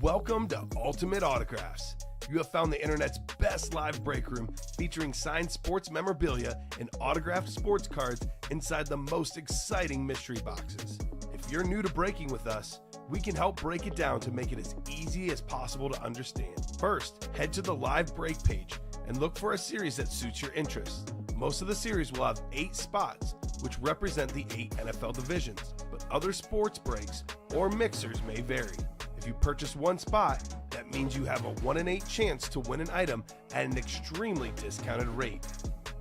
Welcome to Ultimate Autographs. You have found the internet's best live break room featuring signed sports memorabilia and autographed sports cards inside the most exciting mystery boxes. If you're new to breaking with us, we can help break it down to make it as easy as possible to understand. First, head to the live break page and look for a series that suits your interests. Most of the series will have 8 spots, which represent the 8 NFL divisions, but other sports breaks or mixers may vary. If you purchase one spot, that means you have a 1 in 8 chance to win an item at an extremely discounted rate.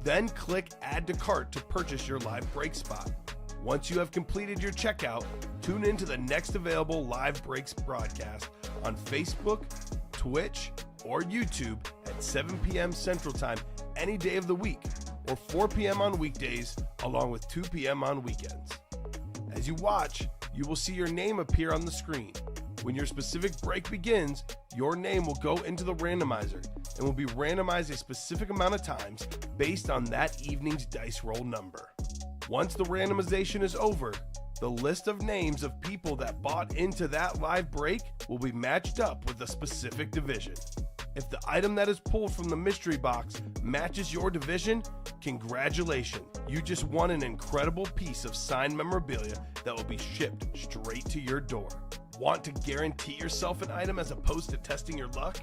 Then click Add to Cart to purchase your live break spot. Once you have completed your checkout, tune in to the next available live breaks broadcast on Facebook, Twitch, or YouTube at 7 p.m. Central Time any day of the week, or 4 p.m. on weekdays, along with 2 p.m. on weekends. As you watch, you will see your name appear on the screen. When your specific break begins, your name will go into the randomizer and will be randomized a specific amount of times based on that evening's dice roll number. Once the randomization is over, the list of names of people that bought into that live break will be matched up with a specific division. If the item that is pulled from the mystery box matches your division, congratulations, you just won an incredible piece of signed memorabilia that will be shipped straight to your door. Want to guarantee yourself an item as opposed to testing your luck?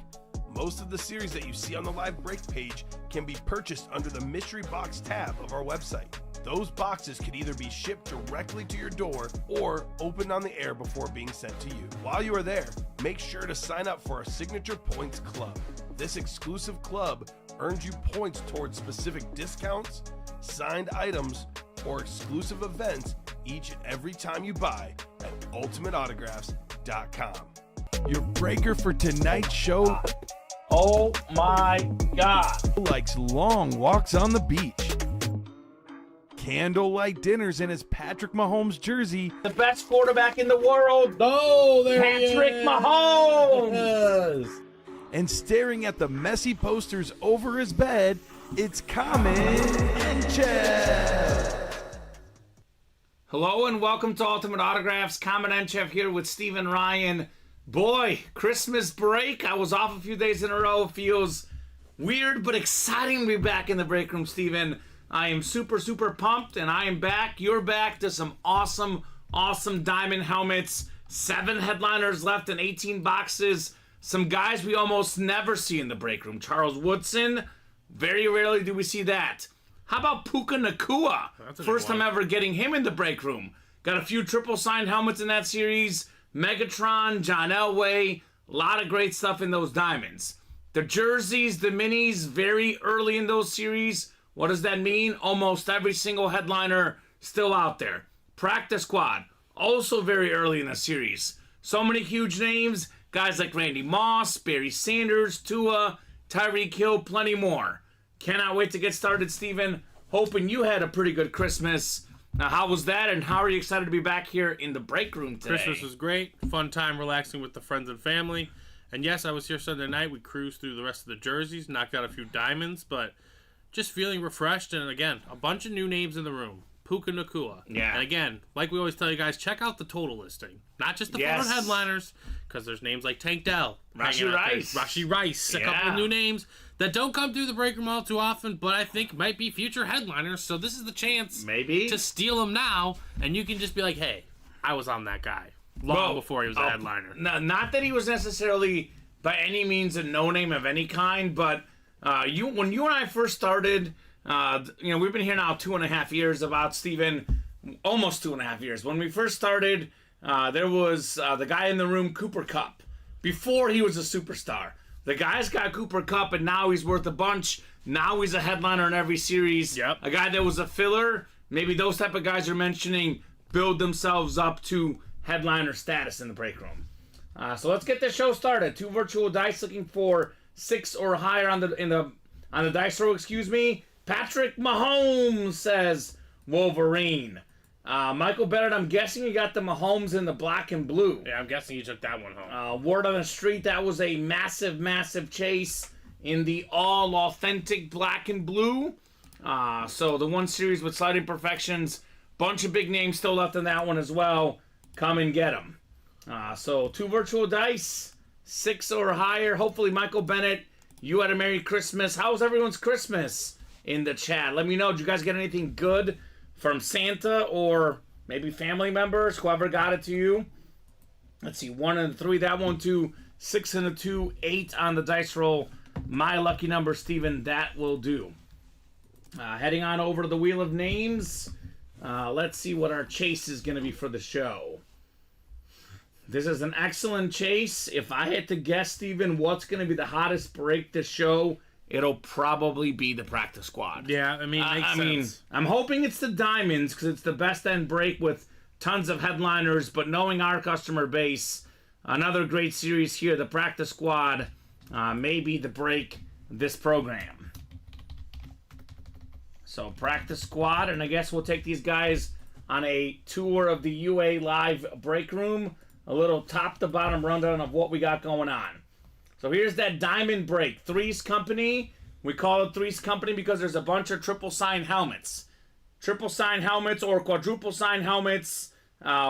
Most of the series that you see on the live break page can be purchased under the mystery box tab of our website. Those boxes could either be shipped directly to your door or opened on the air before being sent to you. While you are there, make sure to sign up for our Signature Points Club. This exclusive club earns you points towards specific discounts, signed items, or exclusive events each and every time you buy at ultimateautographs.com. Your breaker for tonight's show, oh my God, likes long walks on the beach, candlelight dinners in his Patrick Mahomes jersey, the best quarterback in the world. Oh, there Patrick he is. Mahomes. Yes. and staring at the messy posters over his bed, it's Kamen Entchev. Hello and welcome to Ultimate Autographs. Kamen Entchev here with Stephen Ryan. Boy, Christmas break. I was off a few days in a row. It feels weird but exciting to be back in the break room, Stephen. I am super pumped, and I am back. You're back to some awesome diamond helmets. 7 headliners left in 18 boxes. Some guys we almost never see in the break room. Charles Woodson, very rarely do we see that. How about Puka Nacua? First time ever getting him in the break room. Got a few triple signed helmets in that series. Megatron, John Elway, a lot of great stuff in those diamonds. The jerseys, the minis, very early in those series. What does that mean? Almost every single headliner still out there. Practice squad, also very early in the series. So many huge names, guys like Randy Moss, Barry Sanders, Tua, Tyreek Hill, plenty more. Cannot wait to get started, Stephen. Hoping you had a pretty good Christmas. Now, how was that, and how are you excited to be back here in the break room today? Christmas was great. Fun time relaxing with the friends and family. And yes, I was here Sunday night. We cruised through the rest of the jerseys, knocked out a few diamonds, but just feeling refreshed. And again, a bunch of new names in the room. Puka Nacua. Yeah. And again, like we always tell you guys, check out the total listing. Not just the photo headliners, because there's names like Tank Dell. Rashi Rice. A couple of new names that don't come through the break room all too often, but I think might be future headliners. So this is the chance to steal them now, and you can just be like, hey, I was on that guy long before he was a headliner. Not that he was necessarily by any means a no-name of any kind, but when you and I first started, we've been here now 2.5 years, about Stephen, almost 2.5 years. When we first started, there was the guy in the room, Cooper Kupp, before he was a superstar. The guy's got Cooper Kupp, and now he's worth a bunch. Now he's a headliner in every series. Yep. A guy that was a filler, maybe those type of guys you're mentioning build themselves up to headliner status in the break room. So let's get this show started. 2 virtual dice looking for 6 or higher on the dice roll. Patrick Mahomes, says Wolverine. Michael Bennett, I'm guessing you got the Mahomes in the black and blue. Yeah, I'm guessing you took that one home. Word on the street, that was a massive chase in the all authentic black and blue. So the one series with slight imperfections. Bunch of big names still left in that one as well. Come and get them. So 2 virtual dice, 6 or higher. Hopefully, Michael Bennett, you had a Merry Christmas. How was everyone's Christmas in the chat? Let me know. Did you guys get anything good from Santa or maybe family members, whoever got it to you? Let's see, 1 and 3. That one, 2, 6 and a 2, 8 on the dice roll. My lucky number, Steven, that will do. Heading on over to the Wheel of Names. Let's see what our chase is going to be for the show. This is an excellent chase. If I had to guess, Steven, what's going to be the hottest break this show, it'll probably be the practice squad. Yeah, makes sense. I'm hoping it's the Diamonds because it's the best end break with tons of headliners, but knowing our customer base, another great series here, the practice squad, may be the break this program. So practice squad, and I guess we'll take these guys on a tour of the UA Live break room, a little top to bottom rundown of what we got going on. So here's that diamond break. Threes Company. We call it Threes Company because there's a bunch of triple sign helmets. Triple sign helmets or quadruple sign helmets.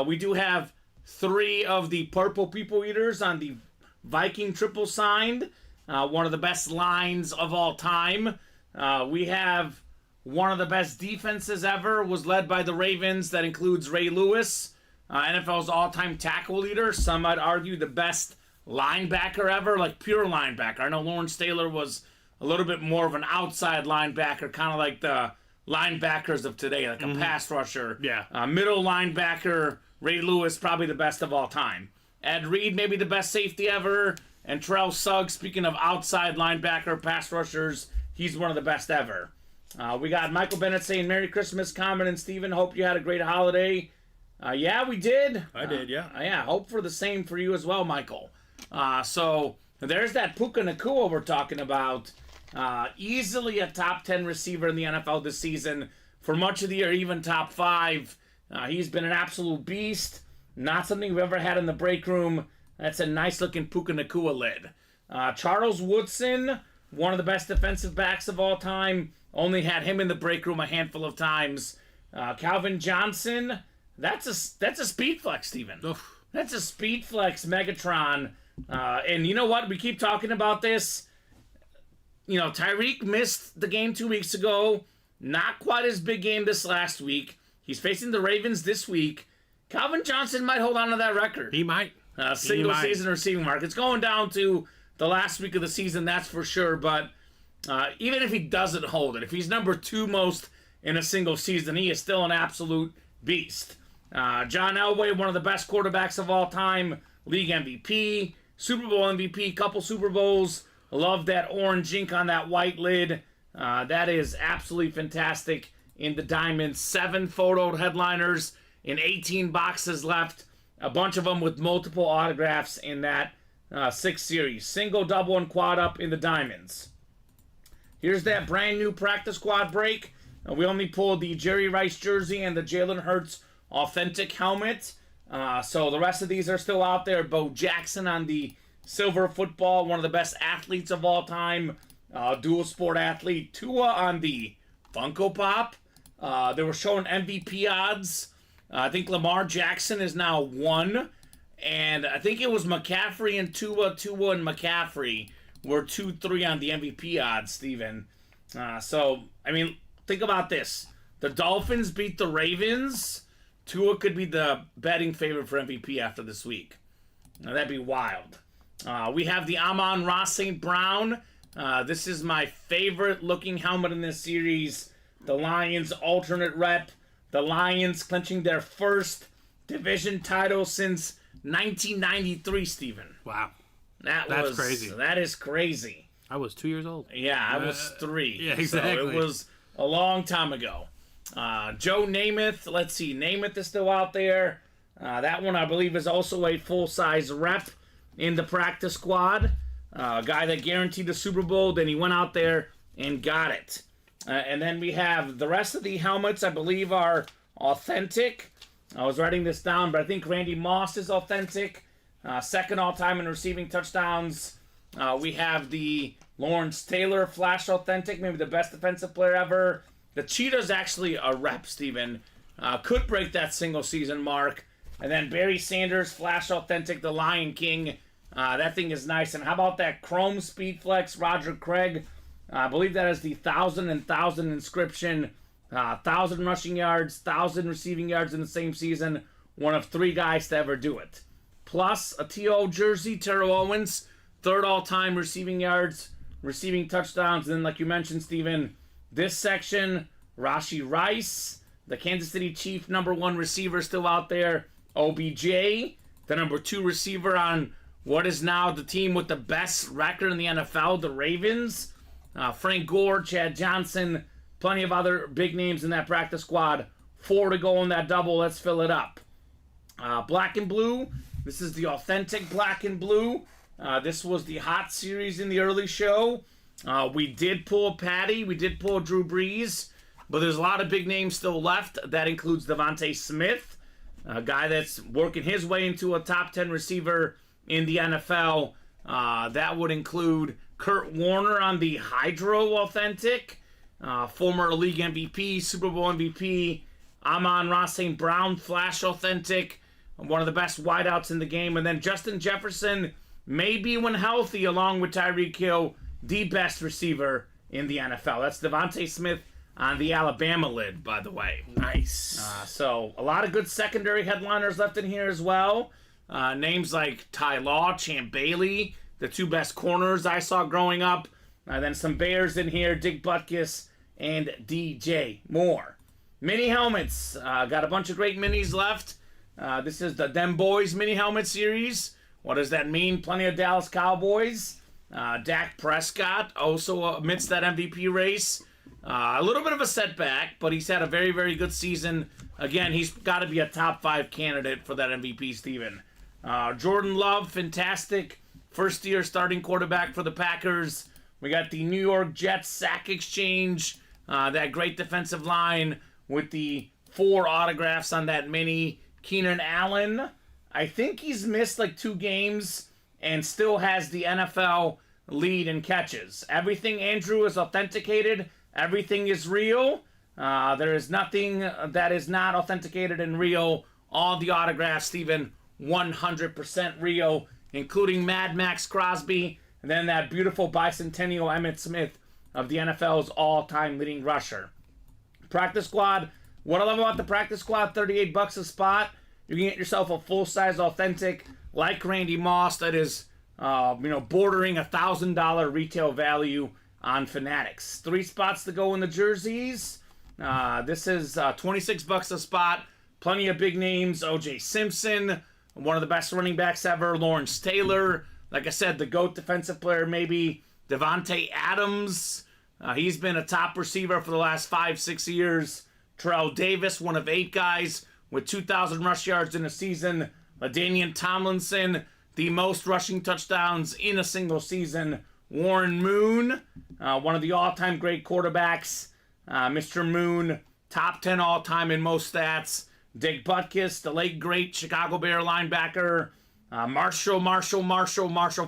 We do have 3 of the purple people eaters on the Viking triple signed. One of the best lines of all time. We have one of the best defenses ever, was led by the Ravens. That includes Ray Lewis, NFL's all-time tackle leader. Some might argue the best linebacker ever, like pure linebacker. I know Lawrence Taylor was a little bit more of an outside linebacker, kind of like the linebackers of today, like a pass rusher. Yeah. Middle linebacker, Ray Lewis, probably the best of all time. Ed Reed, maybe the best safety ever. And Terrell Suggs, speaking of outside linebacker, pass rushers, he's one of the best ever. We got Michael Bennett saying Merry Christmas, Kamen and Steven. Hope you had a great holiday. Yeah, we did. I did, yeah. Yeah, hope for the same for you as well, Michael. So there's that Puka Nacua we're talking about. Easily a top 10 receiver in the NFL this season. For much of the year, even top 5. He's been an absolute beast. Not something we've ever had in the break room. That's a nice-looking Puka Nacua lid. Charles Woodson, one of the best defensive backs of all time. Only had him in the break room a handful of times. Calvin Johnson, that's a speed flex, Steven. Oof. That's a speed flex Megatron. And you know what? We keep talking about this. You know, Tyreek missed the game 2 weeks ago. Not quite his big game this last week. He's facing the Ravens this week. Calvin Johnson might hold on to that record. He might. Single season receiving mark. It's going down to the last week of the season, that's for sure. But even if he doesn't hold it, if he's number 2 most in a single season, he is still an absolute beast. John Elway, one of the best quarterbacks of all time, league MVP, Super Bowl MVP, couple Super Bowls. Love that orange ink on that white lid. That is absolutely fantastic in the Diamonds. 7 photoed headliners in 18 boxes left. A bunch of them with multiple autographs in that 6 series. Single, double, and quad up in the Diamonds. Here's that brand new practice squad break. We only pulled the Jerry Rice jersey and the Jalen Hurts authentic helmet. So the rest of these are still out there. Bo Jackson on the silver football, one of the best athletes of all time. Dual sport athlete. Tua on the Funko Pop. They were showing MVP odds. I think Lamar Jackson is now 1. And I think it was McCaffrey and Tua and McCaffrey were 2-3 on the MVP odds, Steven. So, I mean, think about this. The Dolphins beat the Ravens. Tua could be the betting favorite for MVP after this week. Now, that'd be wild. We have the Amon-Ra St. Brown. This is my favorite looking helmet in this series. The Lions alternate rep. The Lions clinching their first division title since 1993, Steven. Wow. That's crazy. That is crazy. I was 2 years old. Yeah, I was 3. Yeah, exactly. So it was a long time ago. Joe Namath, let's see, Namath is still out there. That one, I believe, is also a full-size rep in the practice squad. A guy that guaranteed the Super Bowl, then he went out there and got it. And then we have the rest of the helmets, I believe, are authentic. I was writing this down, but I think Randy Moss is authentic. Second all-time in receiving touchdowns. We have the Lawrence Taylor Flash authentic, maybe the best defensive player ever. The Cheetah's actually a rep, Steven. Could break that single season mark. And then Barry Sanders, Flash authentic, the Lion King. That thing is nice. And how about that Chrome Speed Flex Roger Craig? I believe that is the 1,000 and 1,000 inscription. 1,000 rushing yards, 1,000 receiving yards in the same season. One of 3 guys to ever do it. Plus a T.O. jersey, Terrell Owens, 3rd all-time receiving yards, receiving touchdowns. And then, like you mentioned, Steven, this section, Rashee Rice, the Kansas City Chief #1 receiver still out there. OBJ, the #2 receiver on what is now the team with the best record in the NFL, the Ravens. Frank Gore, Chad Johnson, plenty of other big names in that practice squad. 4 to go in that double. Let's fill it up. Black and blue. This is the authentic black and blue. This was the hot series in the early show. We did pull Patty. We did pull Drew Brees. But there's a lot of big names still left. That includes Devontae Smith, a guy that's working his way into a top 10 receiver in the NFL. That would include Kurt Warner on the Hydro Authentic, former league MVP, Super Bowl MVP, Amon-Ra St. Brown Flash Authentic, one of the best wideouts in the game, and then Justin Jefferson, maybe when healthy, along with Tyreek Hill, the best receiver in the NFL. That's Devontae Smith on the Alabama lid, by the way. Nice. So a lot of good secondary headliners left in here as well. Names like Ty Law, Champ Bailey, the 2 best corners I saw growing up. Then some Bears in here, Dick Butkus and DJ Moore. Mini helmets. Got a bunch of great minis left. This is the Dem Boys mini helmet series. What does that mean? Plenty of Dallas Cowboys. Dak Prescott also amidst that MVP race. A little bit of a setback, but he's had a very, very good season. Again, he's got to be a top 5 candidate for that MVP, Steven. Jordan Love, fantastic. First-year starting quarterback for the Packers. We got the New York Jets sack exchange. That great defensive line with the 4 autographs on that mini. Keenan Allen, I think he's missed like 2 games and still has the NFL lead in catches. Everything, Andrew, is authenticated. Everything is real. There is nothing that is not authenticated and real. All the autographs, Steven, 100% real, including Mad Max Crosby, and then that beautiful bicentennial Emmitt Smith of the NFL's all-time leading rusher. Practice squad. What I love about the practice squad, $38 a spot. You can get yourself a full-size authentic like Randy Moss that is, bordering $1,000 retail value on Fanatics. 3 spots to go in the jerseys. This is $26 a spot. Plenty of big names. O.J. Simpson, one of the best running backs ever. Lawrence Taylor, like I said, the GOAT defensive player maybe. Devontae Adams, he's been a top receiver for the last 5-6 years. Terrell Davis, one of 8 guys with 2,000 rush yards in a season. LaDainian Tomlinson, the most rushing touchdowns in a single season. Warren Moon, one of the all-time great quarterbacks. Mr. Moon, top 10 all-time in most stats. Dick Butkus, the late great Chicago Bear linebacker. Marshall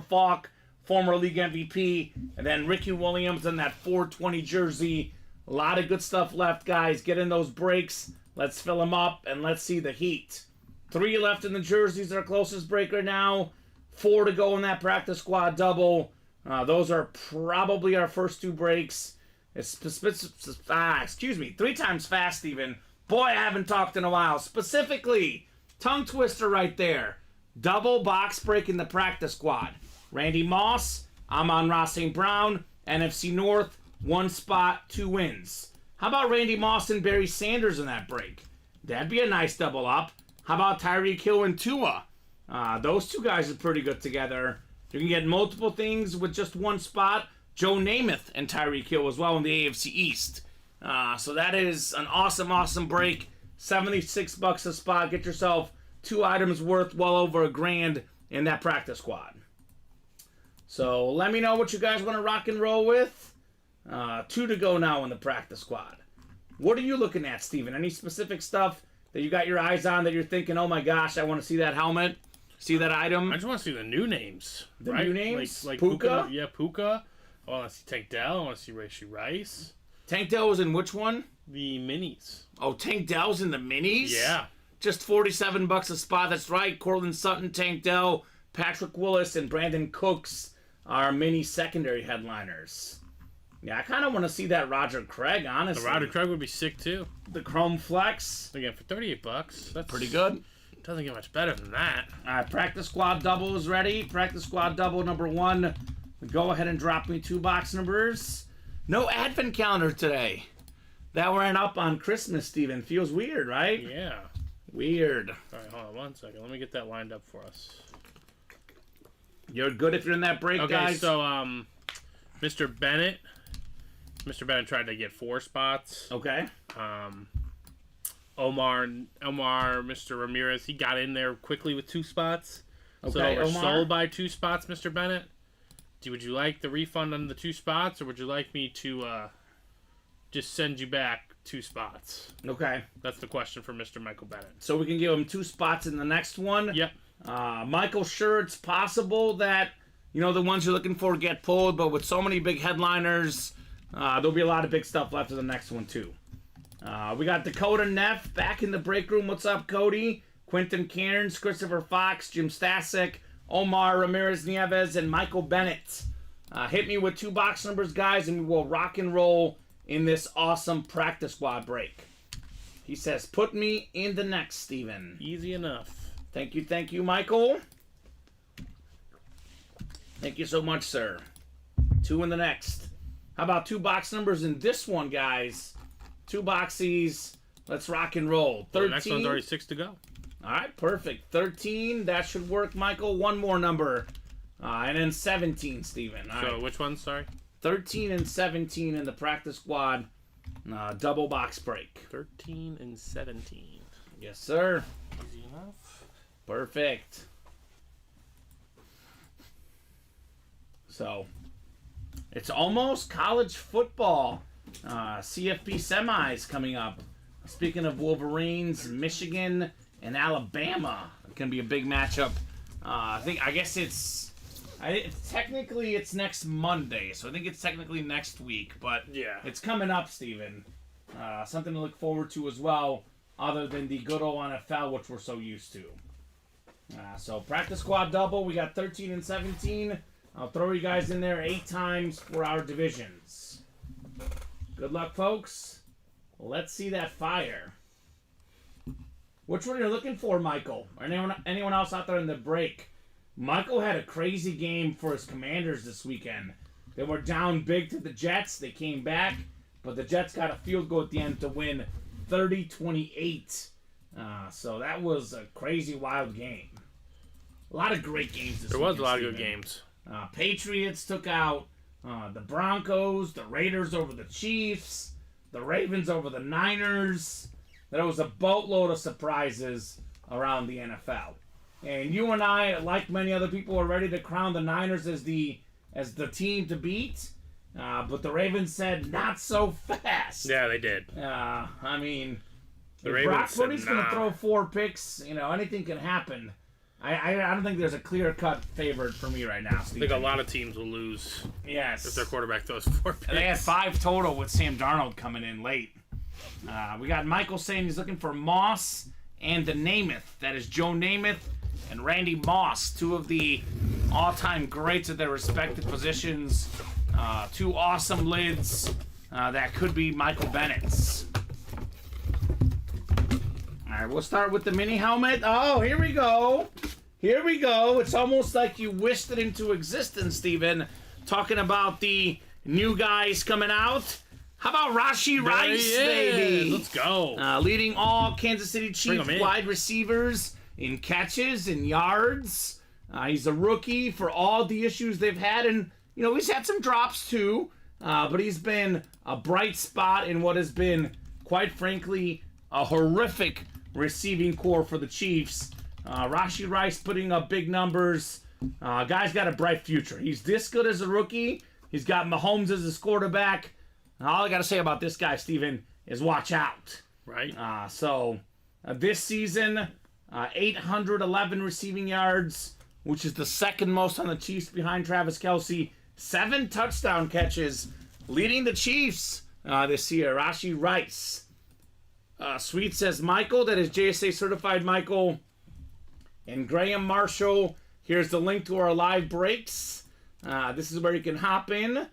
Faulk, former league MVP. And then Ricky Williams in that 420 jersey. A lot of good stuff left, guys. Get in those breaks. Let's fill them up, and let's see the heat. 3 left in the jerseys, our closest breaker now. 4 to go in that practice squad double. Those are probably our first 2 breaks. It's 3 times fast even. Boy, I haven't talked in a while. Specifically, tongue twister right there. Double box break in the practice squad. Randy Moss, Amon-Ra St. Brown, NFC North, 1 spot, 2 wins. How about Randy Moss and Barry Sanders in that break? That'd be a nice double up. How about Tyreek Hill and Tua? Those 2 guys are pretty good together. You can get multiple things with just 1 spot. Joe Namath and Tyreek Hill as well in the AFC East. So that is an awesome, awesome break. $76 a spot. Get yourself 2 items worth well over $1,000 in that practice squad. So let me know what you guys want to rock and roll with. 2 to go now in the practice squad. What are you looking at, Steven? Any specific stuff that you got your eyes on that you're thinking, oh my gosh, I want to see that helmet, see that item? I just want to see the new names. The new names? Like Puka? Yeah, Puka. I want to see Tank Dell. I want to see Rashee Rice. Tank Dell was in which one? The minis. Oh, Tank Dell's in the minis? Yeah. Just $47 a spot. That's right. Cortland Sutton, Tank Dell, Patrick Willis and Brandon Cooks are mini secondary headliners. Yeah, I kind of want to see that Roger Craig, honestly. The Roger Craig would be sick, too. The Chrome Flex. Again, for $38, that's pretty good. Doesn't get much better than that. All right, Practice Squad Double is ready. Practice Squad Double number 1. Go ahead and drop me 2 box numbers. No advent calendar today. That ran up on Christmas, Steven. Feels weird, right? Yeah. Weird. All right, hold on 1 second. Let me get that lined up for us. You're good if you're in that break, guys. Okay, so Mr. Bennett tried to get 4 spots. Okay. Omar, Mr. Ramirez, he got in there quickly with 2 spots. Okay, so we're Omar. sold by 2 spots, Mr. Bennett. Would you like the refund on the 2 spots, or would you like me to just send you back 2 spots? Okay. That's the question for Mr. Michael Bennett. So we can give him 2 spots in the next one? Yep. Michael, sure, it's possible that, the ones you're looking for get pulled, but with so many big headliners, there'll be a lot of big stuff left in the next one, too. We got Dakota Neff back in the break room. What's up, Cody? Quentin Cairns, Christopher Fox, Jim Stasic, Omar Ramirez Nieves, and Michael Bennett. Hit me with 2 box numbers, guys, and we will rock and roll in this awesome practice squad break. He says, put me in the next, Steven. Easy enough. Thank you, Michael. Thank you so much, sir. 2 in the next. How about 2 box numbers in this one, guys? 2 boxies. Let's rock and roll. 13. Well, the next one's already 6 to go. All right, perfect. 13. That should work, Michael. 1 more number. And then 17, Steven. All so right. Which one, sorry? 13 and 17 in the practice squad double box break. 13 and 17. Yes, sir. Easy enough. Perfect. So, it's almost college football. CFP semis coming up. Speaking of Wolverines, Michigan and Alabama. It can be a big matchup. I guess technically it's next Monday, so I think it's technically next week, but yeah, it's coming up, Steven. Something to look forward to as well, other than the good old NFL, which we're so used to. So practice squad double, we got 13 and 17. I'll throw you guys in there 8 times for our divisions. Good luck, folks. Let's see that fire. Which one are you looking for, Michael? Or anyone else out there in the break? Michael had a crazy game for his Commanders this weekend. They were down big to the Jets. They came back, but the Jets got a field goal at the end to win 30-28. So that was a crazy, wild game. A lot of great games this weekend. There was a lot of good games. Patriots took out the Broncos, the Raiders over the Chiefs, the Ravens over the Niners. There was a boatload of surprises around the NFL. And you and I, like many other people, are ready to crown the Niners as the team to beat. But the Ravens said, not so fast. Yeah, they did. I mean, the if Ravens Brock Purdy's going to throw 4 picks, anything can happen. I don't think there's a clear-cut favorite for me right now, Steve. I think a lot of teams will lose. Yes. If their quarterback throws 4 picks. And they had 5 total with Sam Darnold coming in late. We got Michael saying he's looking for Moss and the Namath. That is Joe Namath and Randy Moss, 2 of the all-time greats at their respective positions. 2 awesome lids that could be Michael Bennett's. All right, we'll start with the mini helmet. Oh, here we go. Here we go. It's almost like you wished it into existence, Steven. Talking about the new guys coming out. How about Rashee Rice, baby? Let's go. Leading all Kansas City Chiefs wide receivers in catches and yards. He's a rookie for all the issues they've had. And, he's had some drops too. But he's been a bright spot in what has been, quite frankly, a horrific receiving core for the Chiefs. Rashee Rice putting up big numbers. Guy's got a bright future. He's this good as a rookie. He's got Mahomes as his quarterback. All I got to say about this guy, Steven, is watch out. Right. This season, 811 receiving yards, which is the second most on the Chiefs behind Travis Kelce. 7 touchdown catches, leading the Chiefs this year. Rashee Rice. Sweet says Michael, that is JSA certified Michael. And Graham Marshall here's the link to our live breaks. This is where you can hop in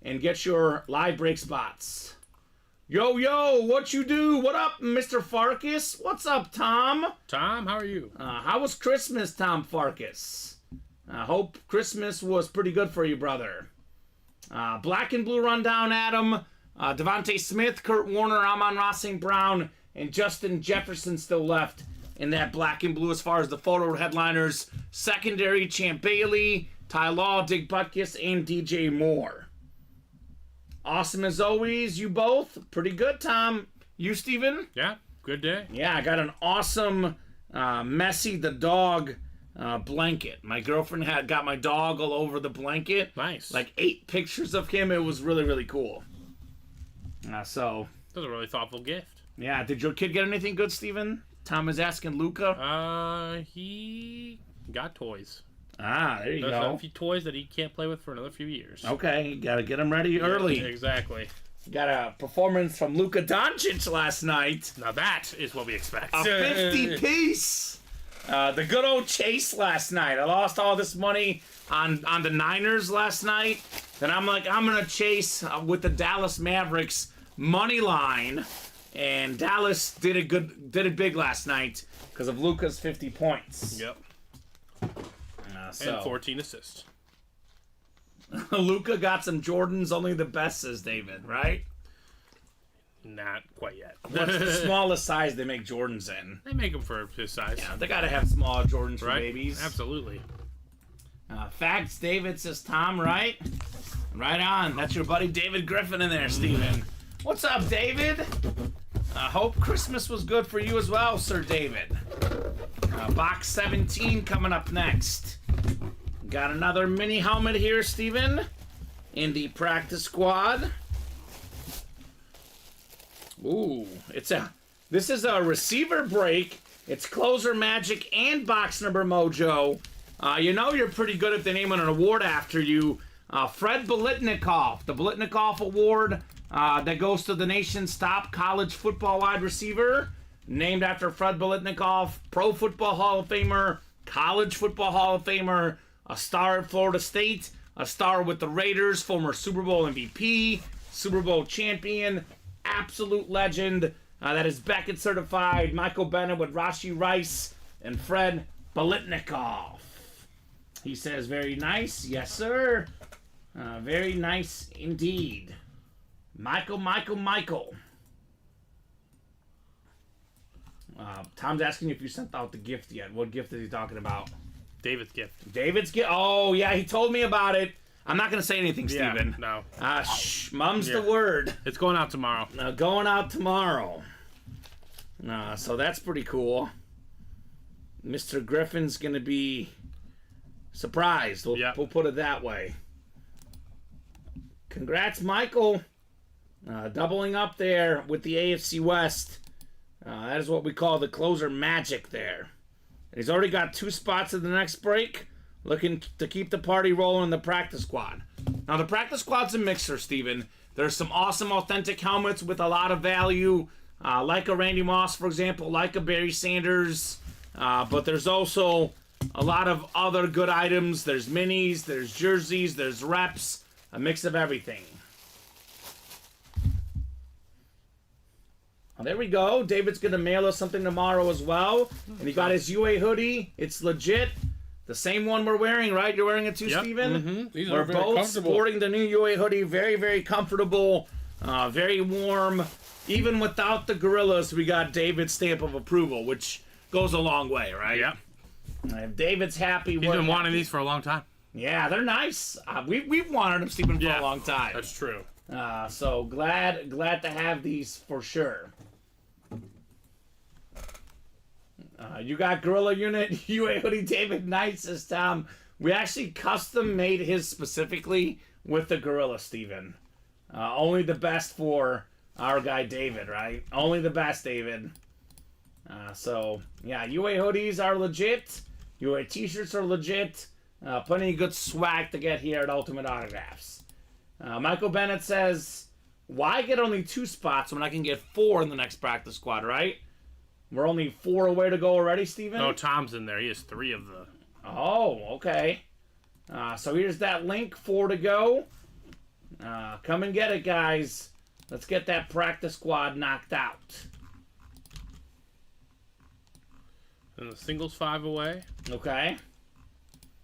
and get your live break spots. Yo, what you do? What up, Mr. Farkas? What's up, Tom? Tom, how are you? How was Christmas, Tom Farkas? I hope Christmas was pretty good for you, brother. Black and Blue Rundown, Adam. Devontae Smith, Kurt Warner, Amon-Ra St. Brown, and Justin Jefferson still left in that Black and Blue as far as the photo headliners. Secondary, Champ Bailey, Ty Law, Dick Butkus, and DJ Moore. Awesome as always, you both. Pretty good, Tom. You, Steven? Yeah, good day. Yeah, I got an awesome Messi the dog blanket. My girlfriend got my dog all over the blanket. Nice. Like 8 pictures of him. It was really, really cool. So. That was a really thoughtful gift. Yeah, did your kid get anything good, Steven? Tom is asking Luca. He got toys. There you There's go. a few toys that he can't play with for another few years. Okay, you gotta get him ready early. Yeah, exactly. Got a performance from Luka Doncic last night. Now that is what we expect. A 50-piece. The good old chase last night. I lost all this money on the Niners last night. Then I'm like, I'm gonna chase with the Dallas Mavericks money line, and Dallas did it big last night because of Luka's 50 points. Yep. And 14 assists. Luka got some Jordans, only the best, says David, right? Not quite yet. What's the smallest size they make Jordans in? They make them for his size. Yeah, they gotta have small Jordans for right? babies. Absolutely. Facts, David, says Tom, right? Right on. That's your buddy David Griffin in there, Steven. What's up, David? I hope Christmas was good for you as well, Sir David. Box 17 coming up next. Got another mini helmet here, Steven, in the practice squad. Ooh, this is a receiver break. It's closer magic and box number mojo. You know you're pretty good if they name an award after you. Fred Biletnikoff, the Biletnikoff Award that goes to the nation's top college football wide receiver, named after Fred Biletnikoff, Pro Football Hall of Famer, College Football Hall of Famer, a star at Florida State, a star with the Raiders, former Super Bowl MVP, Super Bowl champion, absolute legend. That is Beckett certified, Michael Bennett with Rashi Rice, and Fred Biletnikoff. He says, very nice. Yes, sir. Very nice indeed. Michael. Tom's asking if you sent out the gift yet. What gift is he talking about? David's gift. David's gift? Oh, yeah, he told me about it. I'm not going to say anything, Yeah, Steven. no. Shh, mum's the word. It's going out tomorrow. Going out tomorrow. So that's pretty cool. Mr. Griffin's going to be surprised. We'll put it that way. Congrats, Michael. Doubling up there with the AFC West. That is what we call the closer magic there. And he's already got 2 spots in the next break. Looking to keep the party rolling in the practice squad. Now, the practice squad's a mixer, Steven. There's some awesome, authentic helmets with a lot of value. Like a Randy Moss, for example. Like a Barry Sanders. But there's also a lot of other good items. There's minis, there's jerseys, there's reps. A mix of everything. Oh, there we go. David's going to mail us something tomorrow as well. And he got his UA hoodie. It's legit. The same one we're wearing, right? You're wearing it too, Steven? Mm-hmm. These we're are very both comfortable. sporting the new UA hoodie. Very, very comfortable. Very warm. Even without the gorillas, we got David's stamp of approval, which goes a long way, right? Yep. If David's happy, He's been wanting these for a long time. Yeah, they're nice. We've wanted them, Steven, for a long time. That's true. So glad to have these for sure. You got Gorilla Unit UA hoodie, David Knight, says Tom. We actually custom made his specifically with the Gorilla, Steven. Only the best for our guy David, right? Only the best, David. So, yeah, UA hoodies are legit. UA t-shirts are legit. Plenty of good swag to get here at Ultimate Autographs. Michael Bennett says, why get only 2 spots when I can get 4 in the next practice squad, right? We're only 4 away to go already, Steven? No, Tom's in there. He has 3 of the Oh, okay. So here's that link, 4 to go. Come and get it, guys. Let's get that practice squad knocked out. And the singles 5 away. Okay.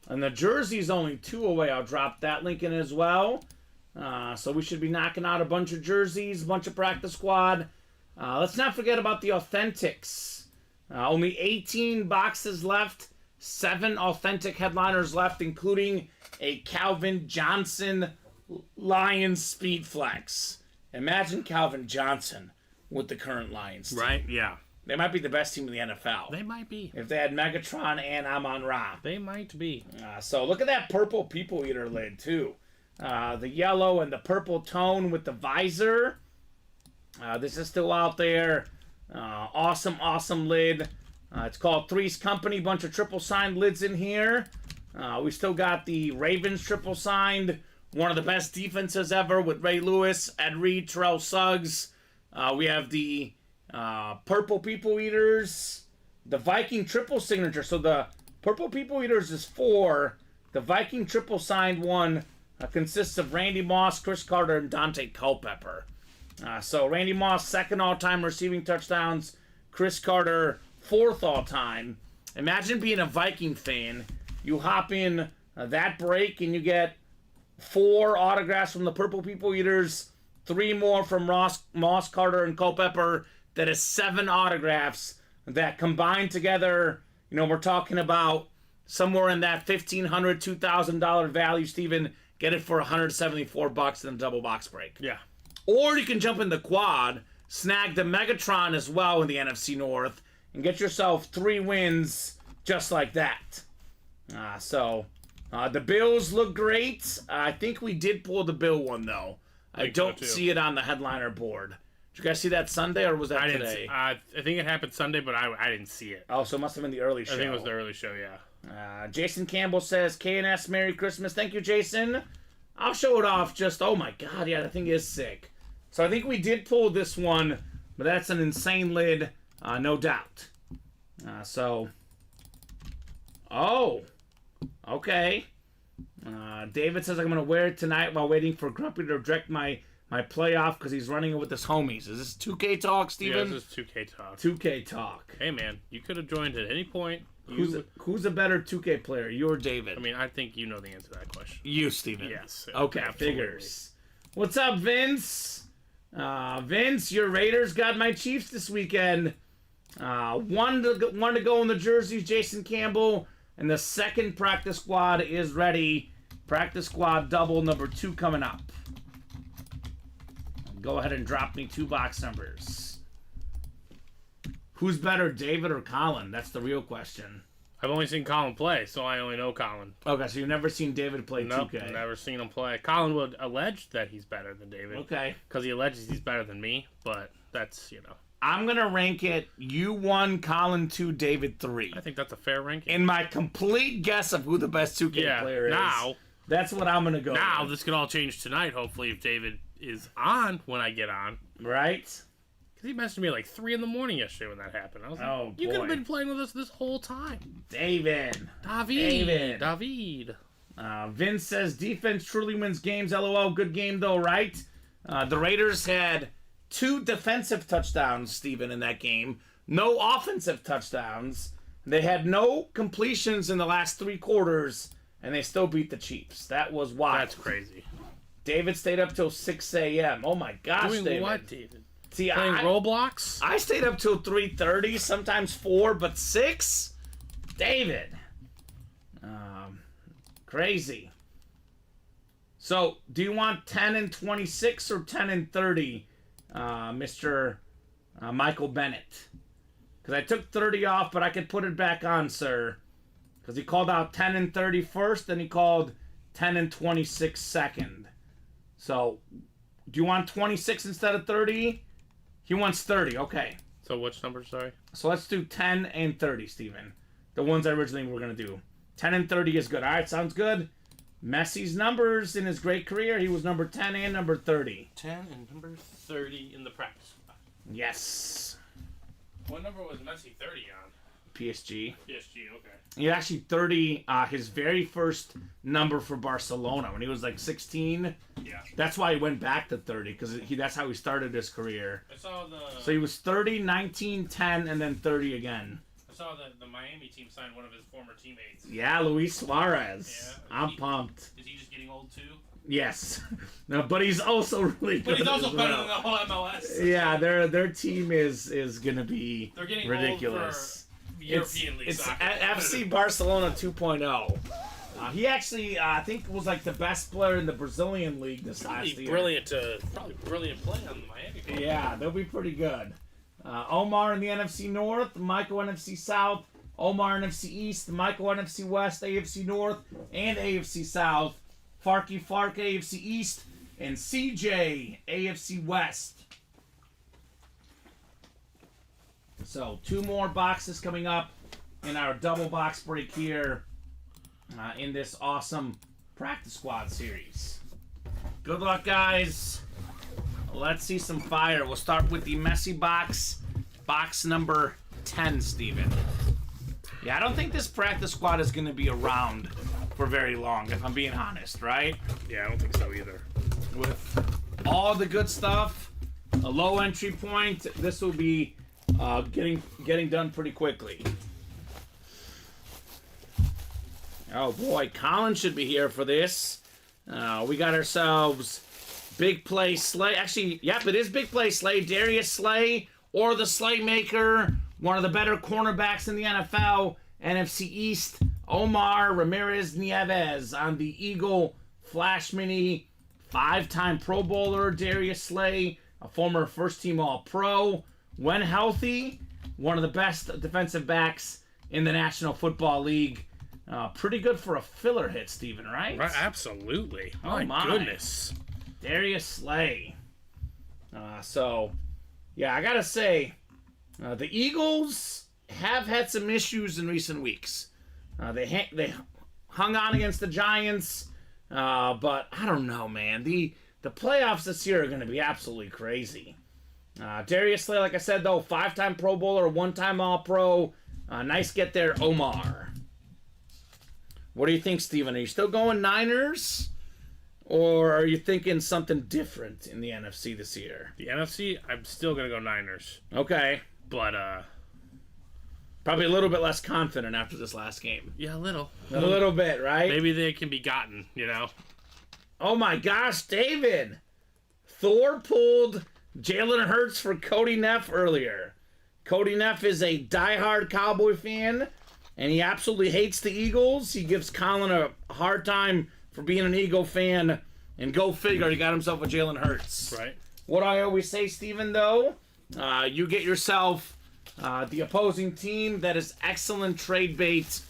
And the jersey's only 2 away. I'll drop that link in as well. So we should be knocking out a bunch of jerseys, a bunch of practice squad. Let's not forget about the authentics. Only 18 boxes left. 7 authentic headliners left, including a Calvin Johnson Lions Speed Flex. Imagine Calvin Johnson with the current Lions team. Right, yeah. They might be the best team in the NFL. They might be. If they had Megatron and Amon-Ra. They might be. So look at that purple People Eater lid, too. The yellow and the purple tone with the visor. This is still out there. Awesome, awesome lid. It's called Three's Company. Bunch of triple signed lids in here. We still got the Ravens triple signed. One of the best defenses ever with Ray Lewis, Ed Reed, Terrell Suggs. We have the Purple People Eaters. The Viking triple signature. So the Purple People Eaters is 4. The Viking triple signed one consists of Randy Moss, Chris Carter, and Dante Culpepper. So Randy Moss, 2nd all-time receiving touchdowns. Chris Carter, 4th all-time. Imagine being a Viking fan. You hop in that break and you get 4 autographs from the Purple People Eaters, 3 more from Moss, Carter, and Culpepper. That is 7 autographs that combined together, we're talking about somewhere in that $1,500, $2,000 value, Steven. Get it for $174 in a double box break. Yeah. Or you can jump in the quad, snag the Megatron as well in the NFC North, and get yourself 3 wins just like that. The Bills look great. I think we did pull the Bill one, though. I don't see it on the headliner board. Did you guys see that Sunday, or was that today? I think it happened Sunday, but I didn't see it. Oh, so it must have been the early show. I think it was the early show, yeah. Jason Campbell says, K&S, Merry Christmas. Thank you, Jason. I'll show it off oh my God, yeah, that thing is sick. So I think we did pull this one, but that's an insane lid, no doubt. Oh, okay. David says I'm going to wear it tonight while waiting for Grumpy to direct my playoff because he's running it with his homies. Is this 2K talk, Steven? Yeah, this is 2K talk. 2K talk. Hey, man, you could have joined at any point. Who's a better 2K player, you or David? I mean, I think you know the answer to that question. You, Steven. Yes. Okay, absolutely. Figures. What's up, Vince? Vince, your Raiders got my Chiefs this weekend. One to go in the jerseys, Jason Campbell. And the second practice squad is ready. Practice squad double number 2 coming up. Go ahead and drop me 2 box numbers. Who's better, David or Colin? That's the real question. I've only seen Colin play, so I only know Colin. Okay, so you've never seen David play 2K? Nope, never seen him play. Colin would allege that he's better than David. Okay. Because he alleges he's better than me, but that's, I'm going to rank it you 1, Colin 2, David 3. I think that's a fair ranking. In my complete guess of who the best 2K player is. Now, that's what I'm going to go Now, with. this could all change tonight, hopefully, if David is on when I get on. Right? Because he messaged me at like 3 in the morning yesterday when that happened. I was like, oh, you boy. could have been playing with us this whole time. David. Vince says, defense truly wins games. LOL, good game though, right? The Raiders had 2 defensive touchdowns, Steven, in that game. No offensive touchdowns. They had no completions in the last 3 quarters, and they still beat the Chiefs. That was wild. That's crazy. David stayed up till 6 a.m. Oh my gosh, Doing David. what, David? See, Playing Roblox? I stayed up till 3:30, sometimes 4, but 6? David. Crazy. So, do you want 10 and 26 or 10 and 30, Mr. Michael Bennett? Because I took 30 off, but I could put it back on, sir. Because he called out 10 and 30 first, then he called 10 and 26 second. So, do you want 26 instead of 30? He wants 30, okay. So which number, sorry? So let's do 10 and 30, Steven. The ones I originally were going to do. 10 and 30 is good. All right, sounds good. Messi's numbers in his great career, he was number 10 and number 30. 10 and number 30 in the practice squad. Yes. What number was Messi 30 on? PSG. PSG, okay. He actually 30, his very first number for Barcelona when he was like 16. Yeah. That's why he went back to 30, because that's how he started his career. I saw the... So he was 30, 19, 10, and then 30 again. I saw the Miami team signed one of his former teammates. Yeah, Luis Suarez. Yeah. I'm pumped. Is he just getting old too? Yes. No, but he's also really good. But he's also better than the whole MLS. Yeah, their team is going to be They're getting ridiculous. Old for European League it's soccer. FC Barcelona 2.0. He actually, I think, was like the best player in the Brazilian league this last year. Probably brilliant play on the Miami team. Yeah, they'll be pretty good. Omar in the NFC North, Michael NFC South, Omar NFC East, Michael NFC West, AFC North, and AFC South, Farky Fark AFC East, and CJ AFC West. So 2 more boxes coming up in our double box break here in this awesome practice squad series. Good luck, guys. Let's see some fire. We'll start with the Messi box. Box number 10, Steven. Yeah, I don't think this practice squad is going to be around for very long, if I'm being honest, right? Yeah, I don't think so either. With all the good stuff, a low entry point, this will be getting done pretty quickly. Oh boy, Colin should be here for this. We got ourselves Big Play Slay. Actually, yep, it is Big Play Slay. Darius Slay, or the Slaymaker, one of the better cornerbacks in the NFL. NFC East, Omar Ramirez Nieves on the Eagle Flash Mini. 5-time Pro Bowler, Darius Slay, a former first-team All-Pro. When healthy, one of the best defensive backs in the National Football League. Pretty good for a filler hit, Steven, right? Right, absolutely. Oh, my goodness. Darius Slay. So, yeah, I gotta say, the Eagles have had some issues in recent weeks. They hung on against the Giants, but I don't know, man. The playoffs this year are going to be absolutely crazy. Darius Slay, like I said, though, 5-time Pro Bowler, 1-time All-Pro. Nice get there, Omar. What do you think, Steven? Are you still going Niners? Or are you thinking something different in the NFC this year? The NFC, I'm still going to go Niners. Okay. But, probably a little bit less confident after this last game. Yeah, a little. A little bit, right? Maybe they can be gotten, you know? Oh my gosh, David! Thor pulled Jalen Hurts for Cody Neff earlier. Cody Neff is a diehard Cowboy fan, and he absolutely hates the Eagles. He gives Colin a hard time for being an Eagle fan, and go figure, he got himself a Jalen Hurts. Right. What I always say, Steven, though, you get yourself the opposing team that is excellent trade bait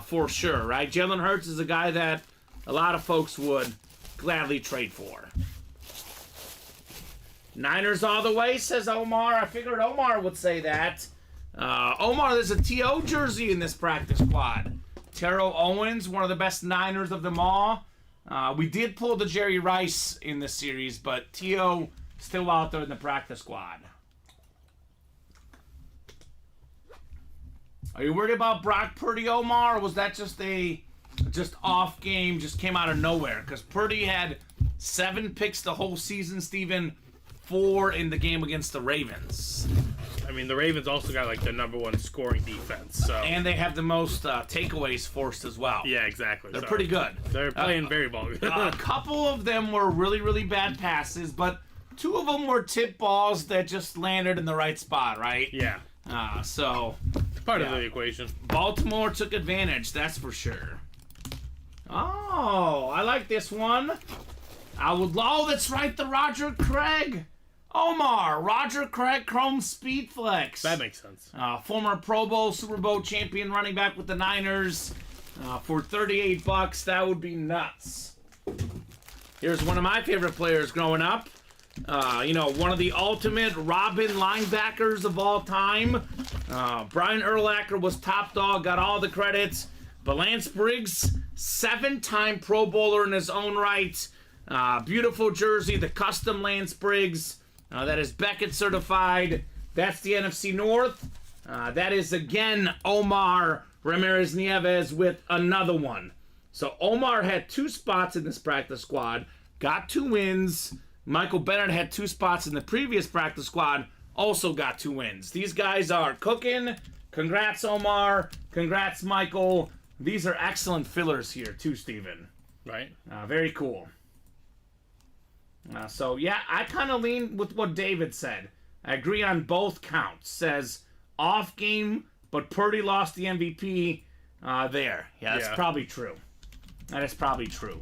for sure, right? Jalen Hurts is a guy that a lot of folks would gladly trade for. Niners all the way, says Omar. I figured Omar would say that. Omar, there's a T.O. jersey in this practice squad. Terrell Owens, one of the best Niners of them all. We did pull the Jerry Rice in this series, but T.O. still out there in the practice squad. Are you worried about Brock Purdy, Omar, or was that just off game, just came out of nowhere? Because Purdy had 7 picks the whole season, Steven, 4 in the game against the Ravens. I mean, the Ravens also got, like, the #1 scoring defense, so... And they have the most takeaways forced as well. Yeah, exactly. They're pretty good. They're playing very well. A couple of them were really, really bad passes, but 2 of them were tip balls that just landed in the right spot, right? Yeah. So... Part of the equation. Baltimore took advantage, that's for sure. Oh, I like this one. Oh, that's right, the Roger Craig. Omar, Roger Craig Chrome Speed Flex. That makes sense. Former Pro Bowl, Super Bowl champion running back with the Niners. For $38, that would be nuts. Here's one of my favorite players growing up. One of the ultimate Robin linebackers of all time. Brian Urlacher was top dog, got all the credits. But Lance Briggs, 7-time Pro Bowler in his own right. Beautiful jersey, the custom Lance Briggs. That is Beckett certified. That's the NFC North. That is, again, Omar Ramirez Nieves with another one. So Omar had 2 spots in this practice squad, got 2 wins. Michael Bennett had 2 spots in the previous practice squad, also got 2 wins. These guys are cooking. Congrats, Omar. Congrats, Michael. These are excellent fillers here, too, Steven. Right. Very cool. So, yeah, I kind of lean with what David said. I agree on both counts. Says off game, but Purdy lost the MVP there. Yeah, that's probably true. That is probably true.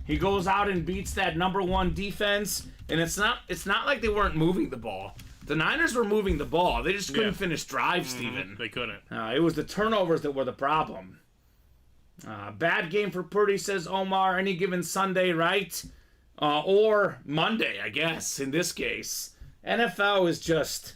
He goes out and beats that number 1 defense, and it's not like they weren't moving the ball. The Niners were moving the ball. They just couldn't finish drives, Steven. They couldn't. It was the turnovers that were the problem. Bad game for Purdy, says Omar. Any given Sunday, right? Or Monday, I guess, in this case. NFL is just...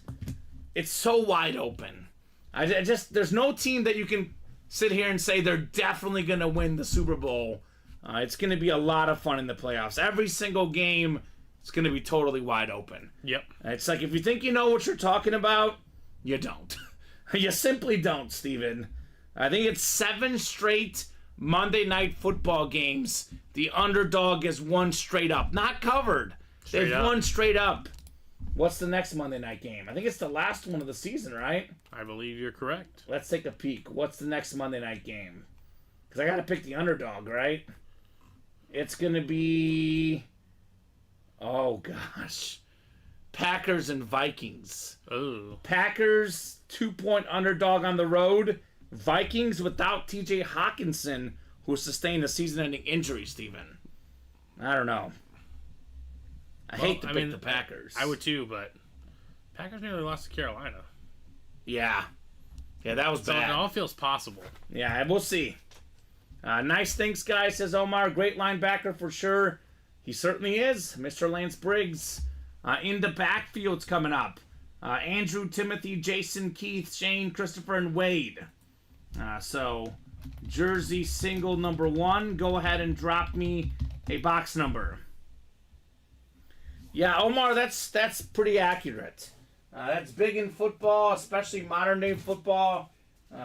It's so wide open. There's no team that you can sit here and say they're definitely going to win the Super Bowl. It's going to be a lot of fun in the playoffs. Every single game is going to be totally wide open. Yep. It's like if you think you know what you're talking about, you don't. You simply don't, Steven. I think it's 7 straight Monday Night Football games. The underdog has won straight up. Not covered. They've won straight up. What's the next Monday night game? I think it's the last one of the season, right? I believe you're correct. Let's take a peek. What's the next Monday night game? Because I got to pick the underdog, right? It's going to be... Oh, gosh. Packers and Vikings. Oh. Packers, 2-point underdog on the road. Vikings without TJ Hawkinson, who sustained a season-ending injury, Steven. I don't know. I hate to pick the Packers. I would too, but Packers nearly lost to Carolina. Yeah. Yeah, that was bad. So it all feels possible. Yeah, we'll see. Nice thanks, guys, says Omar. Great linebacker for sure. He certainly is. Mr. Lance Briggs. In the backfield's coming up. Andrew, Timothy, Jason, Keith, Shane, Christopher, and Wade. So, jersey single number 1. Go ahead and drop me a box number. Yeah, Omar, that's pretty accurate. That's big in football, especially modern-day football.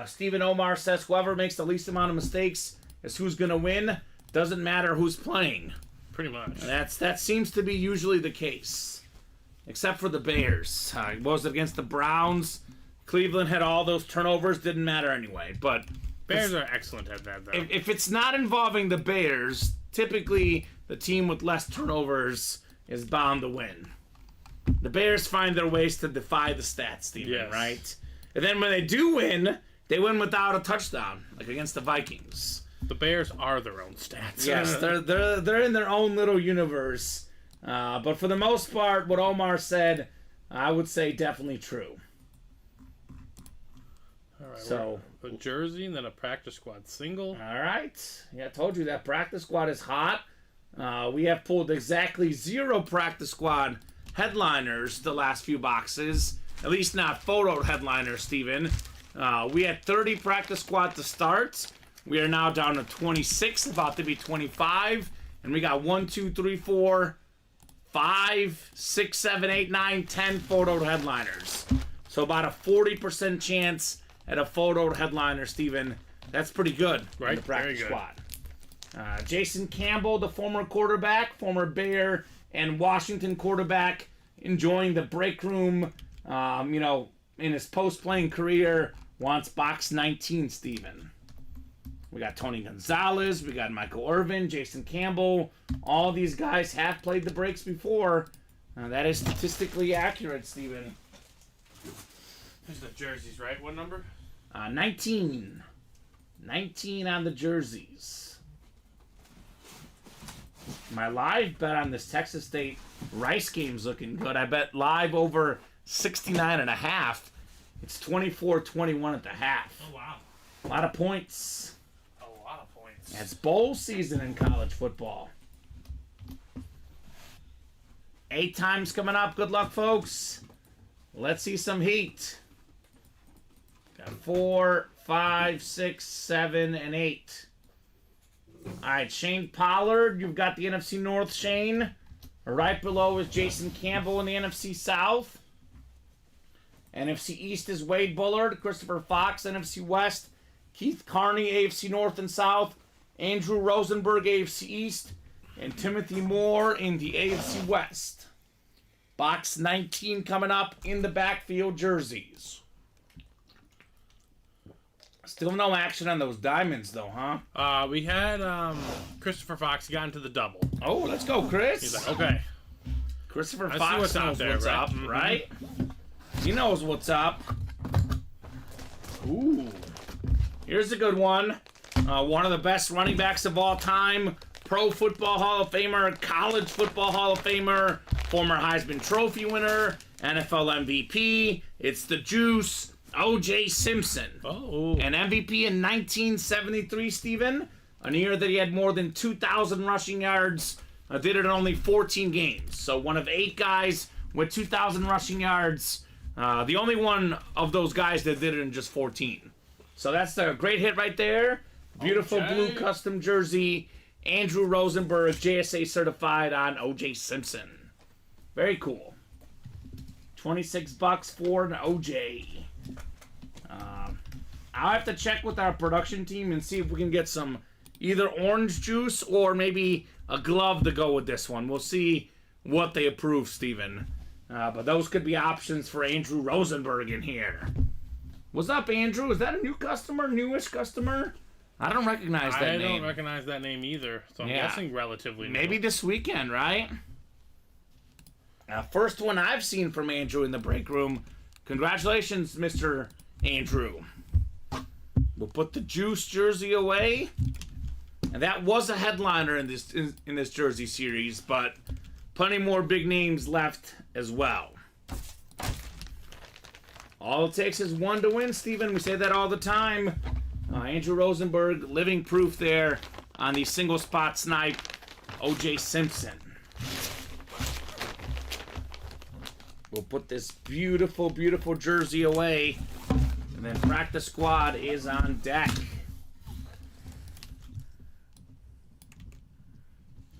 Stephen Omar says whoever makes the least amount of mistakes is who's going to win. Doesn't matter who's playing. Pretty much. That seems to be usually the case. Except for the Bears. It was against the Browns. Cleveland had all those turnovers. Didn't matter anyway. But Bears are excellent at that, though. If it's not involving the Bears, typically the team with less turnovers is bound to win. The Bears find their ways to defy the stats, Steven, right? And then when they do win, they win without a touchdown, like against the Vikings. The Bears are their own stats. Yes, they're in their own little universe. But for the most part, what Omar said, I would say definitely true. All right, so a jersey and then a practice squad single. All right. Yeah, I told you that practice squad is hot. We have pulled exactly 0 practice squad headliners the last few boxes. At least not photo headliners, Steven. We had 30 practice squad to start. We are now down to 26, about to be 25. And we got 1, 2, 3, 4, 5, 6, 7, 8, 9, 10 photo headliners. So about a 40% chance at a photo headliner, Steven. That's pretty good. Right, in the practice very good. Squad. Jason Campbell, the former quarterback, former Bear and Washington quarterback, enjoying the break room, in his post-playing career, wants box 19, Steven. We got Tony Gonzalez, we got Michael Irvin, Jason Campbell. All these guys have played the breaks before. That is statistically accurate, Steven. There's the jerseys, right? What number? 19. 19 on the jerseys. My live bet on this Texas State Rice game's looking good. I bet live over 69.5. It's 24-21 at the half. Oh, wow. A lot of points. A lot of points. It's bowl season in college football. 8 times coming up. Good luck, folks. Let's see some heat. Got 4, 5, 6, 7, and 8. All right, Shane Pollard. You've got the NFC North, Shane. Right below is Jason Campbell in the NFC South. NFC East is Wade Bullard. Christopher Fox, NFC West. Keith Carney, AFC North and South. Andrew Rosenberg, AFC East. And Timothy Moore in the AFC West. Box 19 coming up in the backfield jerseys. Still no action on those diamonds, though, huh? We had Christopher Fox got into the double. Oh, let's go, Chris. He's like, okay. Christopher Fox knows what's up, right? He knows what's up. Ooh. Here's a good one. One of the best running backs of all time. Pro Football Hall of Famer, College Football Hall of Famer, former Heisman Trophy winner, NFL MVP. It's the Juice, O.J. Simpson. Oh. An MVP in 1973, Steven. A year that he had more than 2,000 rushing yards. Did it in only 14 games. So one of 8 guys with 2,000 rushing yards. The only one of those guys that did it in just 14. So that's a great hit right there. Beautiful blue custom jersey. Andrew Rosenberg, JSA certified on O.J. Simpson. Very cool. $26 for an O.J. I'll have to check with our production team and see if we can get some either orange juice or maybe a glove to go with this one. We'll see what they approve, Steven. But those could be options for Andrew Rosenberg in here. What's up, Andrew? Is that a new customer? Newish customer? I don't recognize that name. I don't recognize that name either, so I'm guessing relatively new. Maybe this weekend, right? First one I've seen from Andrew in the break room. Congratulations, Mr. Andrew. We'll put the Juice jersey away. And that was a headliner in this jersey series, but plenty more big names left as well. All it takes is one to win, Steven. We say that all the time. Andrew Rosenberg, living proof there on the single spot snipe, O.J. Simpson. We'll put this beautiful, beautiful jersey away. And then practice squad is on deck.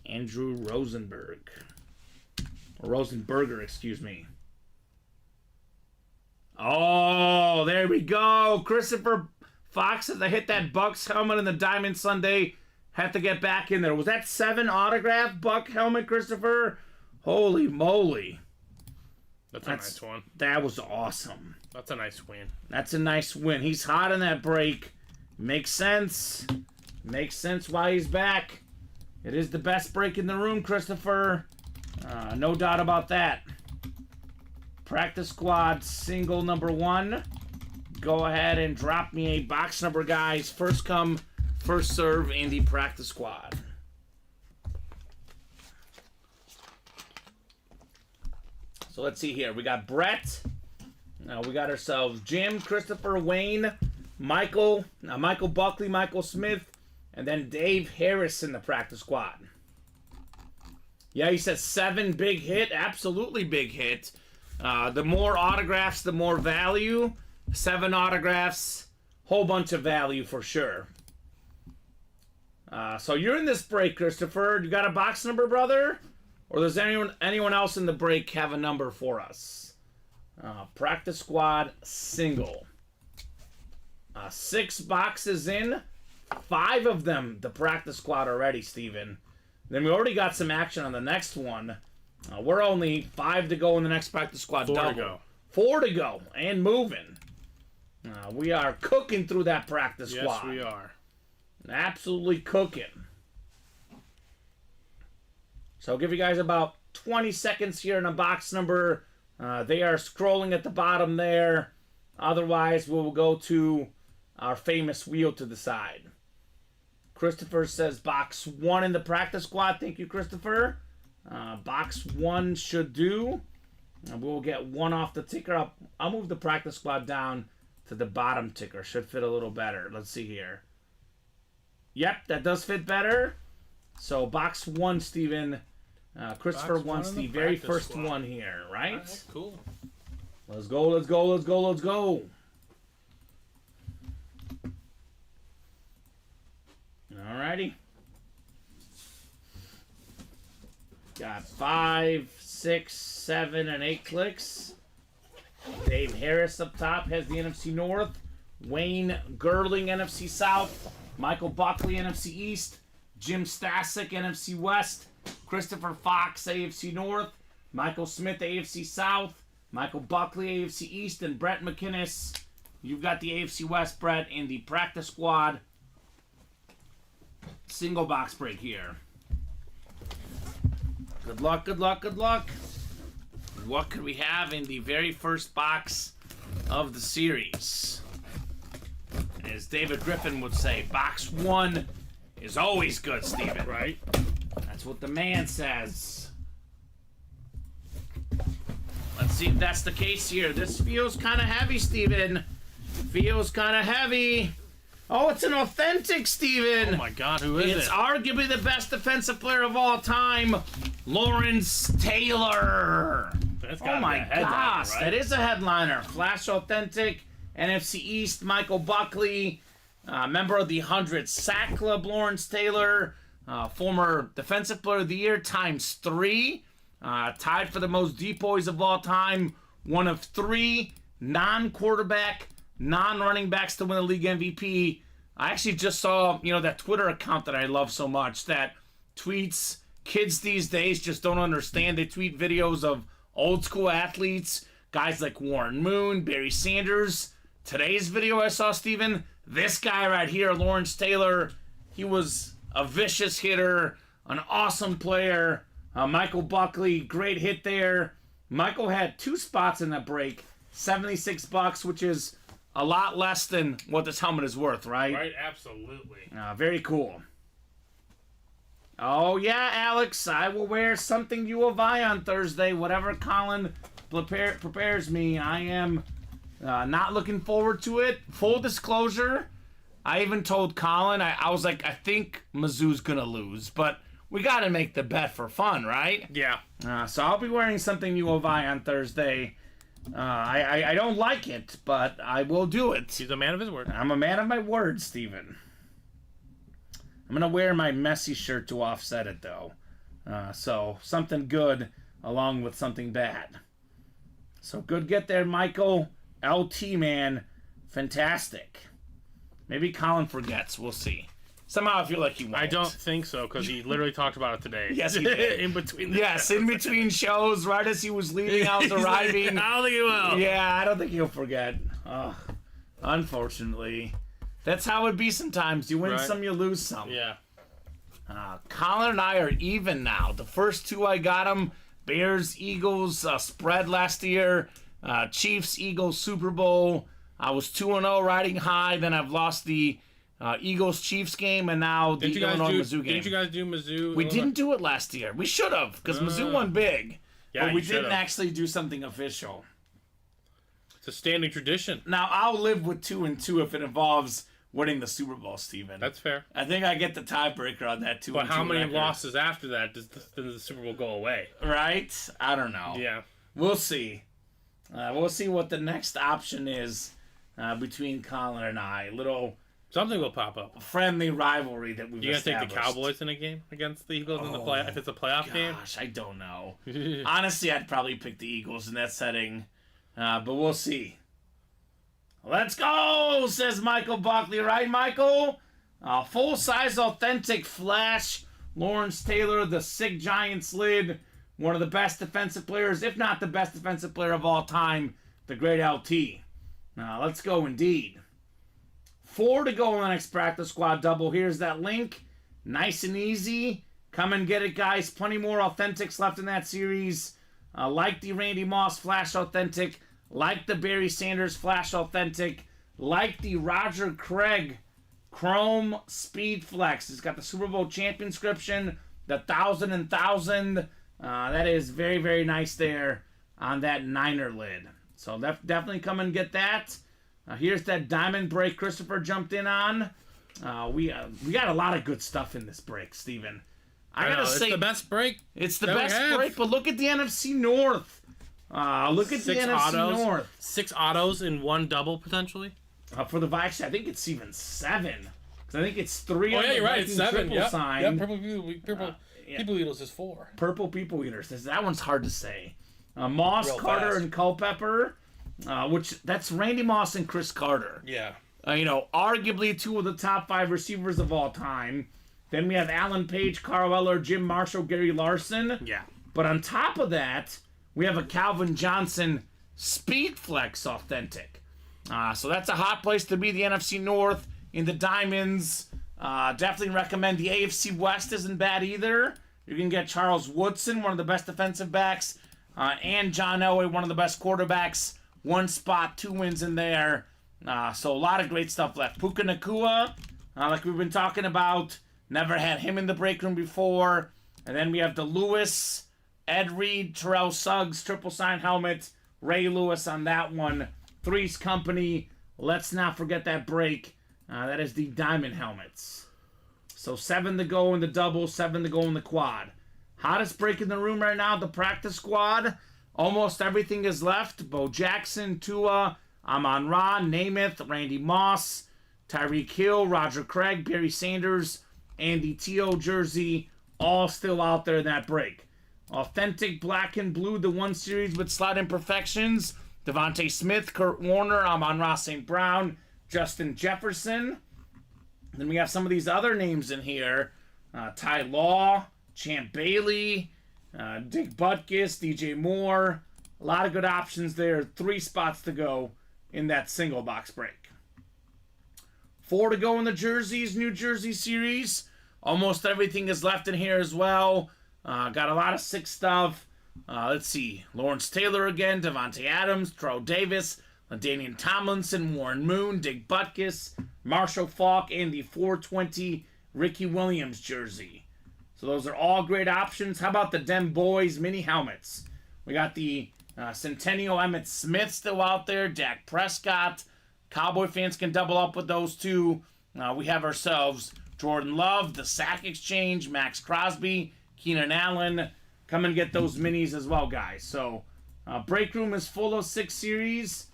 Andrew Rosenberg. Or Rosenberger, excuse me. Oh, there we go. Christopher Fox, as I hit that Bucks helmet in the Diamond Sunday, had to get back in there. Was that 7 autograph Buck helmet, Christopher? Holy moly. That's a nice one. That was awesome. That's a nice win. That's a nice win. He's hot in that break. Makes sense. Makes sense why he's back. It is the best break in the room, Christopher. No doubt about that. Practice squad single number 1. Go ahead and drop me a box number, guys. First come, first serve in the practice squad. So let's see here. We got Brett. Now we got ourselves Jim, Christopher, Wayne, Michael Buckley, Michael Smith, and then Dave Harris in the practice squad. Yeah, he says 7 big hit. Absolutely big hit. The more autographs, the more value. 7 autographs, whole bunch of value for sure. So you're in this break, Christopher. You got a box number, brother? Or does anyone else in the break have a number for us? Practice squad single. 6 boxes in. 5 of them the practice squad already, Steven. Then we already got some action on the next one. We're only 5 to go in the next practice squad. 4 double. to go. 4 to go and moving. We are cooking through that practice squad. Yes, we are. Absolutely cooking. So I'll give you guys about 20 seconds here in a box number. They are scrolling at the bottom there. Otherwise, we will go to our famous wheel to the side. Christopher says box 1 in the practice squad. Thank you, Christopher. Box 1 should do. We'll get 1 off the ticker. I'll move the practice squad down to the bottom ticker. Should fit a little better. Let's see here. Yep, that does fit better. So box 1, Steven. Christopher wants the very first one here, right? All right, cool. Let's go, let's go, let's go, let's go. Alrighty. Got 5, 6, 7, and 8 clicks. Dave Harris up top has the NFC North. Wayne Gerling, NFC South. Michael Buckley, NFC East. Jim Stasic, NFC West. Christopher Fox, AFC North. Michael Smith, AFC South. Michael Buckley, AFC East. And Brett McInnes. You've got the AFC West, Brett, in the practice squad. Single box break here. Good luck, good luck, good luck. What could we have in the very first box of the series? As David Griffin would say, box 1 is always good, Steven. Right. That's what the man says. Let's see if that's the case here. This feels kind of heavy, Steven. Feels kind of heavy. Oh, it's an authentic, Steven. Oh, my God. Who is it? It's arguably the best defensive player of all time, Lawrence Taylor. Oh, my gosh. Right? That is a headliner. Flash authentic. NFC East, Michael Buckley. Member of the 100 Sack Club, Lawrence Taylor. Former Defensive Player of the Year ×3. Tied for the most depoys of all time. One of 3 non-quarterback, non-running backs to win the league MVP. I actually just saw, that Twitter account that I love so much that tweets, kids these days just don't understand. They tweet videos of old school athletes, guys like Warren Moon, Barry Sanders. Today's video I saw, Steven, this guy right here, Lawrence Taylor, he was a vicious hitter, an awesome player. Michael Buckley, great hit there. Michael had 2 spots in that break, $76, which is a lot less than what this helmet is worth, right? Right, absolutely. Very cool. Oh, yeah, Alex, I will wear something U of I on Thursday. Whatever Colin prepares me, I am not looking forward to it. Full disclosure, I even told Colin, I was like, I think Mizzou's going to lose, but we got to make the bet for fun, right? Yeah. So I'll be wearing something U of I on Thursday. I don't like it, but I will do it. He's a man of his word. I'm a man of my word, Steven. I'm going to wear my Messi shirt to offset it, though. So something good along with something bad. So good get there, Michael. LT, man. Fantastic. Maybe Colin forgets. We'll see. Somehow I feel like he won't. I don't think so, because he literally talked about it today. Yes, he did. In between in between shows, right as he was leaving, I was arriving. I don't think he will. Yeah, I don't think he'll forget. Unfortunately. That's how it be sometimes. You win some, you lose some. Yeah. Colin and I are even now. The first 2 I got him, Bears, Eagles, spread last year. Chiefs, Eagles, Super Bowl. I was 2-0 riding high. Then I've lost the Eagles-Chiefs game, and now the Illinois-Mizzou game. Didn't you guys do Mizzou? We didn't do it last year. We should have, because Mizzou won big. Yeah, but we didn't actually do something official. It's a standing tradition. Now, I'll live with 2-2 if it involves winning the Super Bowl, Steven. That's fair. I think I get the tiebreaker on that 2-2 But how many record. losses after that does the Super Bowl go away? Right? I don't know. Yeah. We'll see. We'll see what the next option is between Colin and I. Little something will pop up. Friendly rivalry that we've established. You gonna take the Cowboys in a game against the Eagles in the play if it's a playoff game? Gosh, I don't know. Honestly, I'd probably pick the Eagles in that setting, but we'll see. Let's go, says Michael Buckley. Right, Michael? Full-size, authentic flash. Lawrence Taylor, the Sig Giants lid. One of the best defensive players, if not the best defensive player of all time, the great LT. Now, let's go indeed. 4 to go on the next practice squad double. Here's that link. Nice and easy. Come and get it, guys. Plenty more authentics left in that series. Like the Randy Moss Flash Authentic. Like the Barry Sanders Flash Authentic. Like the Roger Craig Chrome Speed Flex. It's got the Super Bowl champion inscription. The 1,000 and 1,000. That is very, very nice there on that Niner lid. So definitely come and get that. Here's that diamond break Christopher jumped in on. We got a lot of good stuff in this break, Steven. I gotta say, it's the best break. It's the best break, but look at the NFC North. Look at the NFC North. 6 autos in 1 double, potentially. For the Vikes, I think it's even 7. Because I think it's 3 on the you're right. It's 7. Triple sign. Yep. People Eaters is 4. Purple People Eaters. That one's hard to say. Moss, Real Carter, fast. and Culpepper. which that's Randy Moss and Chris Carter. Yeah. Arguably two of the top 5 receivers of all time. Then we have Alan Page, Carl Eller, Jim Marshall, Gary Larson. Yeah. But on top of that, we have a Calvin Johnson Speedflex Authentic. So that's a hot place to be, the NFC North in the Diamonds. Definitely recommend the AFC West isn't bad either. You can get Charles Woodson, one of the best defensive backs, and John Elway, one of the best quarterbacks. 1 spot, 2 wins in there. So a lot of great stuff left. Puka Nacua, like we've been talking about. Never had him in the break room before. And then we have the Lewis, Ed Reed, Terrell Suggs, triple sign helmet. Ray Lewis on that one. Three's Company. Let's not forget that break. That is the diamond helmets. So 7 to go in the double, 7 to go in the quad. Hottest break in the room right now, the practice squad. Almost everything is left. Bo Jackson, Tua, Amon-Ra, Namath, Randy Moss, Tyreek Hill, Roger Craig, Barry Sanders, Andy T.O. jersey, all still out there in that break. Authentic black and blue, the 1 series with slight imperfections. Devontae Smith, Kurt Warner, Amon-Ra St. Brown, Justin Jefferson. Then we have some of these other names in here. Ty Law, Champ Bailey, Dick Butkus, DJ Moore. A lot of good options there. 3 spots to go in that single box break. 4 to go in the jerseys, New Jersey series. Almost everything is left in here as well. Got a lot of 6 stuff. Let's see. Lawrence Taylor again, Devontae Adams, Terrell Davis, LaDainian Tomlinson, Warren Moon, Dick Butkus, Marshall Faulk, and the 420 Ricky Williams jersey. So those are all great options. How about the Dem Boys mini helmets? We got the Centennial Emmitt Smith still out there, Dak Prescott. Cowboy fans can double up with those two. We have ourselves Jordan Love, the Sack Exchange, Max Crosby, Keenan Allen. Come and get those minis as well, guys. So break room is full of 6 series.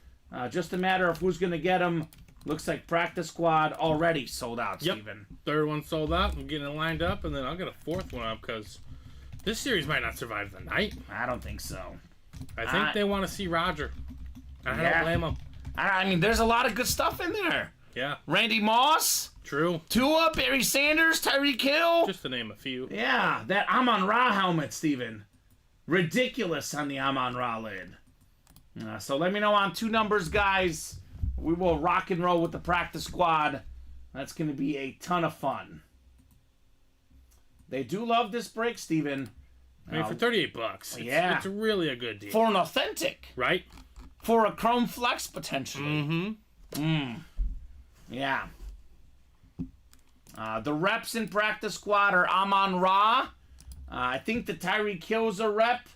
Just a matter of who's going to get them. Looks like practice squad already sold out, yep. Steven. 3rd one sold out. I'm getting it lined up, and then I'll get a 4th one up because this series might not survive the night. I don't think so. I think they want to see Roger. I don't blame them. I mean, there's a lot of good stuff in there. Yeah. Randy Moss. True. Tua, Barry Sanders, Tyreek Hill. Just to name a few. Yeah, that Amon-Ra helmet, Steven. Ridiculous on the Amon-Ra lid. So let me know on 2 numbers, guys. We will rock and roll with the practice squad. That's going to be a ton of fun. They do love this break, Steven. I mean, for $38, it's really a good deal. For an authentic. Right? For a Chrome Flex, potentially. Yeah. The reps in practice squad are Amon-Ra. I think the Tyreek Hill's a rep.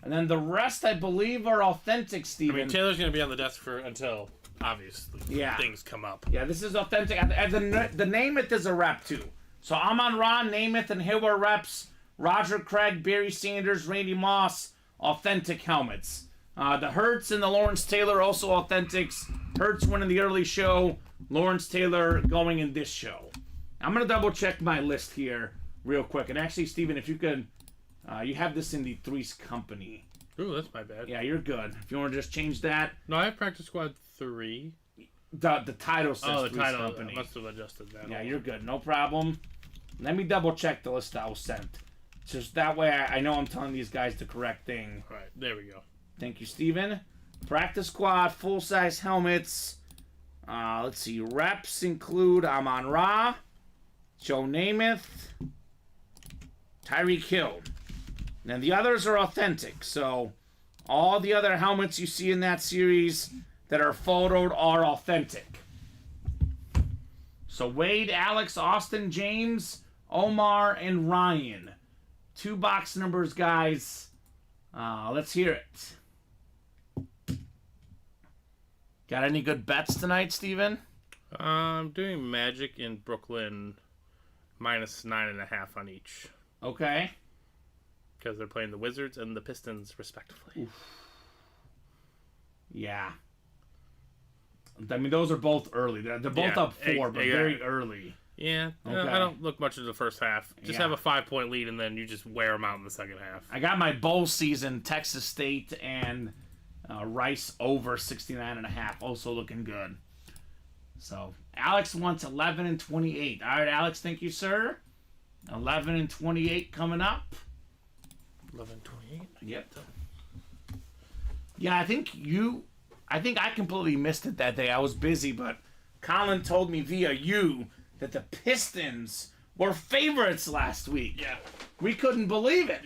And then the rest, I believe, are authentic, Steven. I mean, Taylor's going to be on the desk until, obviously, things come up. Yeah, this is authentic. And the Namath is a rep, too. So Amon-Ra, Namath, and Hill are reps. Roger Craig, Barry Sanders, Randy Moss, authentic helmets. The Hurts and the Lawrence Taylor also authentics. Hurts winning the early show. Lawrence Taylor going in this show. I'm going to double check my list here real quick. And actually, Steven, if you could, you have this in the Three's Company. Ooh, that's my bad. Yeah, you're good. If you want to just change that. No, I have Practice Squad 3. The title says the Three's title. Company. I must have adjusted that. Yeah, you're good. No problem. Let me double check the list that was sent. Just that way I know I'm telling these guys the correct thing. All right, there we go. Thank you, Steven. Practice squad, full-size helmets. Let's see. Reps include Amon-Ra, Joe Namath, Tyreek Hill. And the others are authentic. So all the other helmets you see in that series that are photoed are authentic. So Wade, Alex, Austin, James, Omar, and Ryan. 2 box numbers, guys. Let's hear it. Got any good bets tonight, Steven? I'm doing Magic in Brooklyn minus 9.5 on each. Okay. Because they're playing the Wizards and the Pistons, respectively. Oof. Yeah. I mean, those are both early. They're both up 4, but very early. Yeah. Okay. I don't look much at the first half. Just have a 5-point lead, and then you just wear them out in the second half. I got my bowl season, Texas State and Rice over 69.5, also looking good. So Alex wants 11 and 28. All right, Alex, thank you, sir. 11 and 28 coming up. 11 28. Yep. Yeah, I think I completely missed it that day. I was busy, but Colin told me via you that the Pistons were favorites last week. Yeah. We couldn't believe it.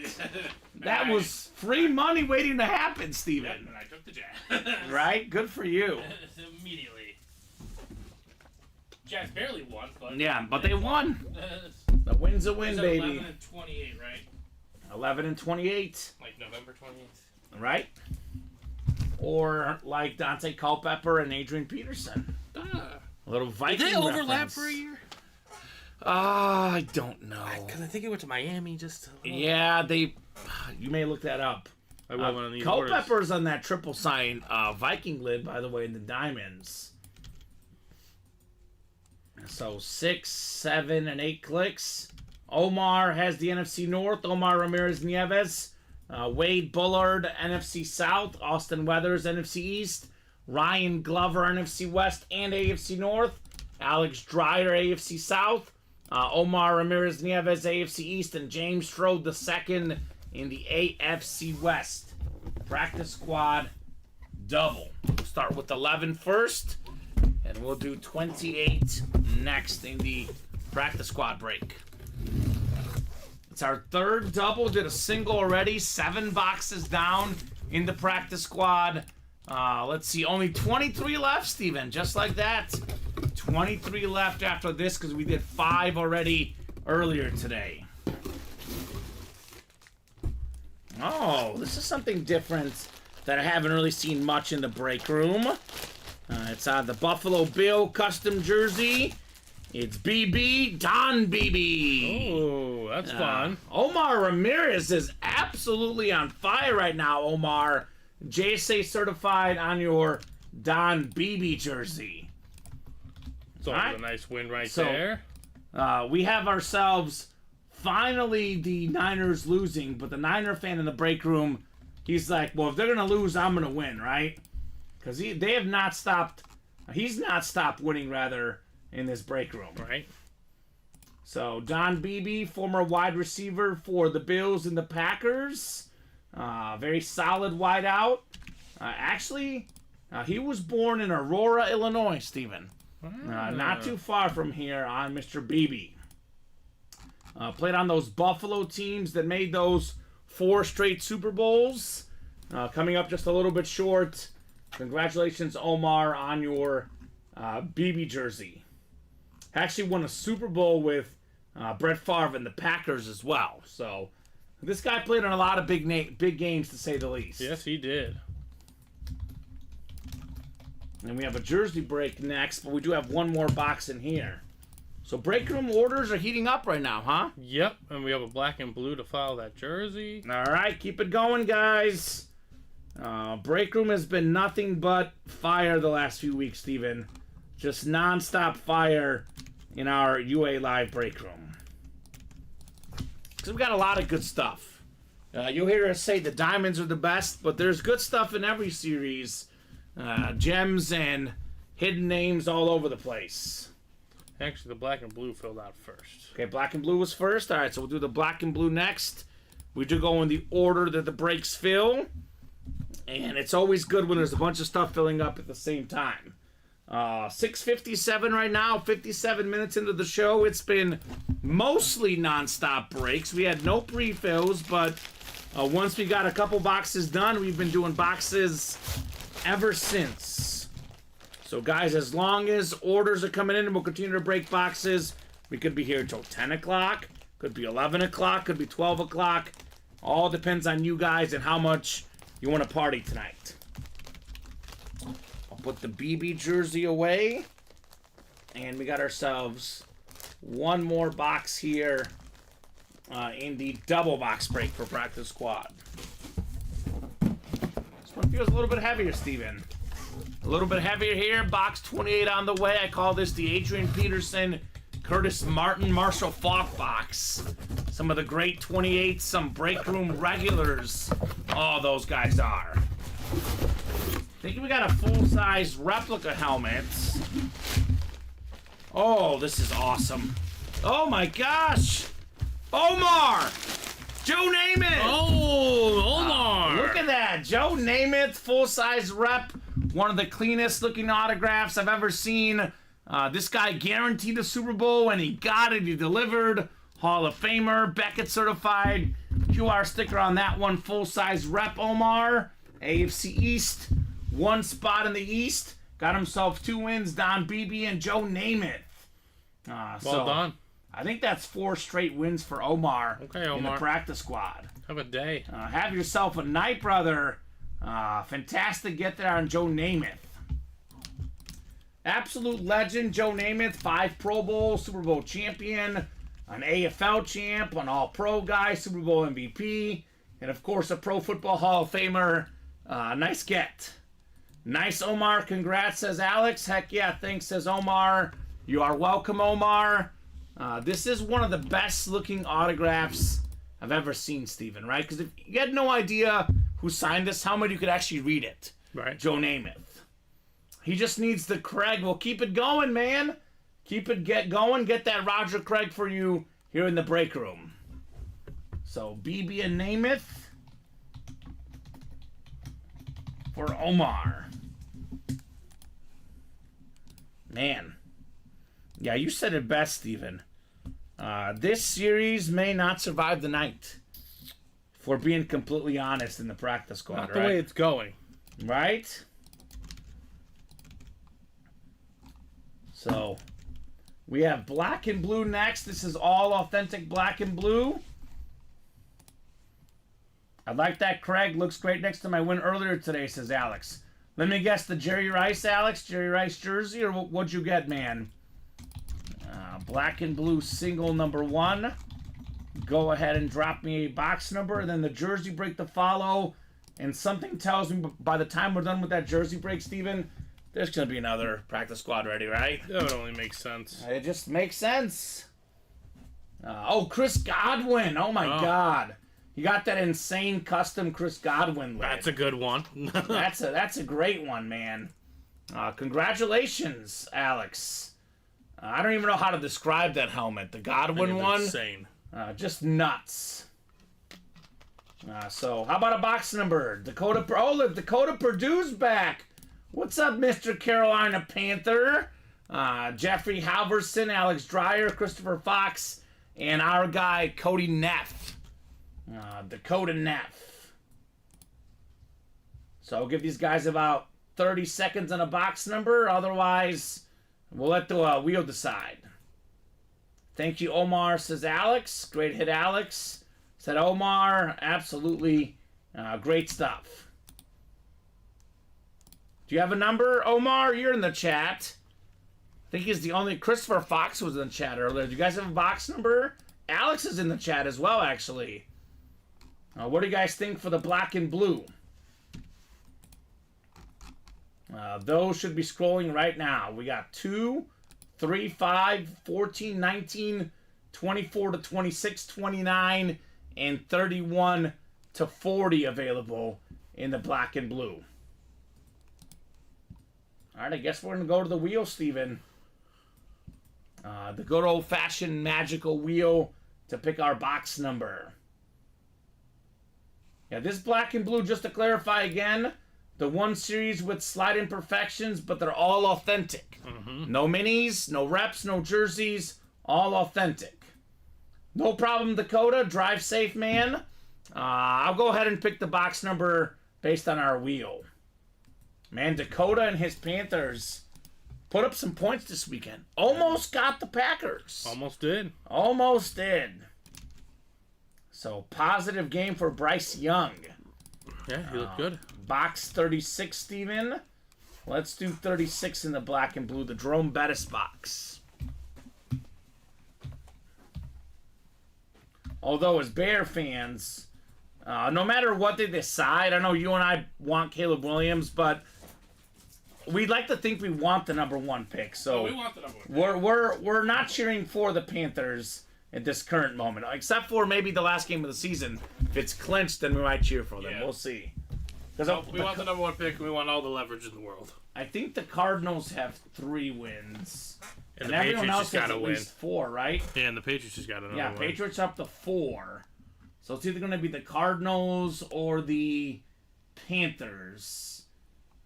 That was free money waiting to happen, Steven. Yep, and I took the Jazz. Right? Good for you. Immediately. Jazz barely won, but... Yeah, but they won. The win's a win, baby. 11 and 28, right? 11 and 28. Like November 28th. Right? Or like Dante Culpepper and Adrian Peterson. A little Viking Did they overlap reference. for a year? I don't know. Because I think it went to Miami just... Yeah, they... You may look that up. I will one of these Culpepper's on that triple sign Viking lid, by the way, in the diamonds. So 6, 7, and 8 clicks. Omar has the NFC North. Omar Ramirez Nieves. Wade Bullard, NFC South. Austin Weathers, NFC East. Ryan Glover, NFC West and AFC North. Alex Dreyer, AFC South. Omar Ramirez Nieves, AFC East. And James Strode II in the AFC West. Practice squad double. We'll start with 11 first. And we'll do 28 next in the practice squad break. It's our third double. Did a single already. 7 boxes down in the practice squad. Let's see. Only 23 left, Steven. Just like that. 23 left after this because we did 5 already earlier today. Oh, this is something different that I haven't really seen much in the break room. It's the Buffalo Bill custom jersey. It's BB, Don BB. Oh, that's fun. Omar Ramirez is absolutely on fire right now, Omar. JSA certified on your Don BB jersey. It's always a nice win there. We have ourselves finally the Niners losing, but the Niner fan in the break room, he's like, well, if they're going to lose, I'm going to win, right? Because they have not stopped. He's not stopped winning, rather, in this break room. Right. So, Don Beebe, former wide receiver for the Bills and the Packers. Very solid wideout. Actually, he was born in Aurora, Illinois, Stephen. Not too far from here on Mr. Beebe. Played on those Buffalo teams that made those 4 straight Super Bowls. Coming up just a little bit short. Congratulations, Omar, on your BB jersey. Actually won a Super Bowl with Brett Favre and the Packers as well. So this guy played on a lot of big games, to say the least. Yes, he did. And we have a jersey break next, but we do have one more box in here. So break room orders are heating up right now, huh? Yep, and we have a black and blue to follow that jersey. All right, keep it going, guys. Break room has been nothing but fire the last few weeks, Steven. Just non-stop fire in our UA Live break room. Because we've got a lot of good stuff. You'll hear us say the diamonds are the best, but there's good stuff in every series. Gems and hidden names all over the place. Actually, the black and blue filled out first. Okay, black and blue was first. All right, so we'll do the black and blue next. We do go in the order that the breaks fill. And it's always good when there's a bunch of stuff filling up at the same time. 6:57 right now, 57 minutes into the show. It's been mostly non-stop breaks. We had no pre-fills, but once we got a couple boxes done, we've been doing boxes ever since. So, guys, as long as orders are coming in and we'll continue to break boxes, we could be here until 10 o'clock, could be 11 o'clock, could be 12 o'clock. All depends on you guys and how much you want to party tonight. I'll put the BB jersey away. And we got ourselves one more box here in the double box break for practice squad. This one feels a little bit heavier, Steven. A little bit heavier here. Box 28 on the way. I call this the Adrian Peterson, Curtis Martin, Marshall Faulk box. Some of the great 28s, some break room regulars. All those guys are. think we got a full-size replica helmet. Oh, this is awesome. Oh my gosh! Omar! Joe Namath! Oh, Omar! Look at that. Joe Namath, full-size rep. One of the cleanest looking autographs I've ever seen. This guy guaranteed a Super Bowl, and he got it. He delivered. Hall of Famer, Beckett certified. QR sticker on that one. Full-size rep, Omar. AFC East. One spot in the East. Got himself 2 wins. Don Beebe and Joe Namath. Well done. I think that's 4 straight wins for Omar. Okay, Omar. In the practice squad. Have a day. Have yourself a night, brother. Fantastic get there on Joe Namath. Absolute legend, Joe Namath. 5 Pro Bowls, Super Bowl champion, an AFL champ, an All-Pro guy, Super Bowl MVP, and of course a Pro Football Hall of Famer. Nice get. Nice, Omar. Congrats, says Alex. Heck yeah, thanks, says Omar. You are welcome, Omar. This is one of the best looking autographs I've ever seen, Steven, right? Because if you had no idea who signed this helmet, you could actually read it. Right. Joe Namath. He just needs the Craig. Well, keep it going, man. Keep it going. Get that Roger Craig for you here in the break room. So, BB and Namath for Omar. Man. Yeah, you said it best, Steven. This series may not survive the night. If we're being completely honest in the practice squad, Not right? the way it's going. Right? So, we have black and blue next. This is all authentic black and blue. I like that Craig. Looks great next to my win earlier today, says Alex. Let me guess, the Jerry Rice, Alex? Jerry Rice jersey? Or what'd you get, man? Black and blue single number 1. Go ahead and drop me a box number. And then the jersey break to follow. And something tells me by the time we're done with that jersey break, Steven, there's going to be another practice squad ready, right? That would only make sense. It just makes sense. Chris Godwin. Oh, my God. You got that insane custom Chris Godwin lid. That's a good one. That's a great one, man. Congratulations, Alex. I don't even know how to describe that helmet. The Godwin one. Insane. Just nuts. So, how about a box number? Dakota Purdue's back. What's up, Mr. Carolina Panther? Jeffrey Halverson, Alex Dreyer, Christopher Fox, and our guy, Cody Neff. Dakota Neff. So, I'll give these guys about 30 seconds on a box number. Otherwise, we'll let the wheel decide. Thank you, Omar, says Alex. Great hit, Alex. Said Omar. Absolutely great stuff. Do you have a number, Omar? You're in the chat. I think he's the only... Christopher Fox was in the chat earlier. Do you guys have a box number? Alex is in the chat as well, actually. What do you guys think for the black and blue? Those should be scrolling right now. We got 2, 3, 5, 14, 19, 24 to 26, 29, and 31 to 40 available in the black and blue. All right, I guess we're going to go to the wheel, Steven. The good old-fashioned magical wheel to pick our box number. Yeah, this black and blue, just to clarify again, the one series with slight imperfections, but they're all authentic. Mm-hmm. No minis, no reps, no jerseys, all authentic. No problem, Dakota. Drive safe, man. I'll go ahead and pick the box number based on our wheel. Man, Dakota and his Panthers put up some points this weekend. Almost got the Packers. Almost did. Almost did. So, positive game for Bryce Young. Yeah, he looked good. Box 36, Steven. Let's do 36 in the black and blue. The Jerome Bettis box. Although, as Bear fans, no matter what they decide, I know you and I want Caleb Williams, but we'd like to think we want the number 1 pick. So we want the number 1 pick. We're not cheering for the Panthers at this current moment, except for maybe the last game of the season. If it's clinched, then we might cheer for them. Yeah. We'll see. Because we want the number 1 pick, and we want all the leverage in the world. I think the Cardinals have 3 wins. And the everyone Patriots else has at least 4, right? Yeah, and the Patriots just got another one. Yeah, Patriots up to 4. So it's either going to be the Cardinals or the Panthers.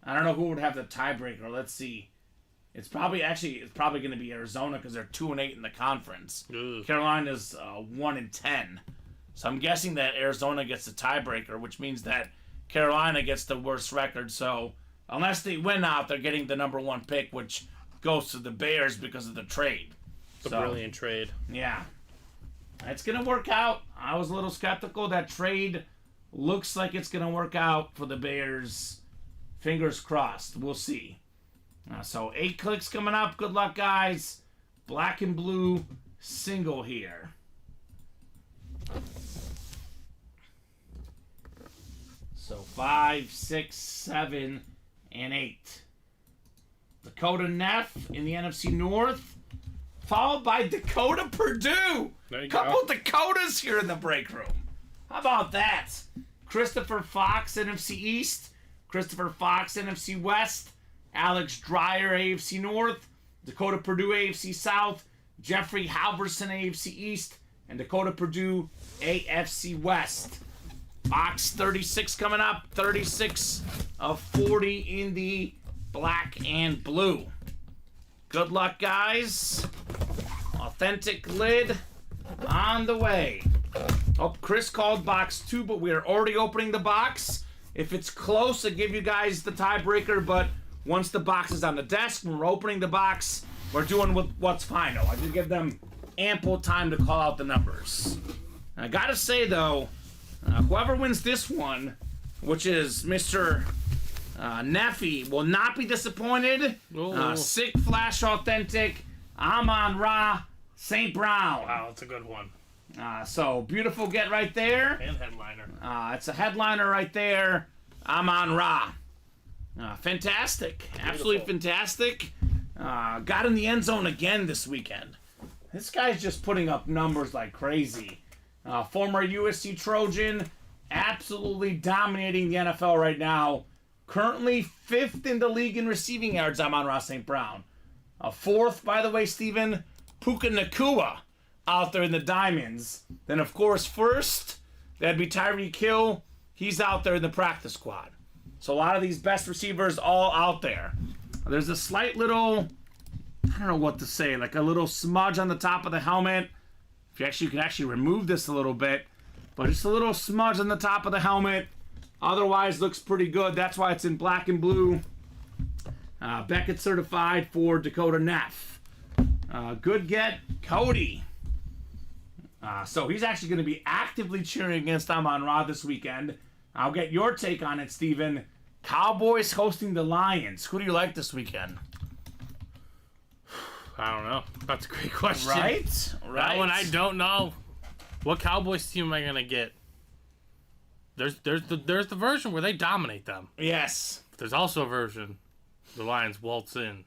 I don't know who would have the tiebreaker. Let's see. It's probably going to be Arizona because they're 2-8 in the conference. Ugh. Carolina's 1-10. So I'm guessing that Arizona gets the tiebreaker, which means that Carolina gets the worst record. So unless they win out, they're getting the number 1 pick, which goes to the Bears because of the trade. It's a brilliant trade. Yeah. It's going to work out. I was a little skeptical. That trade looks like it's going to work out for the Bears. Fingers crossed. We'll see. So 8 clicks coming up. Good luck, guys. Black and blue single here. So 5, 6, 7, and 8. Dakota Neff in the NFC North, followed by Dakota Purdue. Couple Dakotas here in the break room. How about that? Christopher Fox, NFC East. Christopher Fox, NFC West. Alex Dreyer, AFC North. Dakota Purdue, AFC South. Jeffrey Halverson, AFC East. And Dakota Purdue, AFC West. Box 36 coming up. 36 of 40 in the black and blue. Good luck, guys. Authentic lid on the way. Oh, Chris called box 2, but we are already opening the box. If it's close, I'll give you guys the tiebreaker, but once the box is on the desk, when we're opening the box, we're doing what's final. I just give them ample time to call out the numbers. And I gotta say, though, whoever wins this one, which is Mr. Neffy, will not be disappointed. Sick Flash Authentic, Amon-Ra, St. Brown. Wow, that's a good one. So, beautiful get right there. And headliner. It's a headliner right there. Amon-Ra. Fantastic. Beautiful. Absolutely fantastic. Got in the end zone again this weekend. This guy's just putting up numbers like crazy. Former USC Trojan, absolutely dominating the NFL right now. Currently 5th in the league in receiving yards, Amon-Ra St. Brown. 4th, by the way, Steven, Puka Nacua out there in the Diamonds. Then, of course, 1st, that'd be Tyreek Hill. He's out there in the practice squad. So a lot of these best receivers all out there. There's a slight little, I don't know what to say, like a little smudge on the top of the helmet. If you can actually remove this a little bit. But just a little smudge on the top of the helmet. Otherwise, looks pretty good. That's why it's in black and blue. Beckett certified for Dakota Neff. Good get, Cody. So he's actually going to be actively cheering against Amon-Ra this weekend. I'll get your take on it, Steven. Cowboys hosting the Lions. Who do you like this weekend? I don't know. That's a great question. Right? That one I don't know. What Cowboys team am I going to get? There's the version where they dominate them. Yes. But there's also a version the Lions waltz in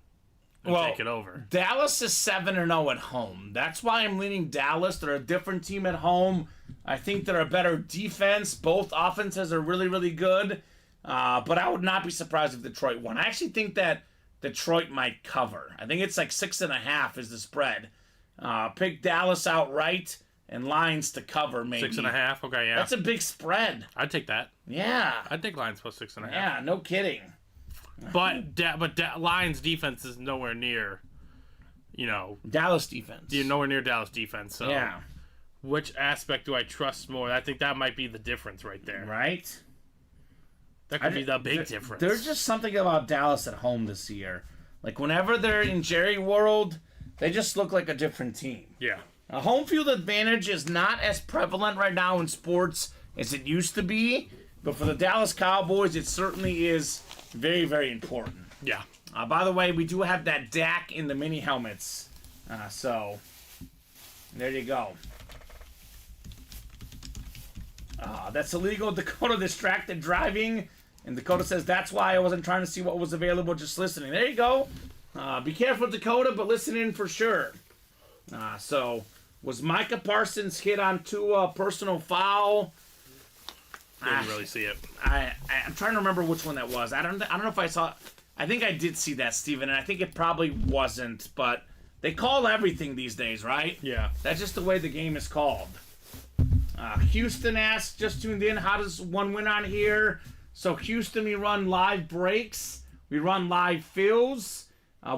and take it over. Dallas is 7-0 at home. That's why I'm leaning Dallas. They're a different team at home. I think they're a better defense. Both offenses are really, really good. But I would not be surprised if Detroit won. I actually think that Detroit might cover. I think it's like 6.5 is the spread. Pick Dallas outright and Lions to cover, maybe. 6.5? Okay, yeah. That's a big spread. I'd take that. Yeah. I'd take Lions plus 6.5. Yeah, no kidding. But Lions defense is nowhere near, Dallas defense. You're nowhere near Dallas defense. So yeah. Which aspect do I trust more? I think that might be the difference right there. Right? That could be the big difference. There's just something about Dallas at home this year. Like, whenever they're in Jerry World, they just look like a different team. Yeah. A home field advantage is not as prevalent right now in sports as it used to be, but for the Dallas Cowboys, it certainly is very, very important. Yeah. By the way, we do have that DAC in the mini helmets. So, there you go. That's illegal. Dakota distracted driving. And Dakota says, that's why I wasn't trying to see what was available, just listening. There you go. Be careful, Dakota, but listen in for sure. So, was Micah Parsons hit on to a personal foul? Didn't really see it. I'm trying to remember which one that was. I don't know if I saw. I think I did see that, Steven, and I think it probably wasn't. But they call everything these days, right? Yeah. That's just the way the game is called. Houston asks, just tuned in, how does one win on here? So Houston, we run live breaks. We run live fills.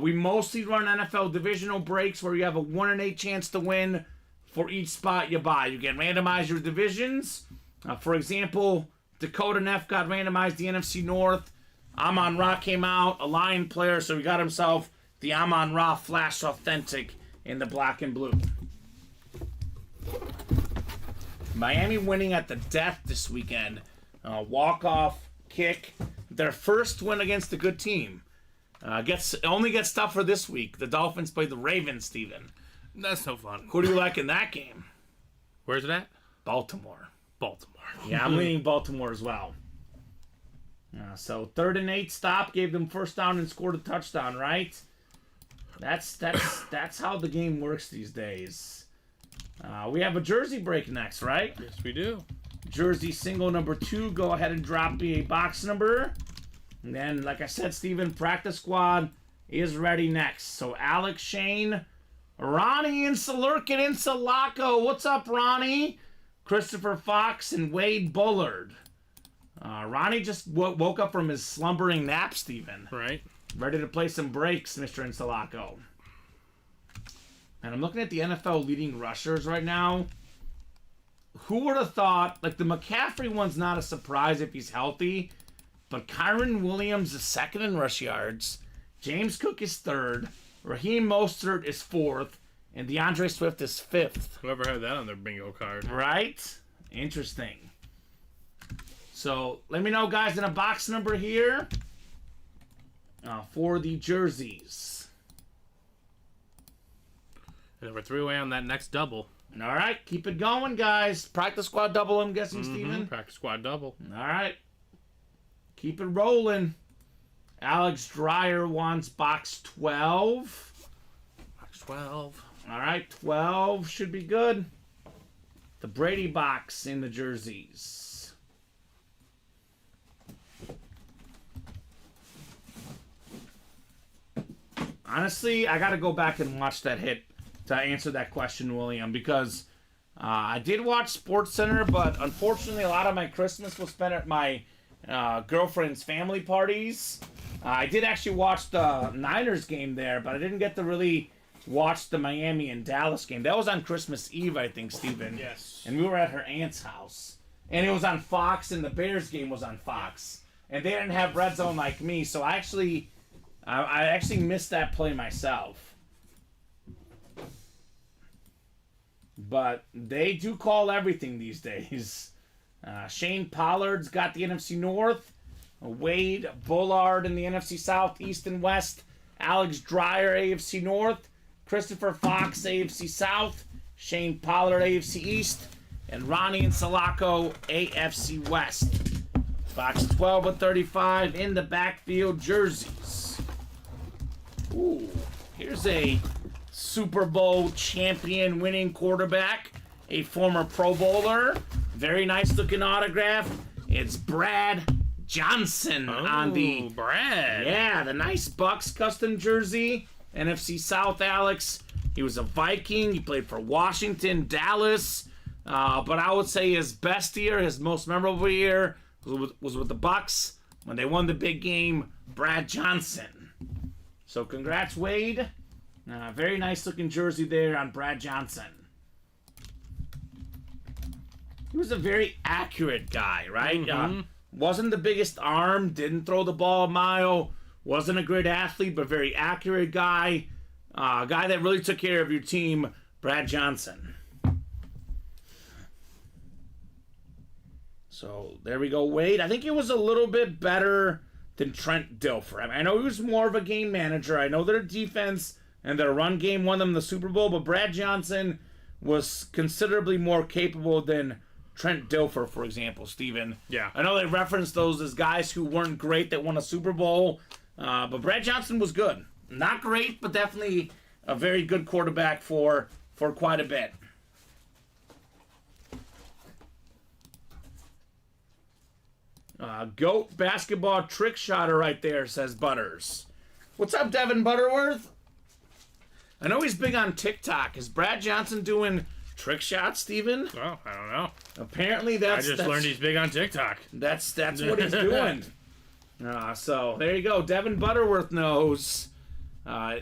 We mostly run NFL divisional breaks where you have a 1 in 8 chance to win for each spot you buy. You can randomize your divisions. For example, Dakota Neff got randomized the NFC North. Amon Ra came out, a Lion player, so he got himself the Amon Ra Flash Authentic in the black and blue. Miami winning at the death this weekend. Walk-off kick. Their first win against a good team. Only gets tougher this week. The Dolphins play the Ravens, Steven. That's no fun. Who do you like in that game? Where's it at? Baltimore. Baltimore. Yeah, I'm leaning Baltimore as well. So 3rd and 8 stop, gave them first down and scored a touchdown, right? That's how the game works these days. We have a jersey break next, right? Yes, we do. Jersey single number 2. Go ahead and drop me a box number. And then, like I said, Steven, practice squad is ready next. So Alex, Shane, Ronnie, and Salurkin in Sulaco. What's up, Ronnie? Christopher Fox and Wade Bullard. Ronnie just woke up from his slumbering nap, Steven. Right. Ready to play some breaks, Mr. Insulaco. And I'm looking at the NFL leading rushers right now. Who would have thought, like the McCaffrey one's not a surprise if he's healthy, but Kyron Williams is 2nd in rush yards, James Cook is 3rd, Raheem Mostert is 4th, and DeAndre Swift is 5th. Whoever had that on their bingo card. Right? Interesting. So, let me know, guys, in a box number here for the jerseys. And we're 3 away on that next double. All right, keep it going, guys. Practice squad double, I'm guessing, Steven? Practice squad double. All right. Keep it rolling. Alex Dreyer wants box 12. Box 12. All right, 12 should be good. The Brady box in the jerseys. Honestly, I got to go back and watch that hit to answer that question, William, because I did watch SportsCenter, but unfortunately a lot of my Christmas was spent at my girlfriend's family parties. I did actually watch the Niners game there, but I didn't get to really watch the Miami and Dallas game. That was on Christmas Eve, I think, Steven. Yes. And we were at her aunt's house. And it was on Fox, and the Bears game was on Fox. And they didn't have Red Zone like me, so I actually missed that play myself. But they do call everything these days. Shane Pollard's got the NFC North. Wade Bullard in the NFC South, East, and West. Alex Dreyer, AFC North. Christopher Fox, AFC South. Shane Pollard, AFC East. And Ronnie and Sulaco, AFC West. Box 12 of 35 in the backfield jerseys. Ooh, here's a Super Bowl champion winning quarterback, a former Pro Bowler. Very nice looking autograph. It's Brad Johnson on the Brad. Yeah, the nice Bucks custom jersey. NFC South, Alex. He was a Viking. He played for Washington, Dallas. But I would say his best year, his most memorable year, was with the Bucks when they won the big game. Brad Johnson. So congrats, Wade. Very nice looking jersey there on Brad Johnson. He was a very accurate guy, right? Wasn't the biggest arm, didn't throw the ball a mile, wasn't a great athlete, but very accurate guy. A guy that really took care of your team, Brad Johnson. So there we go, Wade. I think it was a little bit better than Trent Dilfer. I mean, I know he was more of a game manager. I know their defense and their run game won them the Super Bowl, but Brad Johnson was considerably more capable than Trent Dilfer, for example, Steven. Yeah. I know they referenced those as guys who weren't great that won a Super Bowl, but Brad Johnson was good. Not great, but definitely a very good quarterback for quite a bit. GOAT basketball trick shotter right there, says Butters. What's up, Devin Butterworth? I know he's big on TikTok. Is Brad Johnson doing trick shots, Steven? Oh, I don't know. Apparently I just learned he's big on TikTok. That's what he's doing. So there you go. Devin Butterworth knows.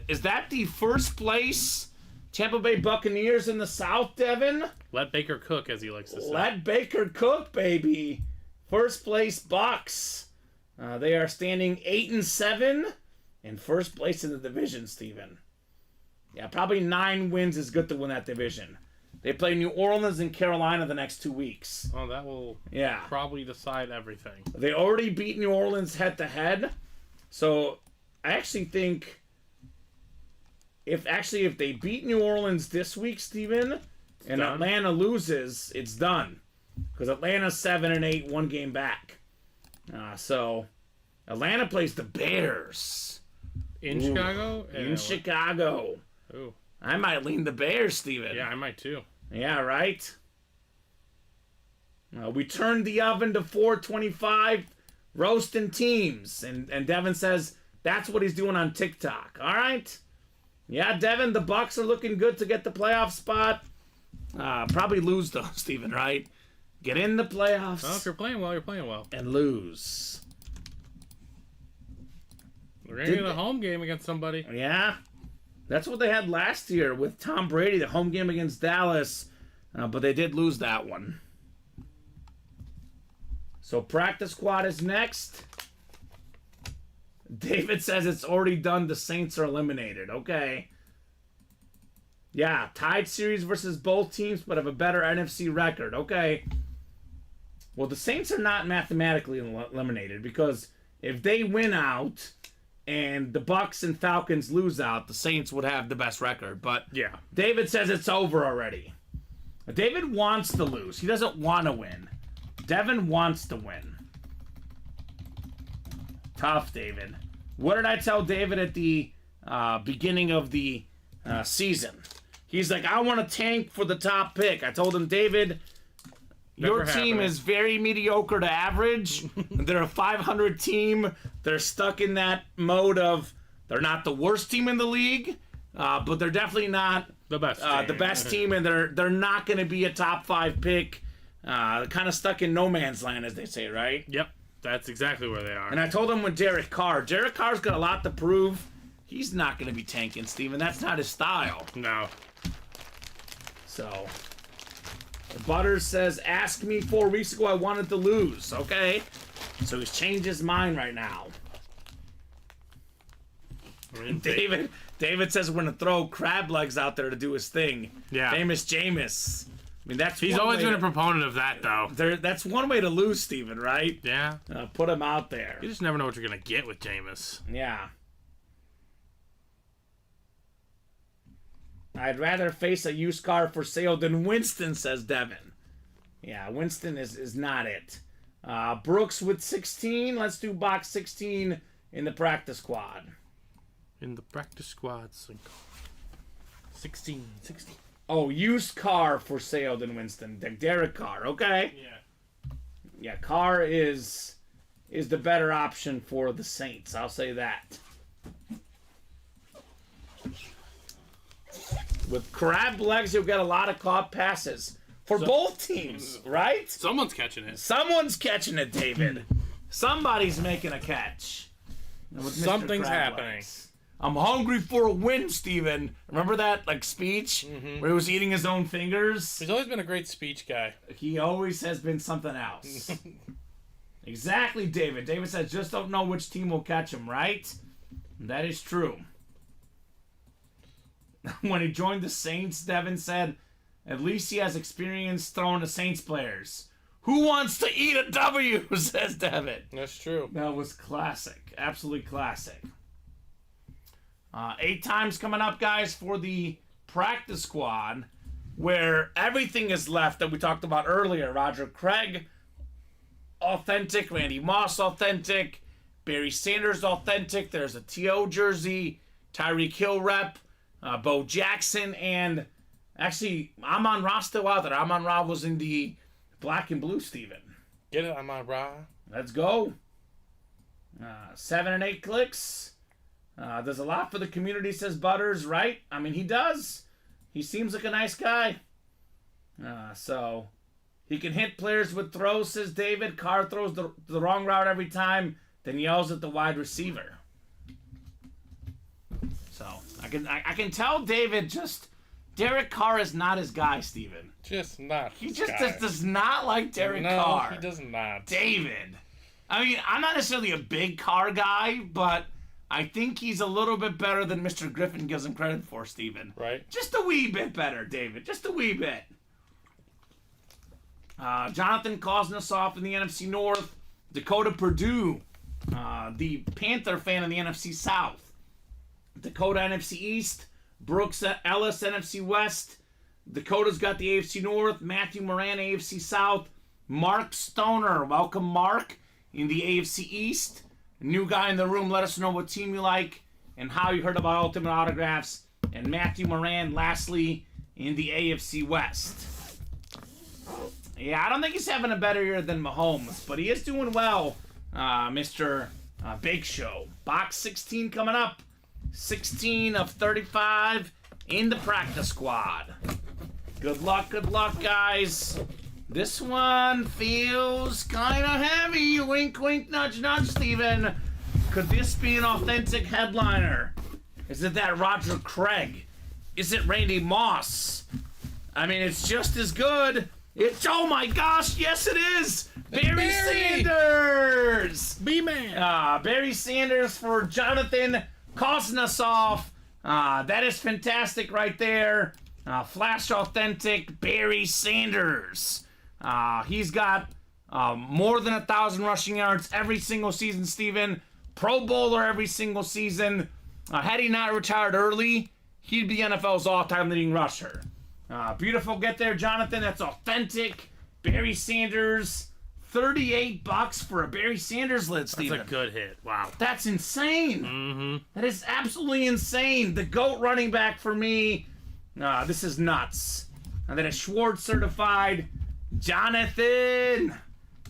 Is that the first place Tampa Bay Buccaneers in the South, Devin? Let Baker cook, as he likes to say. Let Baker cook, baby. First place Bucks. They are standing 8-7 in first place in the division, Steven. Yeah, probably 9 wins is good to win that division. They play New Orleans and Carolina the next 2 weeks. Oh, that will probably decide everything. They already beat New Orleans head-to-head. So I actually think if they beat New Orleans this week, Steven, and Atlanta loses, it's done. Because Atlanta's 7-8, 1 game back. So Atlanta plays the Bears. In Chicago? In Chicago. Ooh. I might lean the Bears, Steven. Yeah, I might too. Yeah, right? We turned the oven to 425, roasting teams. And Devin says that's what he's doing on TikTok. All right? Yeah, Devin, the Bucks are looking good to get the playoff spot. Probably lose, though, Steven, right? Get in the playoffs. Well, if you're playing well, you're playing well. And lose. We're going to get a home game against somebody. Yeah. That's what they had last year with Tom Brady, the home game against Dallas. But they did lose that one. So practice squad is next. David says it's already done. The Saints are eliminated. Okay. Yeah, tied series versus both teams, but have a better NFC record. Okay. Well, the Saints are not mathematically eliminated because if they win out and the Bucks and Falcons lose out, the Saints would have the best record. But yeah, David says it's over already. David wants to lose. He doesn't want to win. Devin wants to win. Tough, David. What did I tell David at the beginning of the season? He's like, I want to tank for the top pick. I told him, David, your team is very mediocre to average. They're a 500 team. They're stuck in that mode of they're not the worst team in the league, but they're definitely not the best team, and they're not going to be a top 5 pick. Kind of stuck in no man's land, as they say, right? Yep, that's exactly where they are. And I told him with Derek Carr's got a lot to prove. He's not going to be tanking, Steven. That's not his style. No. So, Butters says, ask me 4 weeks ago I wanted to lose. Okay. So he's changed his mind right now. David says we're going to throw crab legs out there to do his thing. Yeah. Famous Jameis. I mean, he's always been a proponent of that, though. That's one way to lose, Steven, right? Yeah. Put him out there. You just never know what you're going to get with Jameis. Yeah. I'd rather face a used car for sale than Winston, says Devin. Yeah, Winston is not it. Brooks with 16. Let's do box 16 in the practice squad. In the practice squad. 16. Oh, used car for sale than Winston. Derek Carr, okay. Yeah. Yeah, Carr is the better option for the Saints. I'll say that. With crab legs, you'll get a lot of caught passes for both teams, right? Someone's catching it. Someone's catching it, David. Somebody's making a catch. Something's happening. I'm hungry for a win, Steven. Remember that speech where he was eating his own fingers? He's always been a great speech guy. He always has been something else. Exactly, David. David says, just don't know which team will catch him, right? That is true. When he joined the Saints, Devin said, at least he has experience throwing to Saints players. Who wants to eat a W, says Devin. That's true. That was classic. Absolutely classic. 8 times coming up, guys, for the practice squad, where everything is left that we talked about earlier. Roger Craig, authentic. Randy Moss, authentic. Barry Sanders, authentic. There's a T.O. jersey. Tyreek Hill rep. Bo Jackson, and actually, Amon-Ra still out there. Amon-Ra was in the black and blue, Steven. Get it, Amon-Ra? Let's go. 7 and 8 clicks. Does a lot for the community, says Butters, right? I mean, he does. He seems like a nice guy. So he can hit players with throws, says David. Carr throws the wrong route every time, then yells at the wide receiver. So I can tell David just Derek Carr is not his guy, Steven. Just not. He just does not like Derek Carr. No, he does not. David. I mean, I'm not necessarily a big Carr guy, but I think he's a little bit better than Mr. Griffin gives him credit for, Steven. Right. Just a wee bit better, David. Just a wee bit. Jonathan Kosnosoff in the NFC North. Dakota Purdue, the Panther fan in the NFC South. Dakota NFC East. Brooks Ellis NFC West. Dakota's got the AFC North. Matthew Moran, AFC South. Mark Stoner. Welcome, Mark, in the AFC East. New guy in the room, let us know what team you like and how you heard about Ultimate Autographs. And Matthew Moran, lastly, in the AFC West. Yeah, I don't think he's having a better year than Mahomes, but he is doing well, Mr. Big Show. Box 16 coming up. 16 of 35 in the practice squad. Good luck, guys. This one feels kind of heavy. Wink, wink, nudge, nudge, Steven. Could this be an authentic headliner? Is it that Roger Craig? Is it Randy Moss? I mean, it's just as good. It's, oh my gosh, yes it is! Barry Sanders! B-Man! Barry Sanders for Jonathan Kosnosoff. That is fantastic right there. Flash authentic Barry Sanders. He's got more than 1,000 rushing yards every single season, Steven. Pro Bowler every single season. Had he not retired early, he'd be NFL's all-time leading rusher. Beautiful get there, Jonathan. That's authentic. Barry Sanders. $38 for a Barry Sanders lid, Steven. That's a good hit. Wow. That's insane. Mm-hmm. That is absolutely insane. The GOAT running back for me. This is nuts. That is Schwartz certified. Jonathan.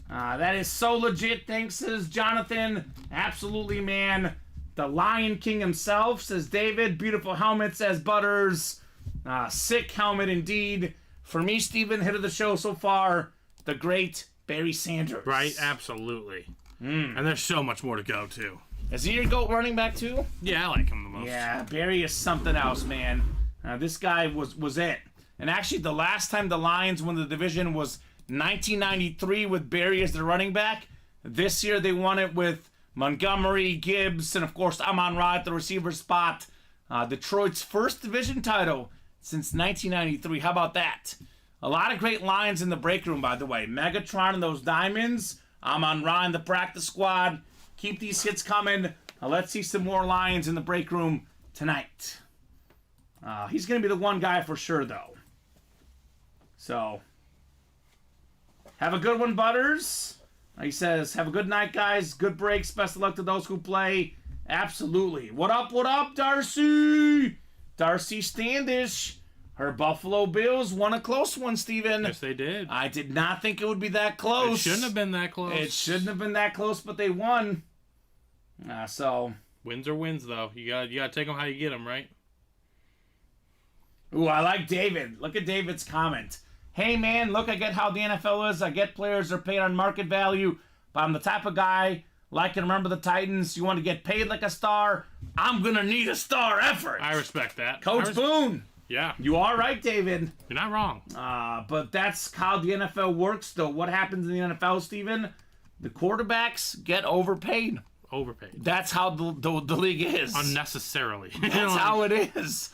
That is so legit. Thanks, says Jonathan. Absolutely, man. The Lion King himself, says David. Beautiful helmet, says Butters. Sick helmet indeed. For me, Steven, hit of the show so far, the great Barry Sanders. Right, absolutely. And there's so much more to go, too. Is he your GOAT running back, too? Yeah, I like him the most. Yeah, Barry is something else, man. This guy was it. And actually, the last time the Lions won the division was 1993 with Barry as their running back. This year, they won it with Montgomery, Gibbs, and, of course, Amon-Ra at the receiver spot. Detroit's first division title since 1993. How about that? A lot of great lines in the break room, by the way. Megatron and those diamonds. Amon-Ra in the practice squad. Keep these hits coming. Let's see some more Lions in the break room tonight. He's going to be the one guy for sure, though. So, have a good one, Butters. He says, have a good night, guys. Good breaks. Best of luck to those who play. Absolutely. What up, Darcy? Darcy Standish. Her Buffalo Bills won a close one, Steven. Yes, they did. I did not think it would be that close. It shouldn't have been that close. It shouldn't have been that close, but they won. So wins are wins, though. You gotta take them how you get them, right? Ooh, I like David. Look at David's comment. Hey, man, look, I get how the NFL is. I get players are paid on market value, but I'm the type of guy, like and remember the Titans, you want to get paid like a star, I'm going to need a star effort. I respect that. Coach Boone. Yeah. You are right, David. You're not wrong. But that's how the NFL works, though. What happens in the NFL, Steven? The quarterbacks get overpaid. That's how the league is. Unnecessarily. That's how it is.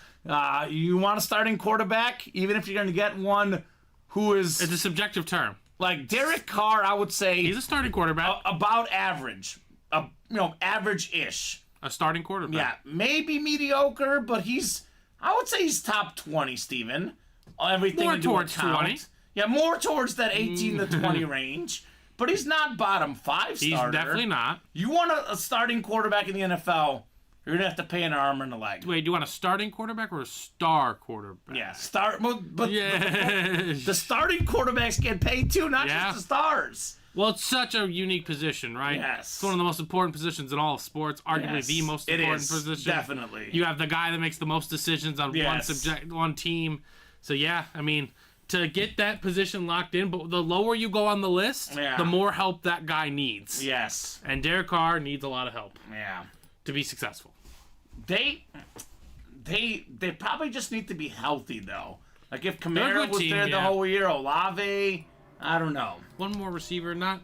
You want a starting quarterback, even if you're going to get one who is... It's a subjective term. Like Derek Carr, I would say... He's a starting quarterback. About average. Average-ish. A starting quarterback. Yeah, maybe mediocre, but I would say he's top 20, Steven. Everything more towards account. 20. Yeah, more towards that 18 to 20 range. But he's not bottom 5 starter. He's definitely not. You want a starting quarterback in the NFL, you're going to have to pay an arm and a leg. Wait, do you want a starting quarterback or a star quarterback? Yeah, but yes. the starting quarterbacks get paid too, not just the stars. Well, it's such a unique position, right? Yes. It's one of the most important positions in all of sports, arguably the most important position. Definitely. You have the guy that makes the most decisions on one team. So, yeah, I mean, to get that position locked in, but the lower you go on the list, the more help that guy needs. Yes. And Derek Carr needs a lot of help. Yeah. To be successful. They probably just need to be healthy, though. Like, if Kamara was there the whole year, Olave, I don't know. One more receiver, not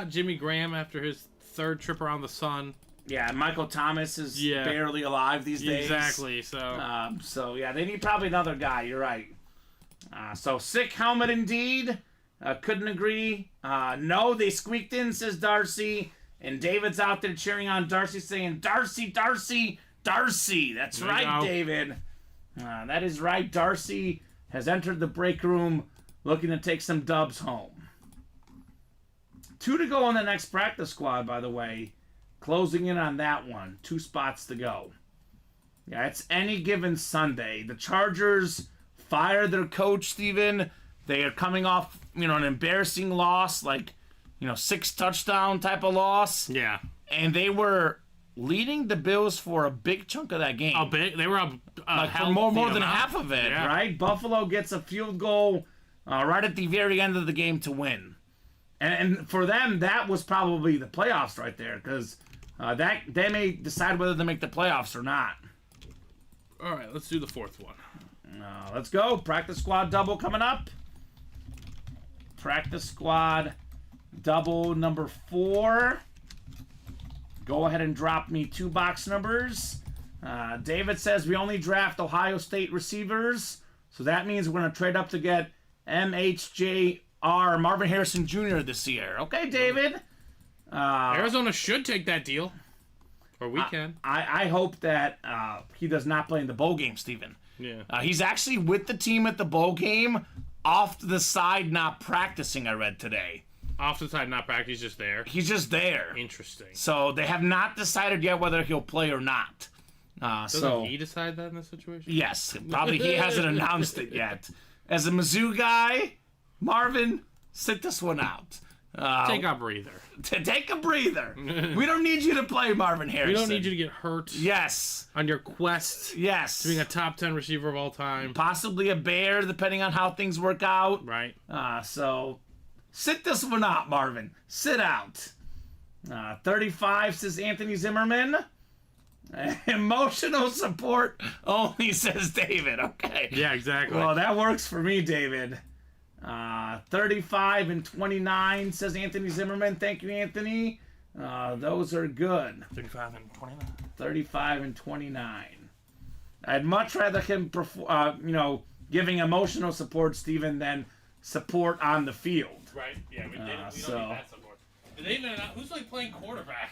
Jimmy Graham after his third trip around the sun. Yeah, Michael Thomas is barely alive these days. Exactly, so... yeah, they need probably another guy, you're right. So, sick helmet indeed. Couldn't agree. No, they squeaked in, says Darcy. And David's out there cheering on Darcy, saying, Darcy, Darcy, Darcy. That's right, David. That is right. Darcy has entered the break room looking to take some dubs home. 2 to go on the next practice squad, by the way. Closing in on that one. 2 spots to go. Yeah, it's any given Sunday. The Chargers fired their coach, Steven. They are coming off, an embarrassing loss, 6 touchdown type of loss. Yeah. And they were leading the Bills for a big chunk of that game. They were for more than half of it, right? Buffalo gets a field goal right at the very end of the game to win. And for them, that was probably the playoffs right there, because they may decide whether to make the playoffs or not. All right, let's do the 4th one. Let's go. Practice squad double coming up. Practice squad double number 4. Go ahead and drop me 2 box numbers. David says we only draft Ohio State receivers, so that means we're going to trade up to get MHJR Marvin Harrison Jr. this year. Okay, David. Arizona should take that deal. Or we can. I hope that he does not play in the bowl game, Steven. Yeah. He's actually with the team at the bowl game, off to the side, not practicing, I read today. Off to the side, not practice, he's just there? He's just there. Interesting. So they have not decided yet whether he'll play or not. Doesn't he decide that in this situation? Yes. Probably he hasn't announced it yet. As a Mizzou guy, Marvin, sit this one out. Take a breather. Take a breather. We don't need you to play Marvin Harrison. We don't need you to get hurt. Yes. On your quest. Yes. To being a top 10 receiver of all time. Possibly a Bear, depending on how things work out. Right. So, sit this one out, Marvin. Sit out. 35, says Anthony Zimmerman. Emotional support only, says David. Okay. Yeah, exactly. Well, that works for me, David. 35 and 29, says Anthony Zimmerman. Thank you, Anthony. Those are good. 35 and 29. 35 and 29. I'd much rather him, giving emotional support, Steven, than support on the field. Right. Yeah, we don't need that support. Did they even who's playing quarterback?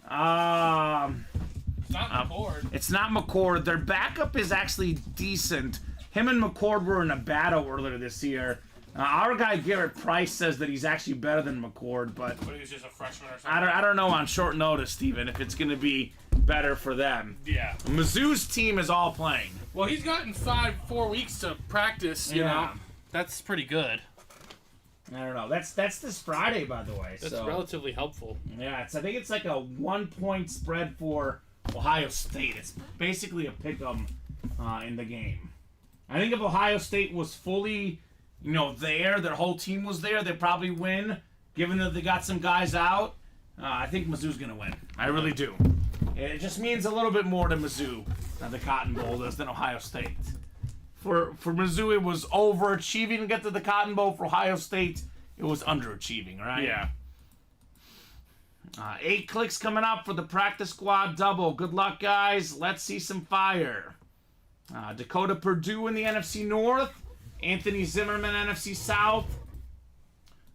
It's not McCord. It's not McCord. Their backup is actually decent. Him and McCord were in a battle earlier this year. Our guy Garrett Price says that he's actually better than McCord, but he was just a freshman or something. I don't know on short notice, Steven, if it's going to be better for them. Yeah. Mizzou's team is all playing. Well, he's gotten 4 weeks to practice. You know, that's pretty good. I don't know. That's this Friday, by the way. That's relatively helpful. Yeah, I think it's like a 1-point spread for Ohio State. It's basically a pick-em in the game. I think if Ohio State was fully, their whole team was there, they'd probably win. Given that they got some guys out, I think Mizzou's going to win. I really do. It just means a little bit more to Mizzou, the Cotton Bowl, does than Ohio State. For Mizzou, it was overachieving to get to the Cotton Bowl. For Ohio State, it was underachieving, right? Yeah. 8 clicks coming up for the practice squad double. Good luck, guys. Let's see some fire. Dakota Purdue in the NFC North. Anthony Zimmerman, NFC South.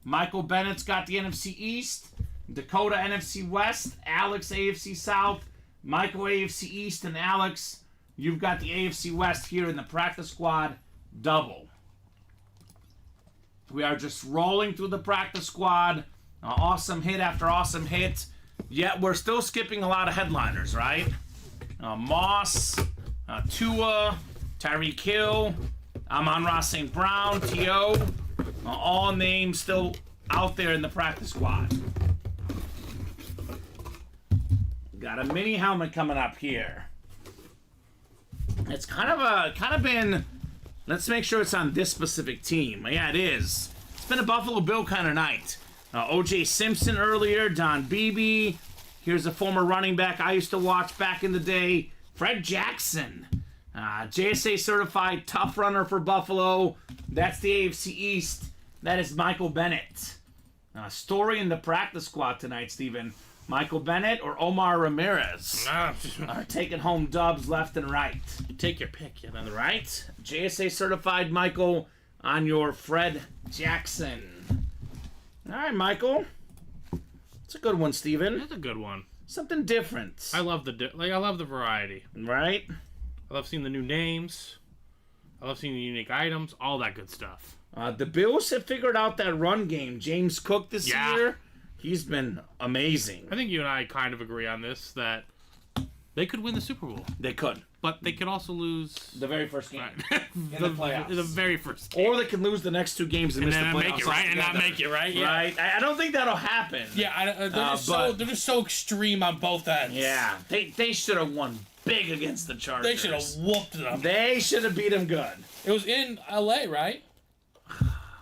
Michael Bennett's got the NFC East. Dakota, NFC West. Alex, AFC South. Michael, AFC East. And Alex, you've got the AFC West here in the practice squad double. We are just rolling through the practice squad. Awesome hit after awesome hit. Yet we're still skipping a lot of headliners, right? Moss, Tua, Tyreek Hill, Amon-Ra St. Brown, T.O. All names still out there in the practice squad. Got a mini helmet coming up here. It's kind of been. Let's make sure it's on this specific team. Yeah, it is. It's been a Buffalo Bill kind of night. O.J. Simpson earlier, Don Beebe. Here's a former running back I used to watch back in the day, Fred Jackson. JSA certified tough runner for Buffalo. That's the AFC East. That is Michael Bennett. Story in the practice squad tonight, Steven. Michael Bennett or Omar Ramirez are taking home dubs left and right. You take your pick, you know. Right? JSA certified Michael on your Fred Jackson. All right, Michael. It's a good one, Steven. That's a good one. Something different. I love I love the variety. Right? I love seeing the new names. I love seeing the unique items. All that good stuff. The Bills have figured out that run game. James Cook this year, he's been amazing. I think you and I kind of agree on this, that they could win the Super Bowl. They could. But they could also lose the very first game in the playoffs. The very first game. Or they could lose the next 2 games and miss the playoffs. Make it, right? And not make it, right? Yeah. Right. I don't think that'll happen. Yeah, they're just so extreme on both ends. Yeah. They should have won big against the Chargers. They should have whooped them. They should have beat them good. It was in L.A., right?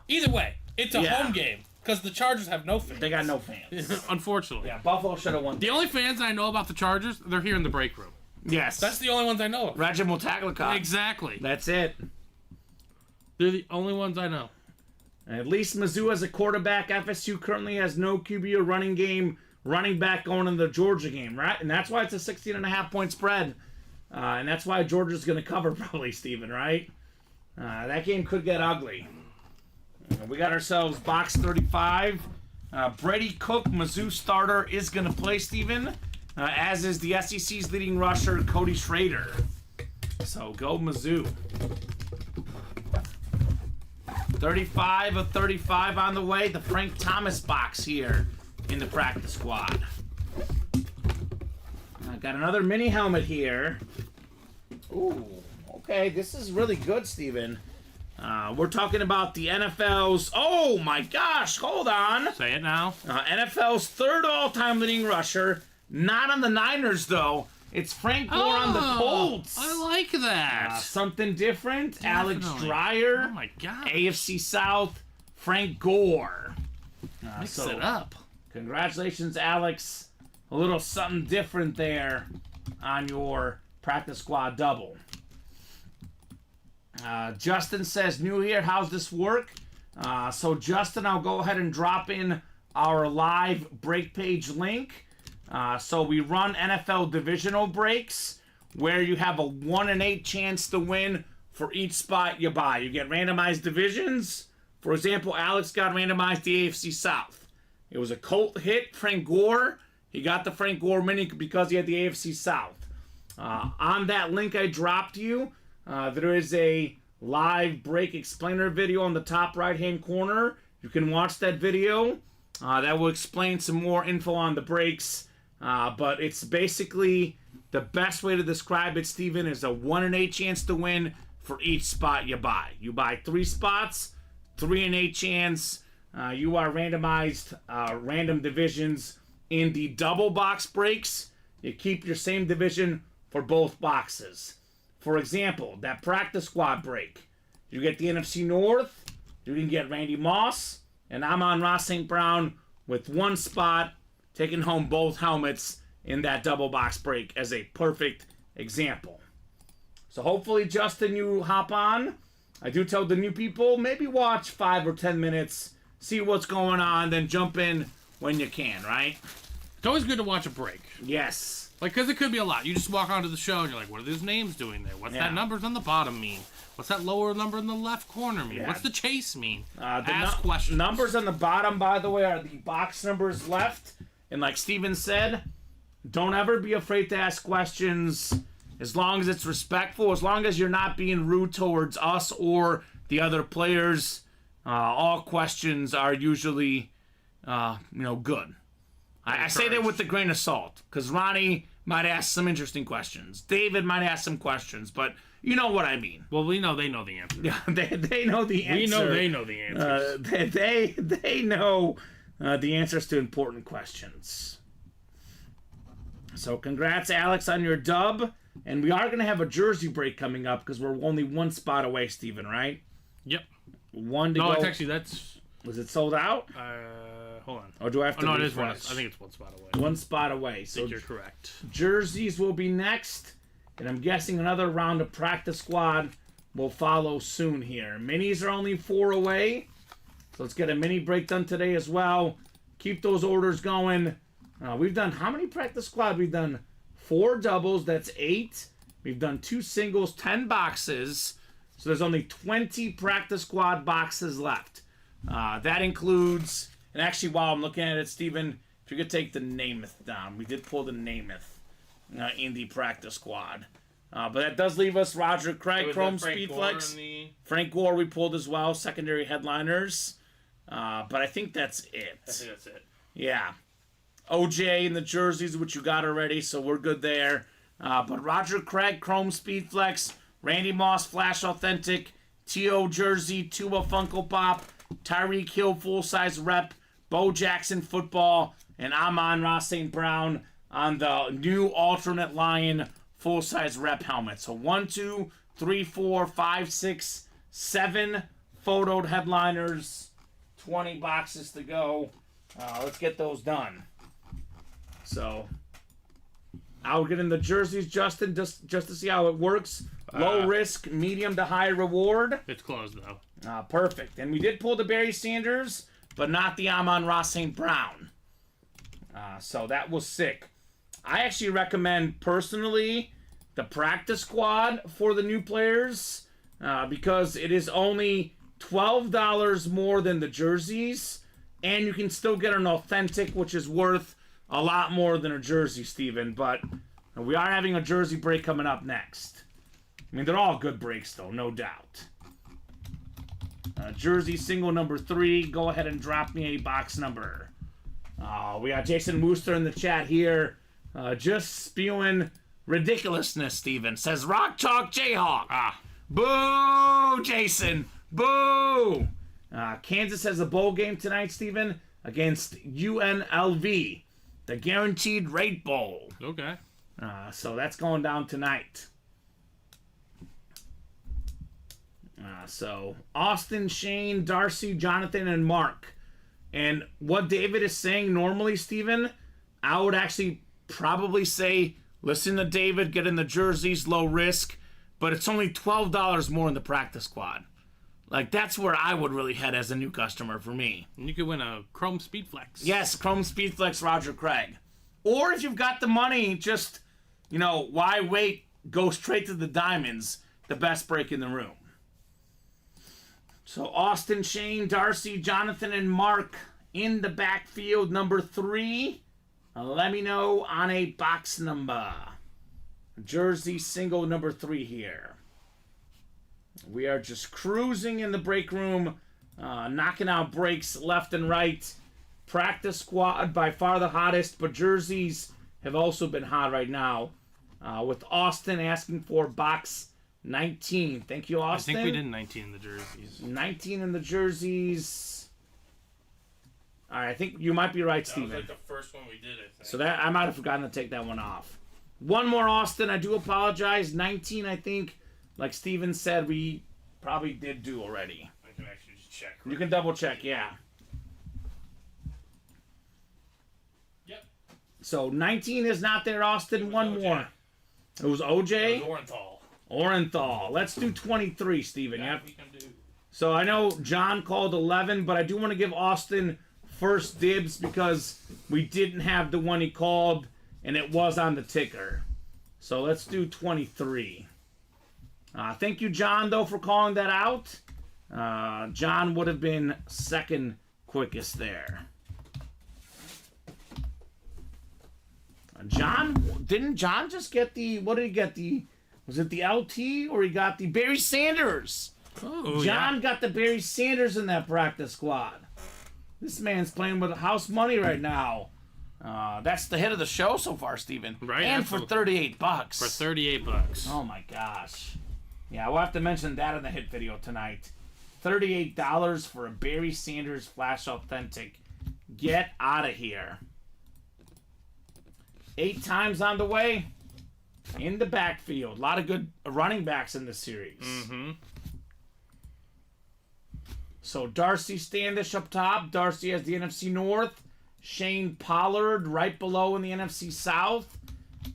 Either way, it's a home game. Because the Chargers have no fans. They got no fans. Unfortunately. Yeah, Buffalo should have won. The only fans I know about the Chargers, they're here in the break room. Yes. That's the only ones I know of. Regiment Tagliacott. Exactly. That's it. They're the only ones I know. At least Mizzou as a quarterback. FSU currently has no QB or running back going in the Georgia game, right? And that's why it's a 16.5-point spread. And that's why Georgia's going to cover probably, Steven, right? That game could get ugly. We got ourselves box 35. Brady Cook, Mizzou starter, is going to play, Steven. As is the SEC's leading rusher, Cody Schrader. So go Mizzou. 35 of 35 on the way. The Frank Thomas box here in the practice squad. I got another mini helmet here. Ooh, okay. This is really good, Steven. We're talking about the NFL's... Oh, my gosh. Hold on. Say it now. NFL's third all-time leading rusher. Not on the Niners, though. It's Frank Gore on the Colts. I like that. Something different. Definitely. Alex Dreyer. Oh, my God. AFC South. Frank Gore. Mix it up. Congratulations, Alex. A little something different there on your practice squad double. Justin says, new here, how's this work? So Justin, I'll go ahead and drop in our live break page link. So we run NFL divisional breaks where you have a 1 in 8 chance to win for each spot you buy. You get randomized divisions. For example, Alex got randomized the AFC South. It was a Colt hit, Frank Gore. He got the Frank Gore mini because he had the AFC South. On that link I dropped you, there is a live break explainer video on the top right-hand corner. You can watch that video. That will explain some more info on the breaks. But it's basically the best way to describe it, Steven, is a 1 in 8 chance to win for each spot you buy. You buy 3 spots, 3 in 8 chance. You are randomized random divisions in the double box breaks. You keep your same division for both boxes. For example, that practice squad break. You get the NFC North. You can get Randy Moss. And I'm on Ross St. Brown with 1 spot, taking home both helmets in that double box break as a perfect example. So hopefully, Justin, you hop on. I do tell the new people, maybe watch 5 or 10 minutes, see what's going on, then jump in when you can, right? It's always good to watch a break. Yes. Like, because it could be a lot. You just walk onto the show and you're like, what are these names doing there? What's that numbers on the bottom mean? What's that lower number in the left corner mean? What's the chase mean? Ask questions. Numbers on the bottom, by the way, are the box numbers left. And like Steven said, don't ever be afraid to ask questions as long as it's respectful, as long as you're not being rude towards us or the other players. All questions are usually, good. I say that with a grain of salt, because Ronnie might ask some interesting questions. David might ask some questions, but you know what I mean. Well, we know they know the answer. Yeah, they know the answer. We know they know the answers. They know the answers to important questions. So congrats, Alex, on your dub. And we are going to have a jersey break coming up because we're only one spot away, Steven, right? Yep. One to go. No, it's actually, that's... Was it sold out? Hold on. Or do I have to no, refresh? it is one. I think it's one spot away. One spot away. I So think you're correct. jerseys will be next. And I'm guessing another round of practice squad will follow soon here. Minis are only 4 away. So let's get a mini break done today as well. Keep those orders going. We've done how many practice squad? We've done 4 doubles. That's 8. We've done 2 singles, 10 boxes. So there's only 20 practice squad boxes left. That includes, and actually while I'm looking at it, Steven, if you could take the Namath down. We did pull the Namath in the practice squad. But that does leave us Roger Craig, Chrome Speedflex. Frank Gore we pulled as well, secondary headliners. But I think that's it. I think that's it. Yeah. OJ in the jerseys, which you got already, so we're good there. But Roger Craig, Chrome Speedflex, Randy Moss, Flash Authentic, T.O. Jersey, Tua Funko Pop, Tyreek Hill full-size rep, Bo Jackson football, and Amon-Ra St. Brown on the new alternate Lion full-size rep helmet. So 1, 2, 3, 4, 5, 6, 7 photoed headliners, 20 boxes to go. Let's get those done. So I'll get in the jerseys, Justin, just to see how it works. Low risk, medium to high reward. It's closed, though. Perfect. And we did pull the Barry Sanders, but not the Amon-Ra St. Brown. So that was sick. I actually recommend, personally, the practice squad for the new players because it is only $12 more than the jerseys, and you can still get an authentic, which is worth a lot more than a jersey, Steven. But we are having a jersey break coming up next. I mean, they're all good breaks, though, no doubt. Jersey single number 3. Go ahead and drop me a box number. We got Jason Wooster in the chat here. Just spewing ridiculousness, Steven. Says Rock Chalk Jayhawk. Boo, Jason. Boo. Kansas has a bowl game tonight, Steven, against UNLV. The Guaranteed Rate Bowl. Okay. So that's going down tonight. So Austin, Shane, Darcy, Jonathan, and Mark. And what David is saying normally, Steven, I would actually probably say, listen to David, get in the jerseys, low risk, but it's only $12 more in the practice squad. Like, that's where I would really head as a new customer for me. And you could win a Chrome Speedflex. Yes, Chrome Speedflex Roger Craig. Or if you've got the money, just, why wait? Go straight to the diamonds, the best break in the room. So Austin, Shane, Darcy, Jonathan, and Mark in the backfield, number 3. Let me know on a box number. Jersey single number 3 here. We are just cruising in the break room, knocking out breaks left and right. Practice squad by far the hottest, but jerseys have also been hot right now. With Austin asking for box 19. Thank you, Austin. I think we did 19 in the jerseys. 19 in the jerseys. All right, I think you might be right, Steven. That was like the first one we did, I think. So that I might have forgotten to take that one off. One more, Austin. I do apologize. 19, I think, like Steven said, we probably did do already. I can actually just check. You can double check, yeah. Yep. So 19 is not there, Austin. One OJ. more. It was OJ? It was Orenthal. Orenthal. Let's do 23, Steven. Yeah, Yep. we can do. So I know John called 11, but I do want to give Austin first dibs because we didn't have the one he called, and it was on the ticker. So let's do 23. Thank you, John, though, for calling that out. John would have been second quickest there. Didn't John just get the, what did he get? Was it the LT or he got the Barry Sanders? Oh, John yeah. got the Barry Sanders in that practice squad. This man's playing with house money right now. That's the hit of the show so far, Steven. Right. And absolutely. for $38. For $38. Oh my gosh. Yeah, we'll have to mention that in the hit video tonight. $38 for a Barry Sanders Flash Authentic. Get out of here. 8 times on the way. In the backfield. A lot of good running backs in this series. Mm-hmm. So Darcy Standish up top. Darcy has the NFC North. Shane Pollard right below in the NFC South.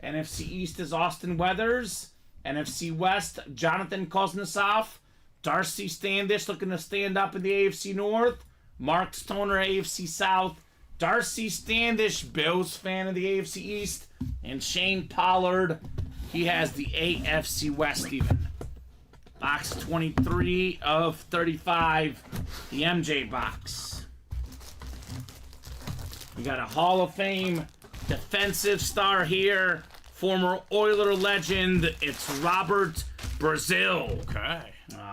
NFC East is Austin Weathers. NFC West, Jonathan Kuznetsov. Darcy Standish looking to stand up in the AFC North. Mark Stoner, AFC South. Darcy Standish, Bills fan of the AFC East. And Shane Pollard, he has the AFC West even. Box 23 of 35, the MJ box. We got a Hall of Fame defensive star here. Former Oiler legend, it's Robert Brazil. Okay.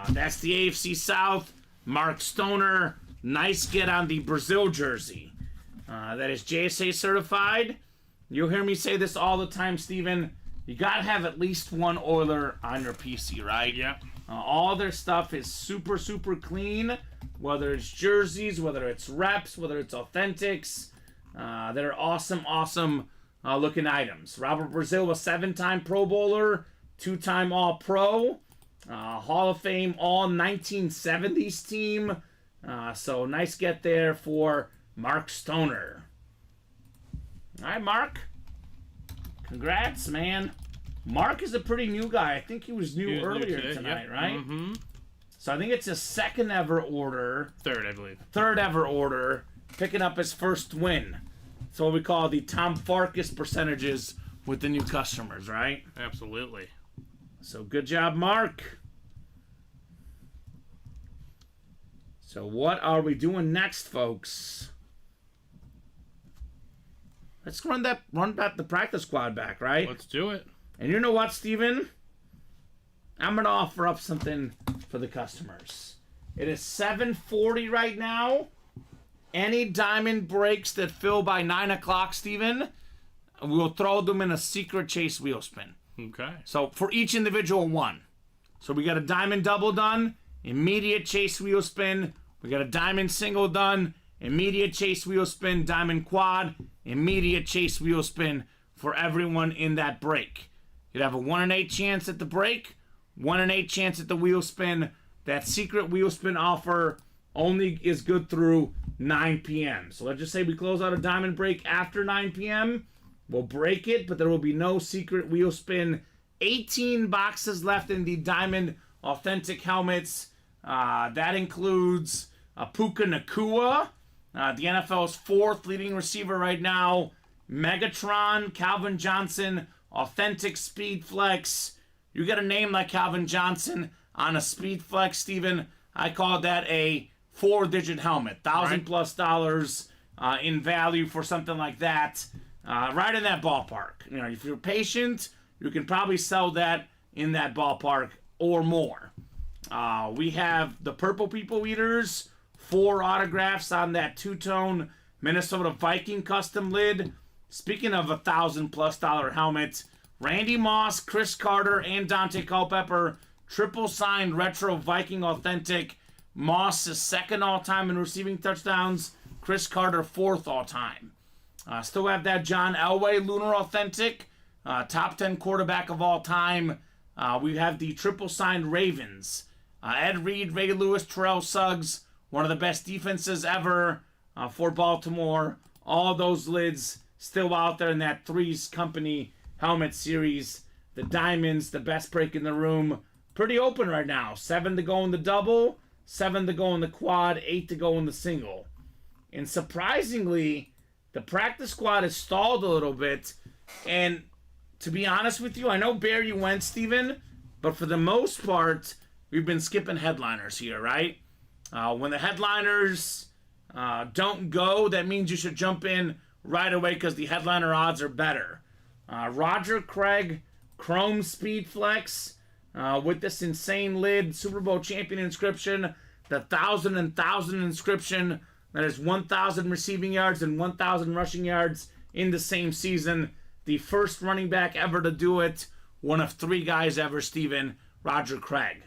That's the AFC South. Mark Stoner, nice get on the Brazil jersey. That is JSA certified. You'll hear me say this all the time, Steven. You gotta have at least one Oiler on your PC, right? Yeah. All their stuff is super, super clean. Whether it's jerseys, whether it's reps, whether it's authentics. They're awesome looking items. Robert Brazil, a 7-time Pro Bowler, 2-time All-Pro, Hall of Fame All 1970s team. So nice get there for Mark Stoner. All right, Mark. Congrats, man. Mark is a pretty new guy. I think he was new earlier tonight, right? Mm-hmm. So I think it's his second ever order. Third, I believe. Third ever order. Picking up his first win. It's what we call the Tom Farkas percentages with the new customers, right? Absolutely. So good job, Mark. So what are we doing next, folks? Let's run back the practice squad back, right? Let's do it. And you know what, Steven? I'm going to offer up something for the customers. It is 7:40 right now. Any diamond breaks that fill by 9 o'clock, Steven, we'll throw them in a secret chase wheel spin. Okay. So for each individual one. So we got a diamond double done, immediate chase wheel spin. We got a diamond single done, immediate chase wheel spin, diamond quad, immediate chase wheel spin for everyone in that break. You'd have a 1 in 8 chance at the break, 1 in 8 chance at the wheel spin. That secret wheel spin offer only is good through 9 p.m. So let's just say we close out a diamond break after 9 p.m. We'll break it, but there will be no secret wheel spin. 18 boxes left in the diamond authentic helmets. That includes Puka Nacua, the NFL's 4th leading receiver right now. Megatron, Calvin Johnson, authentic Speed Flex. You get a name like Calvin Johnson on a Speed Flex, Steven. I call that a 4-digit helmet. $1,000+ in value for something like that. Right in that ballpark. You know, if you're patient, you can probably sell that in that ballpark or more. We have the Purple People Eaters, 4 autographs on that 2-tone Minnesota Viking custom lid. Speaking of $1,000+ helmet, Randy Moss, Chris Carter, and Dante Culpepper, triple signed retro Viking authentic. Moss is 2nd all-time in receiving touchdowns. Chris Carter 4th all-time. Still have that John Elway Lunar authentic. Top 10 quarterback of all time. We have the triple signed Ravens. Ed Reed, Ray Lewis, Terrell Suggs. One of the best defenses ever for Baltimore. All those lids still out there in that Three's Company helmet series. The diamonds, the best break in the room. Pretty open right now. 7 to go in the double. 7 to go in the quad. 8 to go in the single. And surprisingly, the practice squad has stalled a little bit. And to be honest with you, I know Barry went, Steven, but for the most part, we've been skipping headliners here, right? When the headliners don't go, that means you should jump in right away because the headliner odds are better. Roger Craig, Chrome Speed Flex, with this insane lid, Super Bowl champion inscription, the 1,000 inscription. That is 1,000 receiving yards and 1,000 rushing yards in the same season. The first running back ever to do it. One of 3 guys ever, Steven, Roger Craig.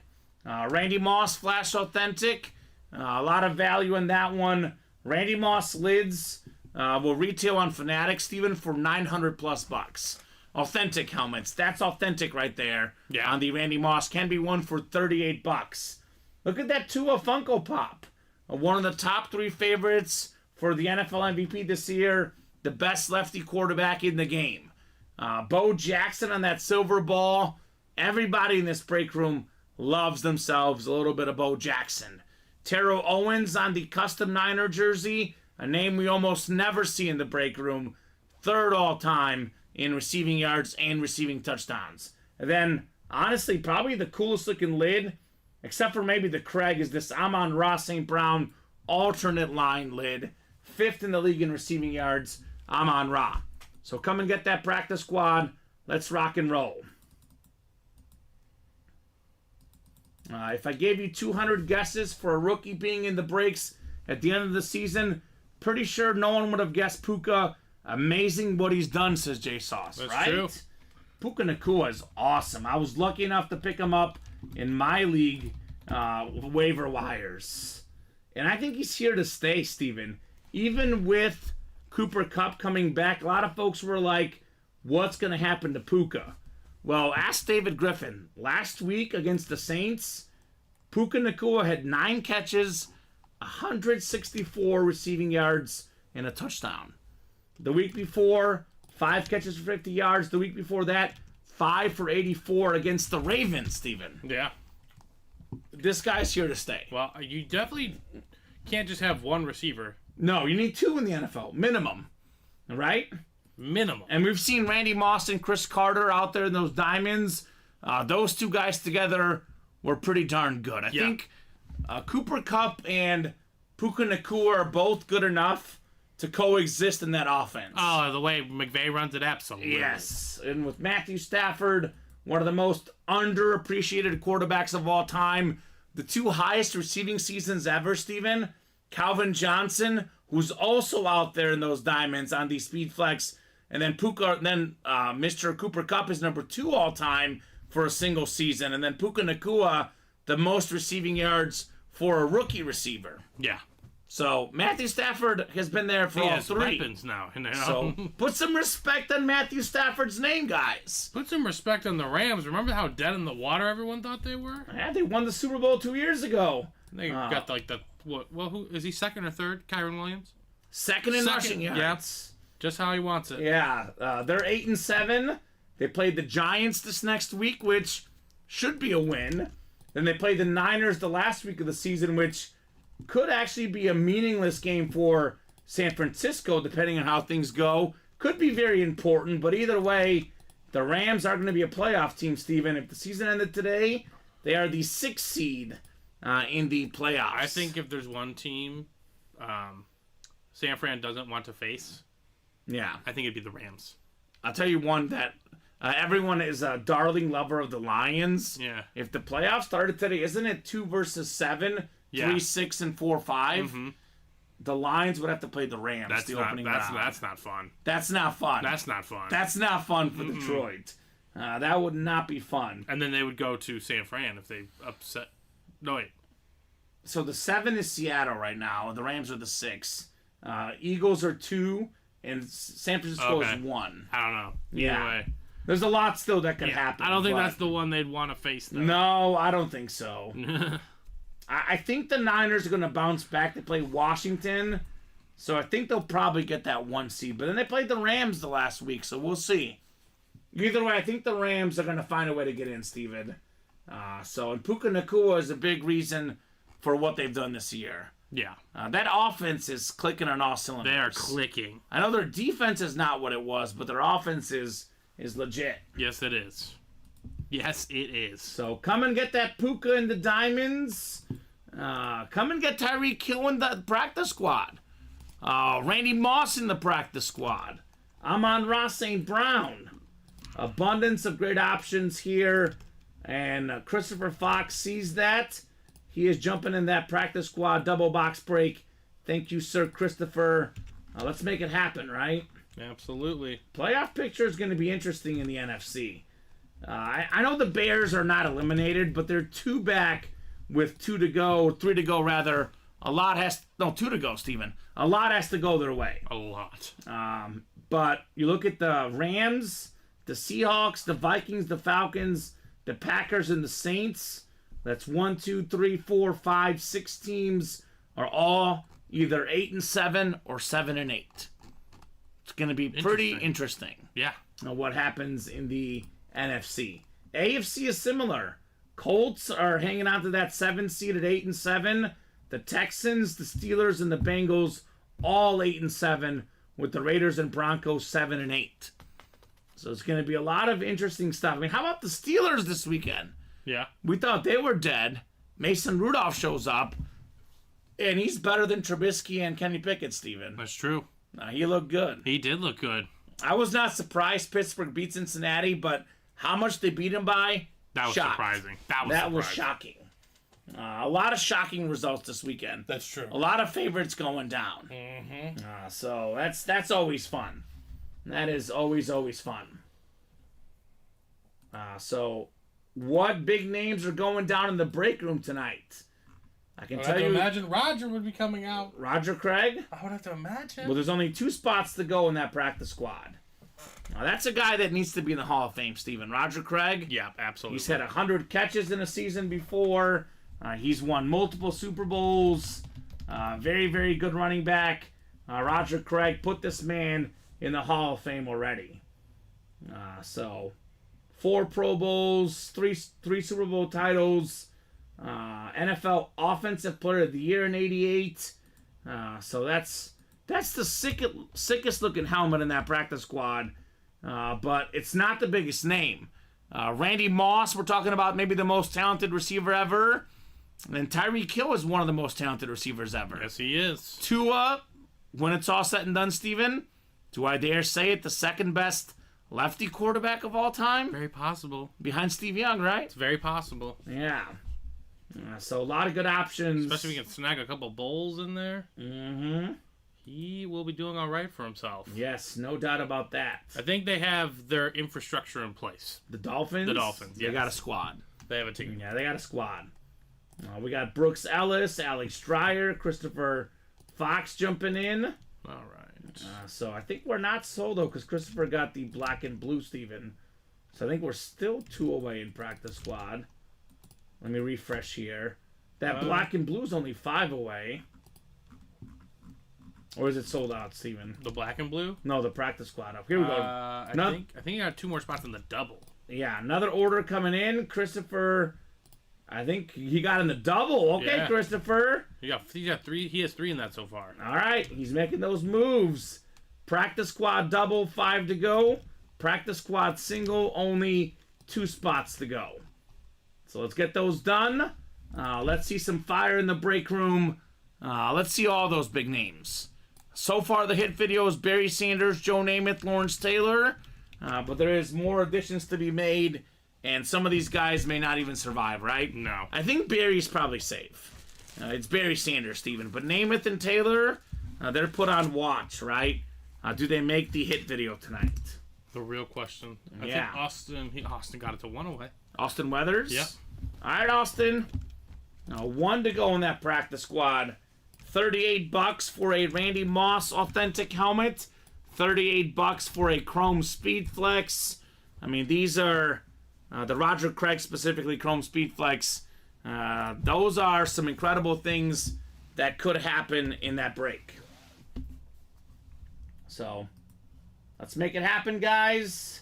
Randy Moss, Flash Authentic. A lot of value in that one. Randy Moss lids will retail on Fanatics, Steven, for $900+ Authentic helmets. That's authentic right there. Yeah. On the Randy Moss. Can be one for $38. Look at that Tua Funko Pop. One of the top 3 favorites for the NFL MVP this year. The best lefty quarterback in the game. Bo Jackson on that silver ball. Everybody in this break room loves themselves a little bit of Bo Jackson. Terrell Owens on the custom Niner jersey. A name we almost never see in the break room. 3rd all-time in receiving yards and receiving touchdowns. And then, honestly, probably the coolest looking lid, except for maybe the Craig, is this Amon-Ra St. Brown alternate line lid. 5th in the league in receiving yards, Amon-Ra. So come and get that practice squad. Let's rock and roll. If I gave you 200 guesses for a rookie being in the breaks at the end of the season, pretty sure no one would have guessed Puka. Amazing what he's done, says Jay Sauce. That's right? true. Puka Nacua is awesome. I was lucky enough to pick him up in my league waiver wires. And I think he's here to stay, Steven. Even with Cooper Kupp coming back, a lot of folks were like, what's going to happen to Puka? Well, ask David Griffin. Last week against the Saints, Puka Nacua had 9 catches, 164 receiving yards, and a touchdown. The week before, 5 catches for 50 yards. The week before that, 5 for 84 against the Ravens, Steven. Yeah. This guy's here to stay. Well, you definitely can't just have one receiver. No, you need 2 in the NFL, minimum. Right? Minimum. And we've seen Randy Moss and Chris Carter out there in those diamonds. Those 2 guys together were pretty darn good. I think Cooper Kupp and Puka Nacua are both good enough to coexist in that offense. Oh, the way McVay runs it, absolutely. Yes. And with Matthew Stafford, one of the most underappreciated quarterbacks of all time, the 2 highest receiving seasons ever, Steven, Calvin Johnson, who's also out there in those diamonds on the Speed Flex, and then Mr. Cooper Kupp is number 2 all time for a single season, and then Puka Nacua, the most receiving yards for a rookie receiver. Yeah. So Matthew Stafford has been there for all 3. Weapons now. You know? So put some respect on Matthew Stafford's name, guys. Put some respect on the Rams. Remember how dead in the water everyone thought they were? Yeah, they won the Super Bowl 2 years ago. They got like the who is he, 2nd or 3rd? Kyron Williams? 2nd in rushing yards. Yeah. Just how he wants it. Yeah, they're 8-7. They played the Giants this next week, which should be a win. Then they played the Niners the last week of the season, which could actually be a meaningless game for San Francisco, depending on how things go. Could be very important, but either way, the Rams are going to be a playoff team, Steven. If the season ended today, they are the 6th seed in the playoffs. I think if there's one team San Fran doesn't want to face, I think it'd be the Rams. I'll tell you one that everyone is a darling lover of the Lions. Yeah. If the playoffs started today, isn't it 2 versus 7? Yeah. 3, 6, and 4, 5. Mm-hmm. The Lions would have to play the Rams. Opening round. That's not fun. That's not fun. That's not fun. That's not fun for Detroit. That would not be fun. And then they would go to San Fran if they upset. No, wait. So the 7 is Seattle right now. The Rams are the 6. Eagles are 2, and San Francisco is 1. I don't know. Yeah. Way. There's a lot still that could happen. I don't think that's the one they'd want to face, though. No, I don't think so. I think the Niners are going to bounce back. They play Washington, so I think they'll probably get that 1 seed. But then they played the Rams the last week, so we'll see. Either way, I think the Rams are going to find a way to get in, Steven. And Puka Nacua is a big reason for what they've done this year. Yeah. That offense is clicking on all cylinders. They are clicking. I know their defense is not what it was, but their offense is legit. Yes, it is. Yes, it is. So come and get that Puka in the diamonds. Come and get Tyreek Hill in the practice squad. Randy Moss in the practice squad. Amon-Ra St. Brown. Abundance of great options here. And Christopher Fox sees that. He is jumping in that practice squad double box break. Thank you, Sir Christopher. Let's make it happen, right? Absolutely. Playoff picture is going to be interesting in the NFC. I know the Bears are not eliminated, but they're 2 back with 2 to go, 3 to go rather. 2 to go, Steven. A lot has to go their way. A lot. But you look at the Rams, the Seahawks, the Vikings, the Falcons, the Packers, and the Saints. That's 1, 2, 3, 4, 5, 6 teams are all either 8-7 or 7-8. It's going to be pretty interesting. Yeah. What happens in the NFC. AFC is similar. Colts are hanging on to that 7 seed at 8-7. The Texans, the Steelers, and the Bengals all 8-7, with the Raiders and Broncos 7-8. So it's going to be a lot of interesting stuff. I mean, how about the Steelers this weekend? Yeah. We thought they were dead. Mason Rudolph shows up, and he's better than Trubisky and Kenny Pickett, Steven. That's true. He looked good. He did look good. I was not surprised Pittsburgh beat Cincinnati, but how much they beat him by? That was surprising. That was shocking. A lot of shocking results this weekend. That's true. A lot of favorites going down. Mm-hmm. So that's always fun. That is always fun. So what big names are going down in the break room tonight? I can tell you. Imagine Roger would be coming out. Roger Craig? I would have to imagine. Well, there's only 2 spots to go in that practice squad. Now, that's a guy that needs to be in the Hall of Fame, Steven. Roger Craig? Yeah, absolutely. He's had 100 catches in a season before. He's won multiple Super Bowls. Very, very good running back. Roger Craig put this man in the Hall of Fame already. So, 4 Pro Bowls, 3 Super Bowl titles, NFL Offensive Player of the Year in '88. So that's the sickest looking helmet in that practice squad. But it's not the biggest name. Randy Moss, we're talking about maybe the most talented receiver ever. And then Tyreek Hill is one of the most talented receivers ever. Yes, he is. Tua, when it's all said and done, Steven, do I dare say it, the second best lefty quarterback of all time? Very possible. Behind Steve Young, right? It's very possible. Yeah. So a lot of good options. Especially if we can snag a couple bowls in there. Mm-hmm. He will be doing all right for himself. Yes, no doubt about that. I think they have their infrastructure in place. The Dolphins? The Dolphins, yes. They got a squad. They have a team. Yeah, they got a squad. We got Brooks Ellis, Alex Dreyer, Christopher Fox jumping in. All right. So I think we're not sold, though, because Christopher got the black and blue, Steven. So I think we're still 2 away in practice squad. Let me refresh here. That black and blue is only 5 away. Or is it sold out, Steven? The black and blue? No, the practice squad up. Here we go. I think you got 2 more spots in the double. Yeah, another order coming in. Christopher, I think he got in the double. Okay, yeah. Christopher. He got 3. He has 3 in that so far. All right, he's making those moves. Practice squad double, 5 to go. Practice squad single, only 2 spots to go. So let's get those done. Let's see some fire in the break room. Let's see all those big names. So far, the hit video is Barry Sanders, Joe Namath, Lawrence Taylor. But there is more additions to be made, and some of these guys may not even survive, right? No. I think Barry's probably safe. It's Barry Sanders, Steven. But Namath and Taylor, they're put on watch, right? Do they make the hit video tonight? The real question. I think Austin got it to 1 away. Austin Weathers? Yeah. All right, Austin. 1 to go in that practice squad. $38 for a Randy Moss authentic helmet. $38 for a Chrome Speed Flex. I mean, these are the Roger Craig specifically Chrome Speed Flex. Those are some incredible things that could happen in that break. So, let's make it happen, guys.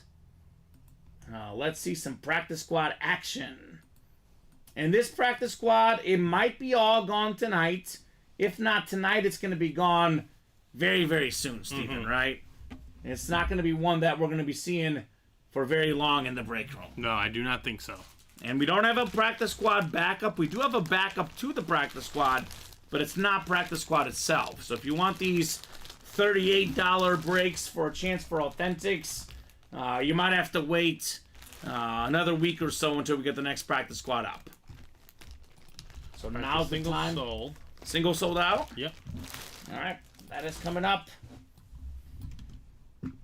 Let's see some practice squad action. And this practice squad, it might be all gone tonight. If not tonight, it's going to be gone very, very soon, Steven, right? It's not going to be one that we're going to be seeing for very long in the break room. No, I do not think so. And we don't have a practice squad backup. We do have a backup to the practice squad, but it's not practice squad itself. So if you want these $38 breaks for a chance for authentics, you might have to wait another week or so until we get the next practice squad up. So now's the time. Sold. Single sold out? Yep. All right. That is coming up.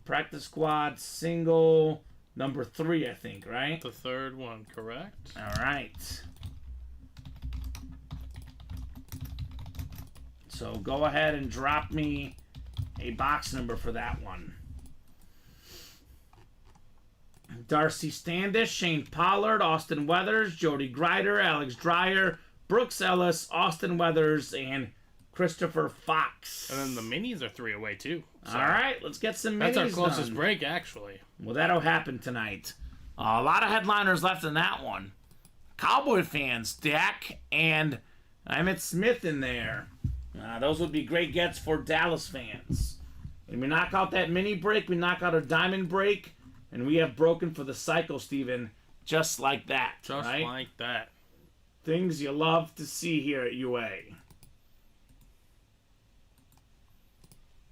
Practice squad single number 3, I think, right? The third one, correct? All right. So go ahead and drop me a box number for that one. Darcy Standish, Shane Pollard, Austin Weathers, Jody Grider, Alex Dreyer, Brooks Ellis, Austin Weathers, and Christopher Fox. And then the minis are 3 away, too. So all right, let's get some minis. That's our closest done. break, actually. Well, that'll happen tonight. A lot of headliners left in that one. Cowboy fans, Dak and Emmitt Smith in there. Those would be great gets for Dallas fans. And we knock out that mini break, we knock out a diamond break, and we have broken for the cycle, Steven. Just like that. Just right? like that. Things you love to see here at UA.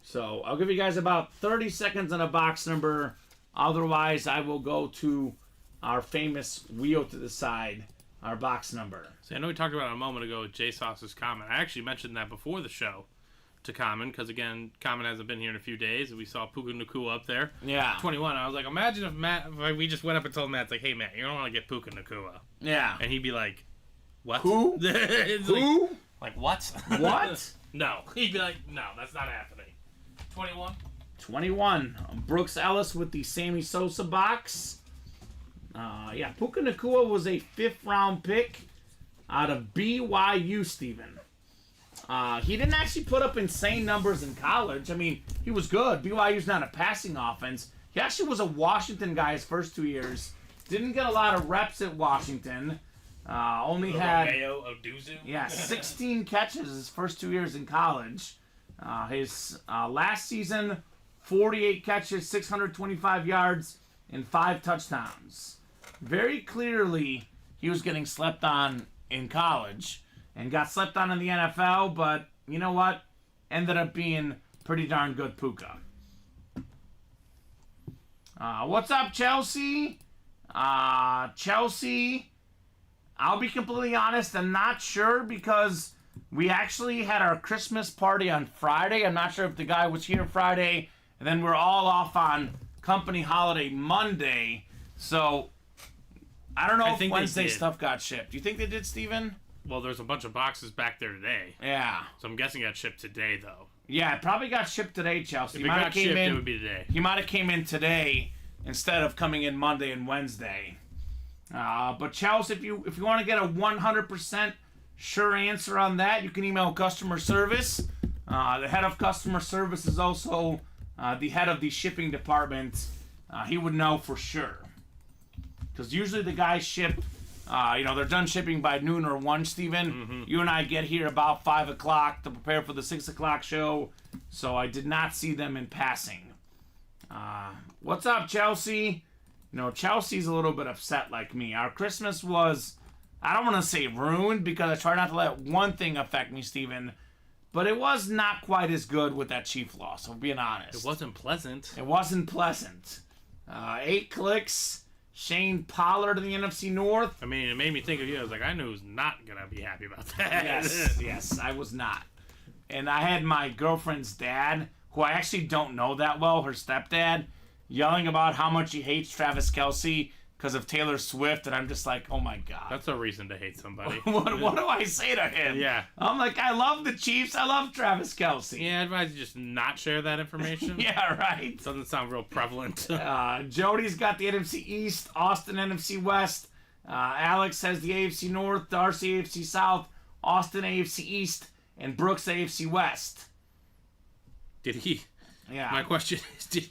So I'll give you guys about 30 seconds on a box number. Otherwise, I will go to our famous wheel to the side, our box number. See, I know we talked about it a moment ago with J Sauce's comment. I actually mentioned that before the show to Kamen, because again, Kamen hasn't been here in a few days, and we saw Puka Nakua up there. Yeah. 21. I was like, imagine if we just went up and told Matt, like, hey, Matt, you don't want to get Puka Nakua. Yeah. And he'd be like, what? Who? Who? Like, what? What? No. He'd be like, no, that's not happening. 21. 21. Brooks Ellis with the Sammy Sosa box. Yeah, Puka Nakua was a 5th-round pick out of BYU, Steven. He didn't actually put up insane numbers in college. I mean, he was good. BYU's not a passing offense. He actually was a Washington guy his first 2 years. Didn't get a lot of reps at Washington. Only had 16 catches his first 2 years in college. His last season, 48 catches, 625 yards, and 5 touchdowns. Very clearly, he was getting slept on in college and got slept on in the NFL, but you know what? Ended up being pretty darn good Puka. What's up, Chelsea? Chelsea, I'll be completely honest, I'm not sure because we actually had our Christmas party on Friday. I'm not sure if the guy was here Friday, and then we're all off on company holiday Monday. So, I don't know if Wednesday stuff got shipped. Do you think they did, Steven? Well, there's a bunch of boxes back there today. Yeah. So I'm guessing it got shipped today, though. Yeah, it probably got shipped today, Chelsea. If it got shipped, it would be today. He might have came in today instead of coming in Monday and Wednesday. But Chelsea, if you want to get a 100% sure answer on that, you can email customer service. The head of customer service is also the head of the shipping department. He would know for sure. Because usually the guys ship, they're done shipping by noon or 1, Steven. Mm-hmm. You and I get here about 5 o'clock to prepare for the 6 o'clock show. So I did not see them in passing. What's up, Chelsea? Chelsea's a little bit upset like me. Our Christmas was, I don't want to say ruined because I try not to let one thing affect me, Steven. But it was not quite as good with that Chief loss, if I'm being honest. It wasn't pleasant. It wasn't pleasant. 8 clicks. Shane Pollard in the NFC North. I mean, it made me think of you. I was like, I knew who's not going to be happy about that. Yes, I was not. And I had my girlfriend's dad, who I actually don't know that well, her stepdad, yelling about how much he hates Travis Kelce because of Taylor Swift, and I'm just like, oh my God. That's a reason to hate somebody. What do I say to him? Yeah. I'm like, I love the Chiefs. I love Travis Kelce. Yeah, I advise you just not share that information. Yeah, right. Doesn't sound real prevalent. Jody's got the NFC East, Austin NFC West. Alex has the AFC North, Darcy AFC South, Austin AFC East, and Brooks AFC West. Did he? Yeah. My question is, did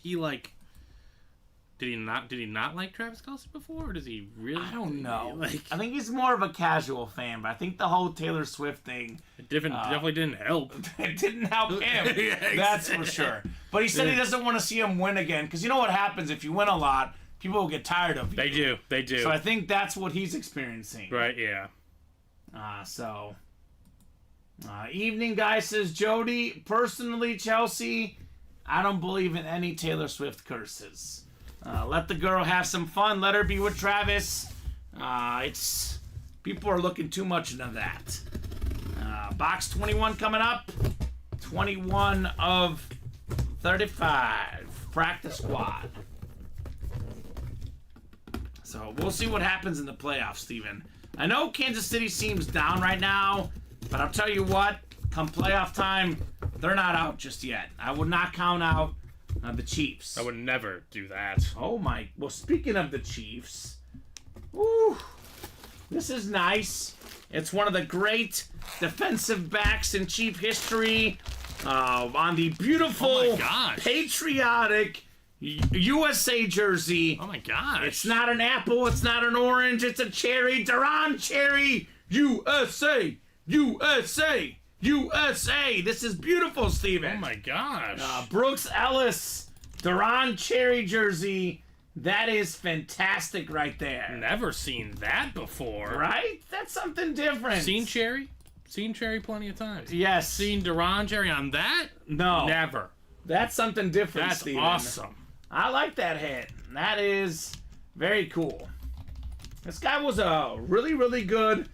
he not like Travis Kelce before, or does he really? I don't know. I think he's more of a casual fan, but I think the whole Taylor Swift thing definitely didn't help. It didn't help him. Yeah, that's for sure. But he said he doesn't want to see him win again, because you know what happens if you win a lot, people will get tired of you. They do. So I think that's what he's experiencing. Right, yeah. Evening guy, says Jody. Personally, Chelsea, I don't believe in any Taylor Swift curses. Let the girl have some fun. Let her be with Travis. People are looking too much into that. Box 21 coming up. 21 of 35. practice squad. So we'll see what happens in the playoffs, Steven. I know Kansas City seems down right now, but I'll tell you what, come playoff time, they're not out just yet. I would not count out the Chiefs. I would never do that. Oh my, well, speaking of the Chiefs, woo, this is nice. It's one of the great defensive backs in Chief history on the beautiful, patriotic USA jersey. Oh my gosh. It's not an apple, it's not an orange, it's a cherry. Duran Cherry, USA, USA, USA. This is beautiful, Steven. Oh my gosh. Brooks Ellis, Duran Cherry jersey. That is fantastic right there. Never seen that before. Right? That's something different. Seen Cherry? Seen Cherry plenty of times. Yes. Seen Duran Cherry on that? No. Never. That's something different, That's Steven. awesome. I like that hit. That is very cool. This guy was a really, really good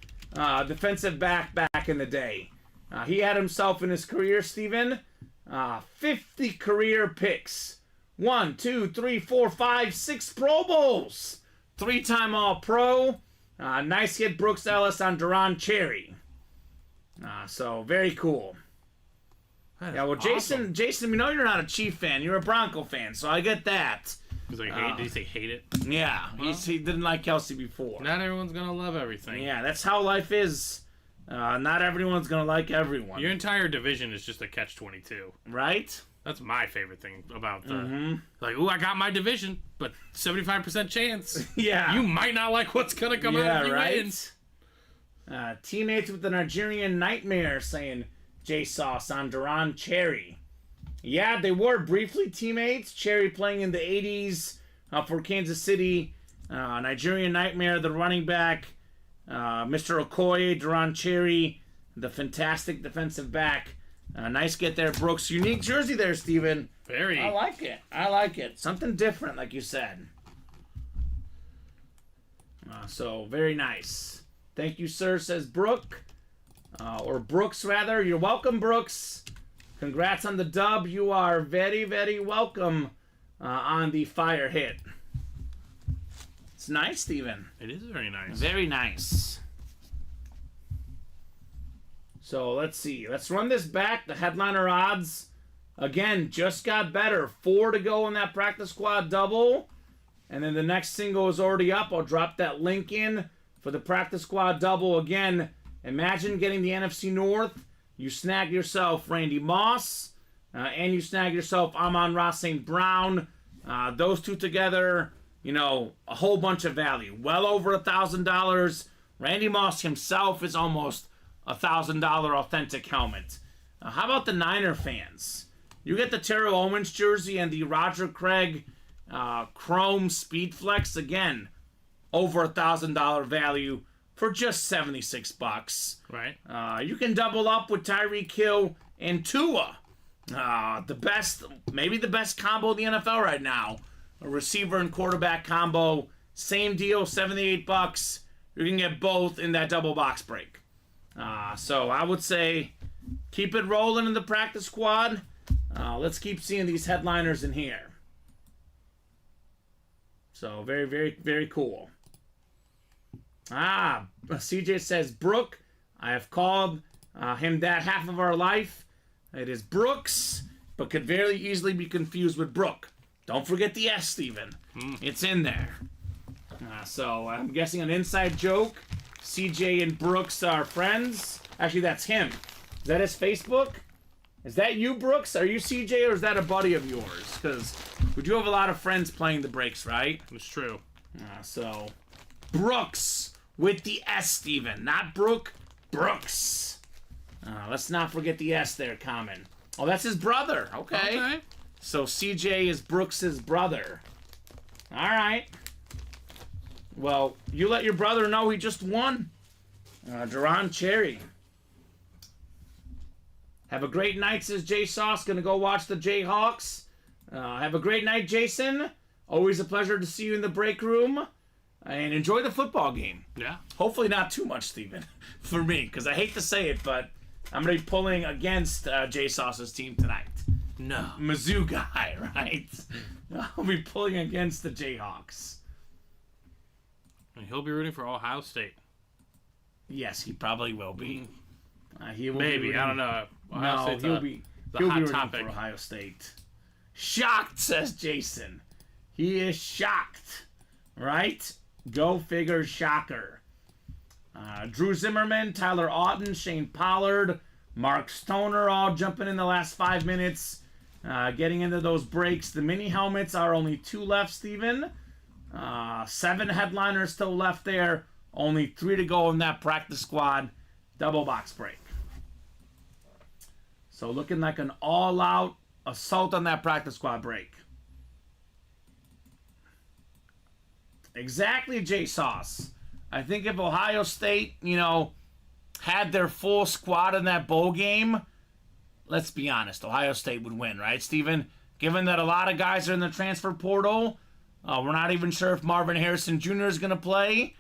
defensive back in the day. He had himself in his career, Steven, 50 career picks. 1, 2, 3, 4, 5, 6 Pro Bowls. 3-time All-Pro. Nice hit, Brooks Ellis on Duran Cherry. So, very cool. Yeah, well, awesome. Jason, we know you're not a Chief fan. You're a Bronco fan, so I get that. Did he say hate it? Yeah, he didn't like Kelsey before. Not everyone's going to love everything. Yeah, that's how life is. Not everyone's going to like everyone. Your entire division is just a catch-22. Right? That's my favorite thing about the... Like, ooh, I got my division, but 75% chance. Yeah. You might not like what's going to come out if you win. Teammates with the Nigerian Nightmare saying J-Sauce on Duran Cherry. Yeah, they were briefly teammates. Cherry playing in the 80s for Kansas City. Nigerian Nightmare, the running back. Mr. Okoye, Duran Cherry, the fantastic defensive back. Nice get there, Brooks. Unique jersey there, Steven. Very. I like it. I like it. Something different, like you said. So, very nice. Thank you, sir, says Brooke. Or Brooks, rather. You're welcome, Brooks. Congrats on the dub. You are very, very welcome on the fire hit. It's nice, Steven. It is very nice. Very nice. So, let's see. Let's run this back. The headliner odds, again, just got better. 4 to go in that practice squad double. And then the next single is already up. I'll drop that link in for the practice squad double. Again, imagine getting the NFC North. You snag yourself Randy Moss. And you snag yourself Amon-Ra St. Brown. Those two together, you know, a whole bunch of value. Well over $1,000. Randy Moss himself is almost $1,000 authentic helmet. How about the Niner fans? You get the Terrell Owens jersey and the Roger Craig Chrome Speed Flex. Again, over $1,000 value for just $76. Right. You can double up with Tyreek Hill and Tua. The best, maybe the best combo in the NFL right now. A receiver and quarterback combo. Same deal, $78. You can get both in that double box break. So I would say keep it rolling in the practice squad. Let's keep seeing these headliners in here. So very, very, very cool. CJ says, Brooke, I have called him that half of our life. It is Brooks, but could very easily be confused with Brooke. Don't forget the S, Steven. It's in there. So I'm guessing an inside joke. CJ and Brooks are friends. Actually, that's him. Is that his Facebook? Is that you, Brooks? Are you CJ, or is that a buddy of yours? Because we do have a lot of friends playing the breaks, right? It's true. So, Brooks with the S, Steven. Not Brooke, Brooks. Let's not forget the S there, Kamen. Oh, that's his brother. Okay. So, CJ is Brooks' brother. All right. Well, you let your brother know he just won. Duran Cherry. Have a great night, says Jay Sauce. Gonna go watch the Jayhawks. Have a great night, Jason. Always a pleasure to see you in the break room. And enjoy the football game. Yeah. Hopefully not too much, Steven, for me. Because I hate to say it, but I'm going to be pulling against Jay Sauce's team tonight. No. Mizzou guy, right? I'll be pulling against the Jayhawks. And he'll be rooting for Ohio State. Yes, he probably will be. He will Maybe. be I don't know. Ohio State's he'll be hot rooting topic for Ohio State. Shocked, says Jason. He is shocked. Right? Go figure, shocker. Drew Zimmerman, Tyler Auten, Shane Pollard, Mark Stoner all jumping in the last 5 minutes. Getting into those breaks. The mini helmets are only 2 left, Steven. 7 headliners still left there. Only 3 to go in that practice squad double box break. So looking like an all-out assault on that practice squad break. Exactly, J-Sauce. I think if Ohio State, had their full squad in that bowl game, let's be honest, Ohio State would win, right, Steven? Given that a lot of guys are in the transfer portal, we're not even sure if Marvin Harrison Jr. is going to play.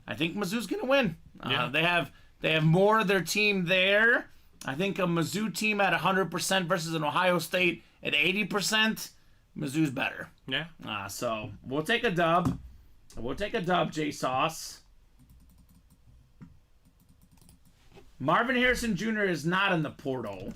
I think Mizzou's going to win. They have more of their team there. I think a Mizzou team at 100% versus an Ohio State at 80%, Mizzou's better. Yeah. So we'll take a dub. We'll take a dub, J-Sauce. Marvin Harrison Jr. is not in the portal.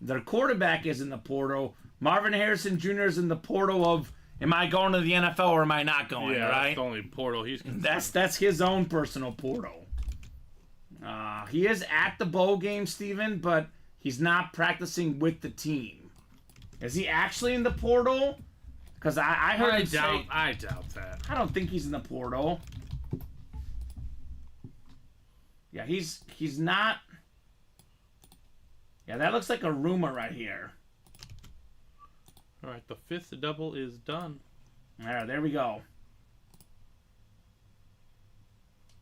Their quarterback is in the portal. Marvin Harrison Jr. is in the portal of, am I going to the NFL or am I not going, right? That's the only portal he's concerned. That's his own personal portal. He is at the bowl game, Steven, but he's not practicing with the team. Is he actually in the portal? Because I heard him say... I doubt that. I don't think he's in the portal. Yeah, he's not... Yeah, that looks like a rumor right here. All right, the 5th double is done. All right, there we go.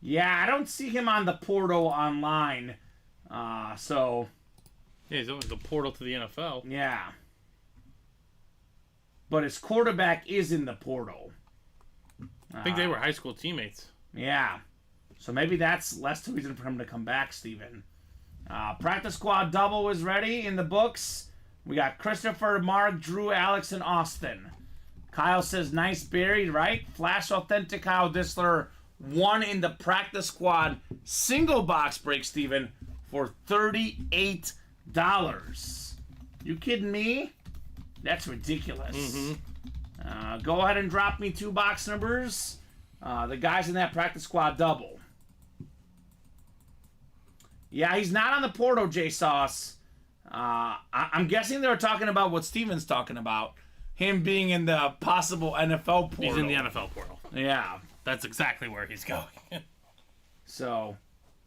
Yeah, I don't see him on the portal online. So... Yeah, he's only the portal to the NFL. Yeah. But his quarterback is in the portal. I think they were high school teammates. Yeah. So maybe that's less reason for him to come back, Steven. Practice squad double is ready in the books. We got Christopher, Mark, Drew, Alex, and Austin. Kyle says, nice buried, right? Flash authentic Kyle Dissler won in the practice squad single box break, Steven, for $38. You kidding me? That's ridiculous. Mm-hmm. Go ahead and drop me 2 box numbers. The guys in that practice squad double. Yeah, he's not on the portal, J-Sauce. I'm guessing they were talking about what Steven's talking about. Him being in the possible NFL portal. He's in the NFL portal. Yeah. That's exactly where he's going. So,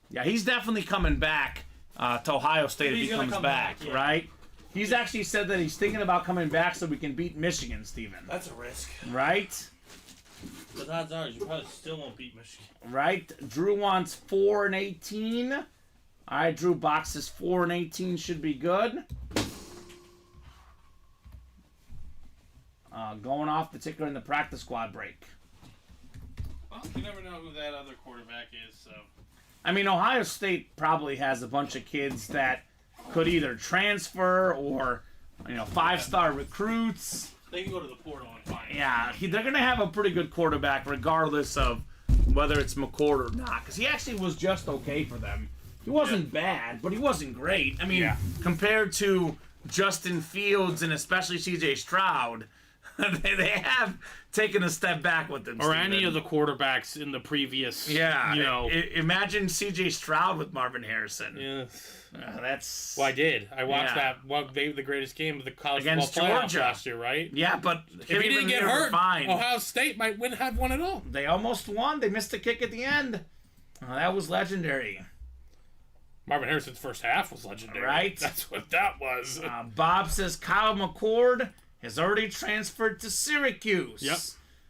yeah, he's definitely coming back to Ohio State if he comes back, yeah. Right? He's actually said that he's thinking about coming back so we can beat Michigan, Steven. That's a risk. Right? But odds are you probably still won't beat Michigan. Right? Drew wants 4 and 18. All right, Drew, boxes 4 and 18 should be good. Going off the ticker in the practice squad break. Well, you never know who that other quarterback is, so... I mean, Ohio State probably has a bunch of kids that could either transfer or, 5-star recruits. They can go to the portal and find him. Yeah, they're going to have a pretty good quarterback regardless of whether it's McCord or not. Because he actually was just okay for them. He wasn't bad, but he wasn't great. I mean, compared to Justin Fields and especially C.J. Stroud, they have taken a step back with them. Or Steven. any of the quarterbacks in the previous, imagine C.J. Stroud with Marvin Harrison. Yes. That's... Well, I did. I watched that. Well, they were the greatest game of the college against football Georgia last year, right? Yeah, but if he didn't get hurt, Ohio State might have won it all. They almost won. They missed a kick at the end. That was legendary. Marvin Harrison's first half was legendary. Right? That's what that was. Bob says Kyle McCord has already transferred to Syracuse. Yep.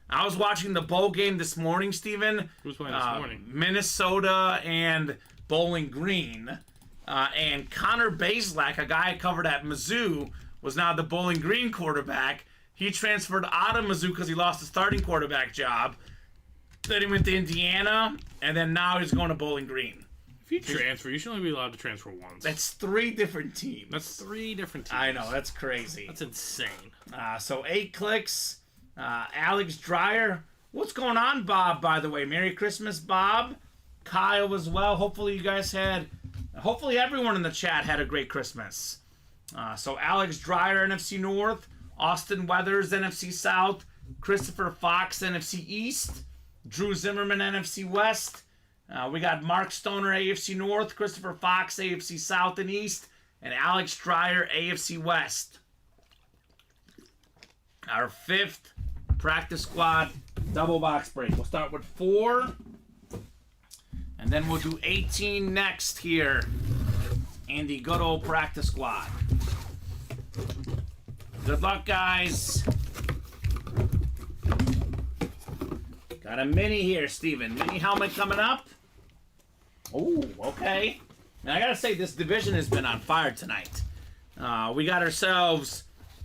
I was watching the bowl game this morning, Steven. Who was playing this morning? Minnesota and Bowling Green. And Connor Bazelak, a guy I covered at Mizzou, was now the Bowling Green quarterback. He transferred out of Mizzou because he lost the starting quarterback job. Then he went to Indiana, and then now he's going to Bowling Green. If you transfer, you should only be allowed to transfer once. That's 3 different teams. That's 3 different teams. I know, that's crazy. That's insane. So 8 clicks. Alex Dreyer. What's going on, Bob, by the way? Merry Christmas, Bob. Kyle as well. Hopefully everyone in the chat had a great Christmas. So Alex Dreyer, NFC North. Austin Weathers, NFC South. Christopher Fox, NFC East. Drew Zimmerman, NFC West. We got Mark Stoner, AFC North. Christopher Fox, AFC South and East. And Alex Dreyer, AFC West. Our 5th practice squad double box break. We'll start with 4. And then we'll do 18 next here in the good old practice squad. Good luck, guys. Got a mini here, Steven. Mini helmet coming up. Oh, okay. And I gotta say, this division has been on fire tonight. We got ourselves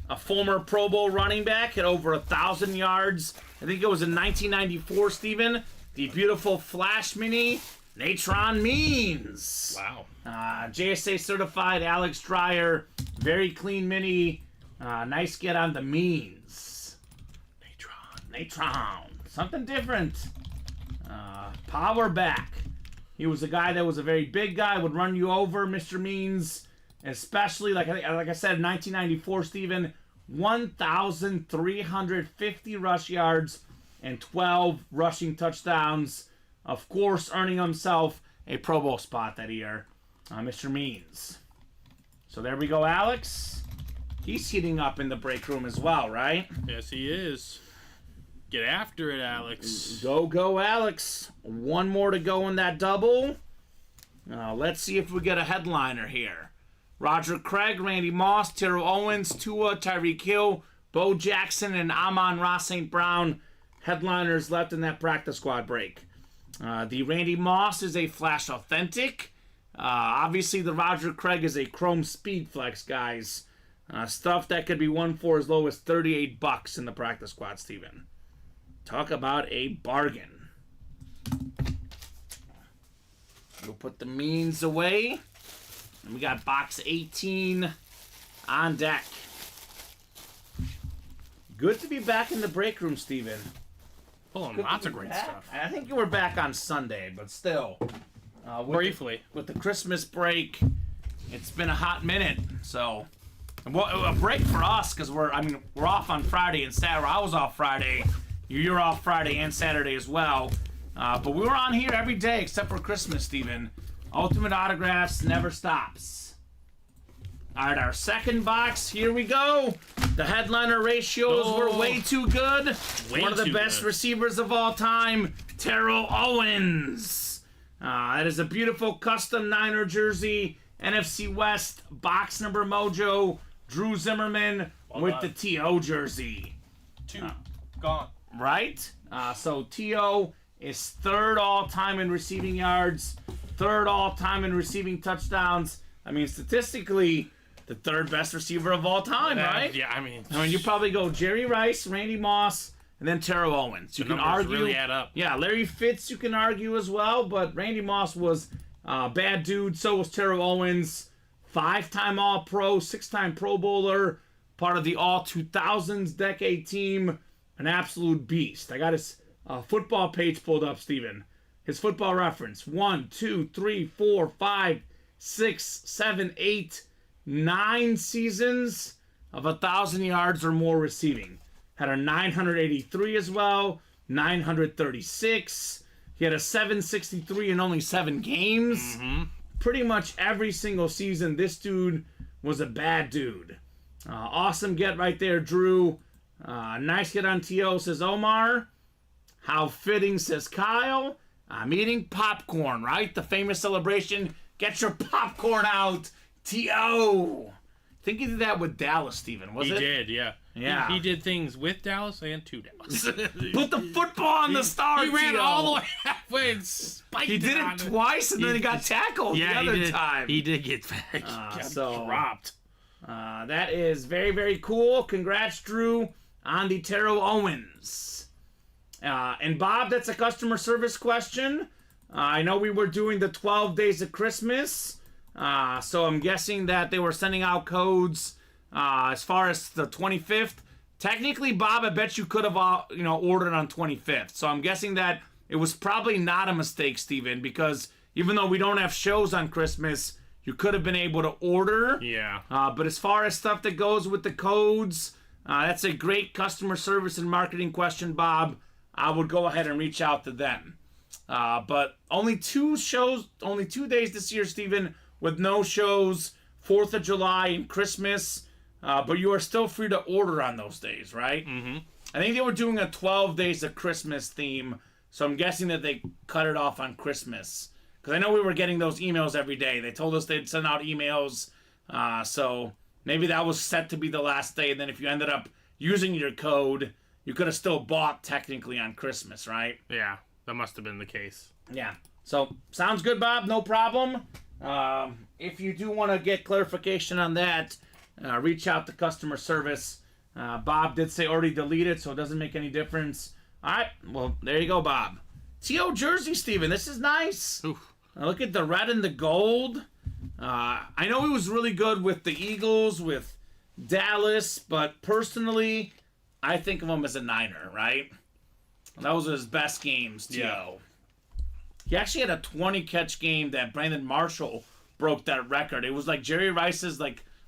a former Pro Bowl running back at over 1,000 yards. I think it was in 1994, Steven. The beautiful Flash Mini, Natron Means. Wow. JSA certified Alex Dreyer. Very clean mini. Nice get on the Means. Natron. Something different. Power back. He was a guy that was a very big guy, would run you over, Mr. Means. Especially, like I said, 1994, Steven, 1,350 rush yards and 12 rushing touchdowns. Of course, earning himself a Pro Bowl spot that year, Mr. Means. So there we go, Alex. He's heating up in the break room as well, right? Yes, he is. Get after it, Alex. Go, Alex. 1 more to go in that double. Let's see if we get a headliner here. Roger Craig, Randy Moss, Terrell Owens, Tua, Tyreek Hill, Bo Jackson, and Amon-Ra St. Brown. Headliners left in that practice squad break. The Randy Moss is a Flash Authentic. Obviously, the Roger Craig is a Chrome Speed Flex, guys. Stuff that could be won for as low as $38 in the practice squad, Steven. Talk about a bargain. We'll put the Means away. And we got box 18 on deck. Good to be back in the break room, Steven. Pulling lots of great stuff. I think you were back on Sunday, but still. Briefly. With the Christmas break, it's been a hot minute. So, a break for us because we're off on Friday and Saturday. I was off Friday. You're off Friday and Saturday as well. But we were on here every day except for Christmas, Steven. Ultimate Autographs never stops. All right, our second box. Here we go. The headliner ratios were way too good. One of the best receivers of all time, Terrell Owens. That is a beautiful custom Niner jersey. NFC West box number mojo. Drew Zimmerman with the TO jersey. 2 gone. Right? So TO is 3rd all-time in receiving yards, 3rd all-time in receiving touchdowns. I mean, statistically, the 3rd best receiver of all time, right? Yeah, I mean, you probably go Jerry Rice, Randy Moss, and then Terrell Owens. You can argue. Really add up. Yeah, Larry Fitz you can argue as well, but Randy Moss was a bad dude. So was Terrell Owens. 5-time All-Pro, 6-time Pro Bowler, part of the All-2000s decade team. An absolute beast. I got his football page pulled up, Steven. His football reference. 1, 2, 3, 4, 5, 6, 7, 8, 9 seasons of 1,000 yards or more receiving. Had a 983 as well. 936. He had a 763 in only 7 games. Mm-hmm. Pretty much every single season, this dude was a bad dude. Awesome get right there, Drew. Nice get on T.O., says Omar. How fitting, says Kyle. I'm eating popcorn, right? The famous celebration. Get your popcorn out, T.O. I think he did that with Dallas, Steven, was it? He did, yeah. Yeah. He did things with Dallas and to Dallas. Put the football on the star, He ran T.O. all the way halfway and spiked He did it twice, and then he got tackled the other time. He did get dropped. That is very, very cool. Congrats, Drew, on the Terrell Owens. And Bob, that's a customer service question. I know we were doing the 12 days of Christmas, so I'm guessing that they were sending out codes as far as the 25th. Technically, Bob, I bet you could have ordered on 25th. So I'm guessing that it was probably not a mistake, Steven, because even though we don't have shows on Christmas, you could have been able to order. Yeah. But as far as stuff that goes with the codes, that's a great customer service and marketing question, Bob. I would go ahead and reach out to them. But only 2 days this year, Steven, with no shows, 4th of July and Christmas. But you are still free to order on those days, right? Mm-hmm. I think they were doing a 12 days of Christmas theme, so I'm guessing that they cut it off on Christmas. Because I know we were getting those emails every day. They told us they'd send out emails, so maybe that was set to be the last day, and then if you ended up using your code, you could have still bought technically on Christmas, right? Yeah, that must have been the case. Yeah. So, sounds good, Bob. No problem. If you do want to get clarification on that, reach out to customer service. Bob did say already deleted, so it doesn't make any difference. All right. Well, there you go, Bob. T.O. jersey, Steven. This is nice. Oof. Look at the red and the gold. I know he was really good with the Eagles, with Dallas, but personally, I think of him as a Niner, right? Those are his best games, T.O. Yeah. He actually had a 20-catch game that Brandon Marshall broke that record. It was like Jerry Rice's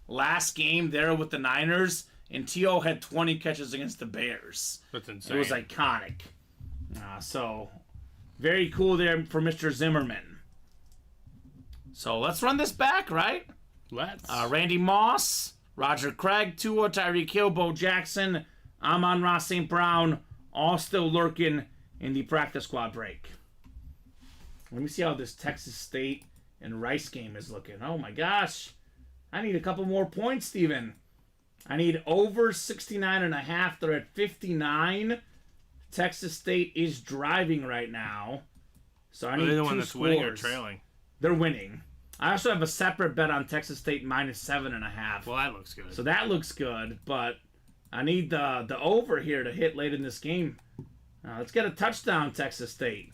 last game there with the Niners, and T.O. had 20 catches against the Bears. That's insane. It was iconic. So, very cool there for Mr. Zimmerman. So, let's run this back, right? Let's. Randy Moss, Roger Craig, Tua, Tyreek Hill, Bo Jackson, Amon-Ra St. Brown, all still lurking in the practice squad break. Let me see how this Texas State and Rice game is looking. Oh my gosh. I need a couple more points, Steven. I need over 69.5. They're at 59. Texas State is driving right now. So I need 2 Are they the one that's scores. winning or trailing? They're winning. I also have a separate bet on Texas State minus 7.5. Well, that looks good. So that looks good, but I need the over here to hit late in this game. Let's get a touchdown, Texas State.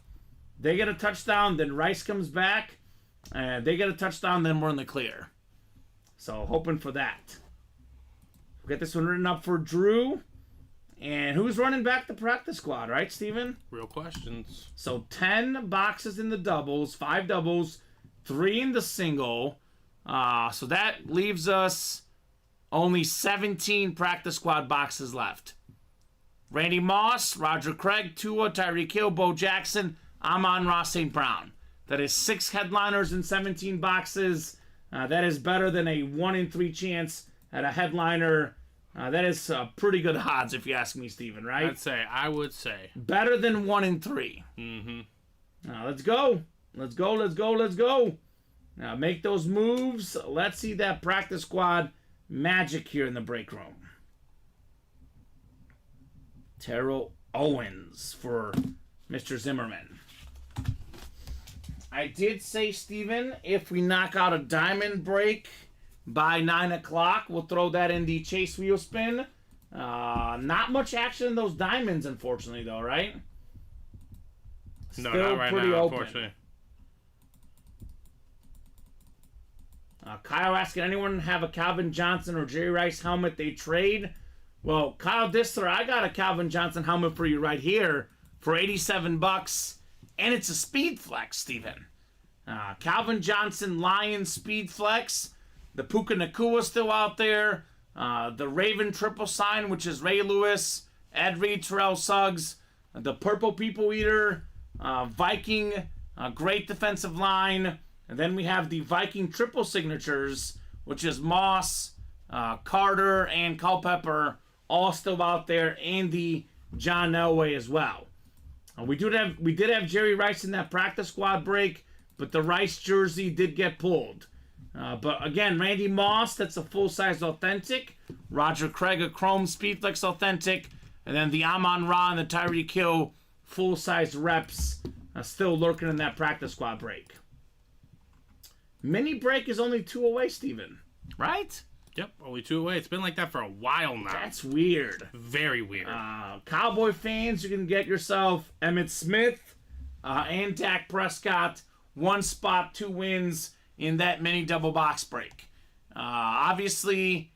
They get a touchdown, then Rice comes back. They get a touchdown, then we're in the clear. So hoping for that. We'll get this one written up for Drew. And who's running back the practice squad, right, Steven? Real questions. So 10 boxes in the doubles, 5 doubles, 3 in the single. So that leaves us only 17 practice squad boxes left. Randy Moss, Roger Craig, Tua, Tyreek Hill, Bo Jackson, Amon-Ra St. Brown. That is 6 headliners in 17 boxes. That is better than a 1 in 3 chance at a headliner. That is pretty good odds, if you ask me, Steven, right? I would say. Better than 1 in 3. Mm-hmm. Now, let's go. Let's go, let's go, let's go. Now, make those moves. Let's see that practice squad magic here in the break room. Terrell Owens for Mr. Zimmerman. I did say, Steven, if we knock out a diamond break by 9 o'clock, we'll throw that in the chase wheel spin. Not much action in those diamonds, unfortunately, though, right? No, Still not right pretty now, open. unfortunately. Kyle asking, anyone have a Calvin Johnson or Jerry Rice helmet they trade? Well, Kyle Dissler, I got a Calvin Johnson helmet for you right here for $87, and it's a Speed Flex, Steven. Calvin Johnson Lions Speed Flex. The Puka Nakua still out there. The Raven Triple Sign, which is Ray Lewis, Ed Reed, Terrell Suggs. The Purple People Eater, Viking, great defensive line. And then we have the Viking Triple Signatures, which is Moss, Carter, and Culpepper, all still out there, and the John Elway as well. We did have Jerry Rice in that practice squad break, but the Rice jersey did get pulled. But again, Randy Moss, that's a full-size authentic. Roger Craig, a Chrome Speedflex authentic. And then the Amon-Ra and the Tyreek Hill full-size reps still lurking in that practice squad break. Mini break is only 2 away, Steven. Right? Yep, only 2 away. It's been like that for a while now. That's weird. Very weird. Cowboy fans, you can get yourself Emmitt Smith, and Dak Prescott. 1 spot, 2 wins in that mini double box break. Obviously,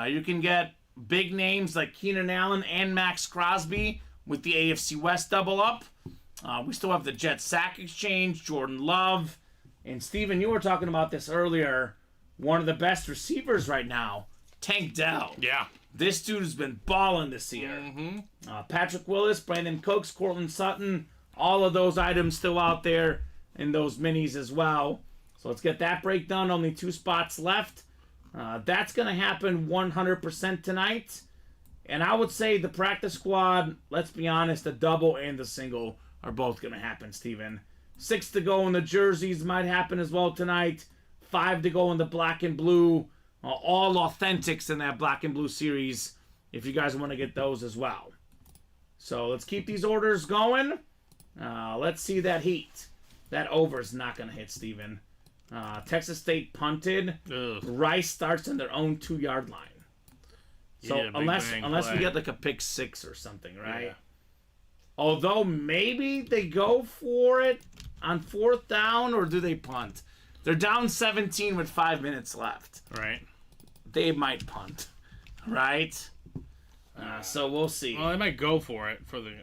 you can get big names like Keenan Allen and Max Crosby with the AFC West double up. We still have the Jet Sack Exchange, Jordan Love. And Steven, you were talking about this earlier. One of the best receivers right now, Tank Dell. Yeah. This dude has been balling this year. Mm-hmm. Patrick Willis, Brandon Cooks, Cortland Sutton, all of those items still out there in those minis as well. So let's get that break done. Only 2 spots left. That's going to happen 100% tonight. And I would say the practice squad, let's be honest, the double and the single are both going to happen, Steven. 6 to go in the jerseys might happen as well tonight. 5 to go in the black and blue. All authentics in that black and blue series if you guys want to get those as well. So let's keep these orders going. Let's see that heat. That over is not going to hit, Steven. Texas State punted. Ugh. Rice starts on their own 2-yard line. So Yeah, unless we get like a pick 6 or something, right? Yeah. Although maybe they go for it on 4th down, or do they punt? They're down 17 with 5 minutes left. Right. They might punt, right? So we'll see. Well, they might go for it for the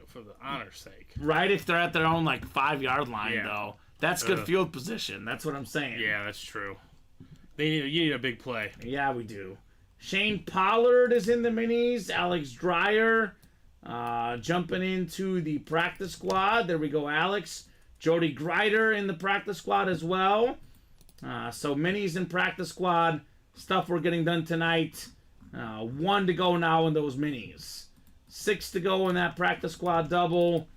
honor's sake. Right, if they're at their own like 5-yard line, Yeah. though, that's good field position. That's what I'm saying. Yeah, that's true. You need a big play. Yeah, we do. Shane Pollard is in the minis. Alex Dreyer jumping into the practice squad. There we go, Alex. Jody Greider in the practice squad as well. So minis and practice squad stuff we're getting done tonight. 1 to go now in those minis. 6 to go in that practice squad double.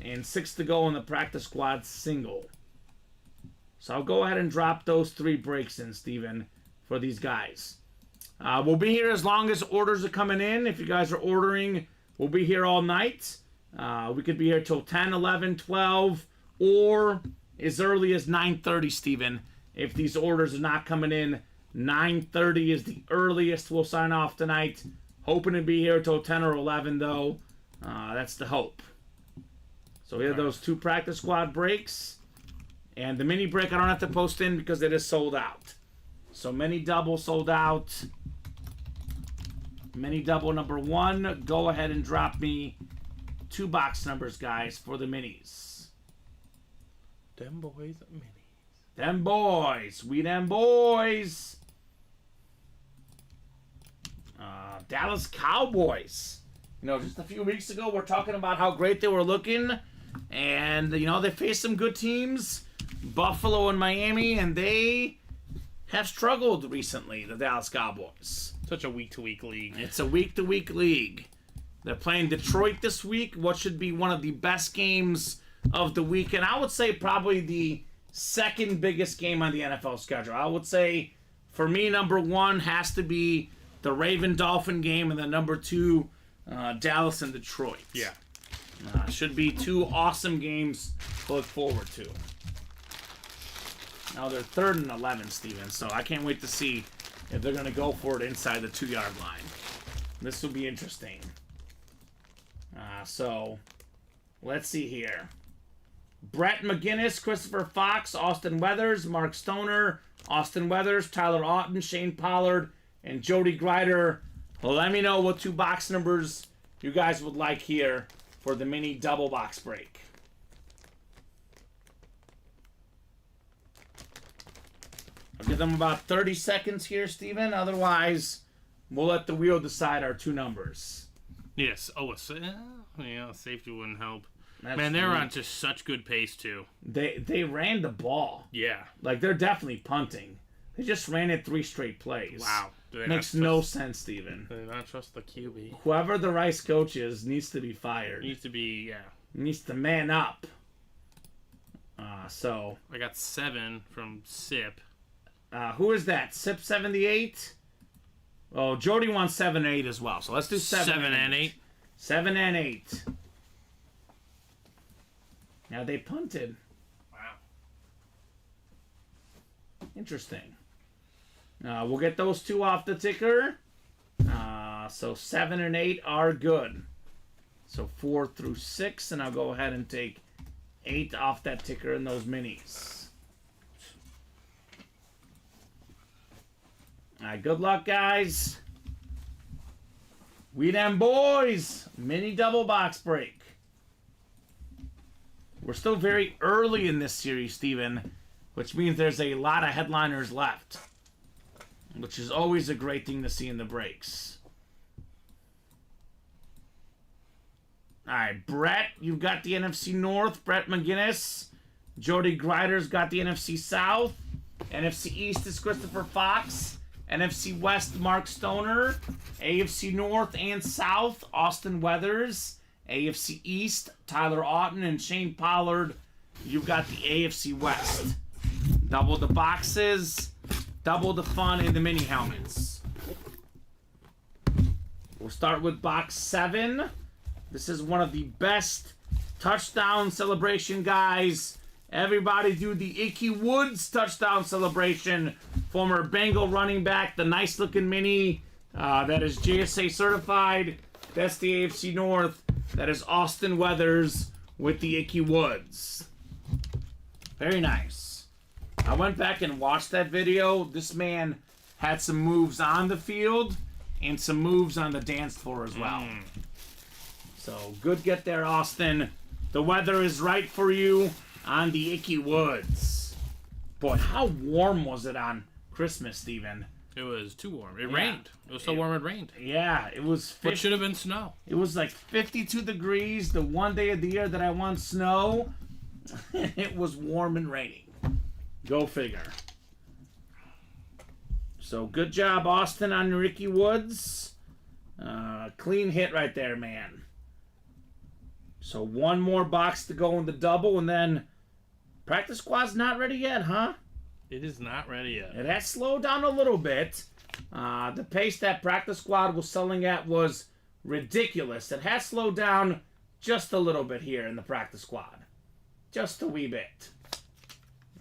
And 6 to go in the practice squad single. So I'll go ahead and drop those 3 breaks in, Steven, for these guys. We'll be here as long as orders are coming in. If you guys are ordering, we'll be here all night. We could be here till 10, 11, 12, or as early as 9:30, Steven. If these orders are not coming in, 9:30 is the earliest we'll sign off tonight. Hoping to be here till 10 or 11, though. That's the hope. So we have those 2 practice squad breaks. And the mini break I don't have to post in because it is sold out. So mini double sold out. Mini double number 1. Go ahead and drop me 2 box numbers, guys, for the minis. Them boys are minis. Them boys. We them boys. Dallas Cowboys. You know, just a few weeks ago, we're talking about how great they were looking. And, you know, they faced some good teams. Buffalo and Miami. And they have struggled recently, the Dallas Cowboys. Such a week-to-week league. It's a week-to-week league. They're playing Detroit this week, what should be one of the best games of the week. And I would say probably the second biggest game on the NFL schedule. I would say, for me, number 1 has to be the Raven-Dolphin game, and then number 2, Dallas and Detroit. Yeah. Should be 2 awesome games to look forward to. Now they're 3rd and 11, Steven, so I can't wait to see if they're going to go for it inside the 2-yard line. This will be interesting. So, let's see here. Brett McGinnis, Christopher Fox, Austin Weathers, Mark Stoner, Austin Weathers, Tyler Auten, Shane Pollard, and Jody Greider. Let me know what 2 box numbers you guys would like here for the mini double box break. I'll give them about 30 seconds here, Steven. Otherwise, we'll let the wheel decide our 2 numbers. Yes. Oh, yeah, safety wouldn't help. That's Man, they're weird. on just such good pace, too. They ran the ball. Yeah. Like, they're definitely punting. They just ran it 3 straight plays. Wow. Do they Makes not no trust- sense, Steven. Do they not trust the QB? Whoever the Rice coach is needs to be fired. Needs to be, yeah. Needs to man up. So, I got 7 from SIP. who is that? SIP78? Oh, Jody wants 7 and 8 as well. So let's do 7 and 8. 7 and 8. Now they punted. Wow. Interesting. We'll get those 2 off the ticker. So 7 and 8 are good. So 4 through 6, and I'll go ahead and take 8 off that ticker in those minis. All right, good luck, guys. We them boys. Mini double box break. We're still very early in this series, Steven, which means there's a lot of headliners left, which is always a great thing to see in the breaks. All right, Brett, you've got the NFC North. Brett McGinnis. Jody Greider's got the NFC South. NFC East is Christopher Fox. NFC West, Mark Stoner. AFC North and South, Austin Weathers. AFC East, Tyler Auten and Shane Pollard. You've got the AFC West. Double the boxes, double the fun in the mini helmets. We'll start with box 7. This is one of the best touchdown celebration guys. Everybody do the Icky Woods touchdown celebration. Former Bengal running back, the nice looking mini that is JSA certified. That's the AFC North. That is Austin Weathers with the Icky Woods. Very nice. I went back and watched that video. This man had some moves on the field and some moves on the dance floor as well. So good get there, Austin. The weather is right for you on the Icky Woods. Boy, how warm was it on Christmas, Steven? It was too warm. It rained. It was so warm it rained. Yeah, it was... It should have been snow. It was like 52 degrees the one day of the year that I want snow. It was warm and raining. Go figure. So good job, Austin, on your Icky Woods. Clean hit right there, man. So one more box to go in the double, and then practice squad's not ready yet, huh? It is not ready yet. It has slowed down a little bit. The pace that practice squad was selling at was ridiculous. It has slowed down just a little bit here in the practice squad. Just a wee bit.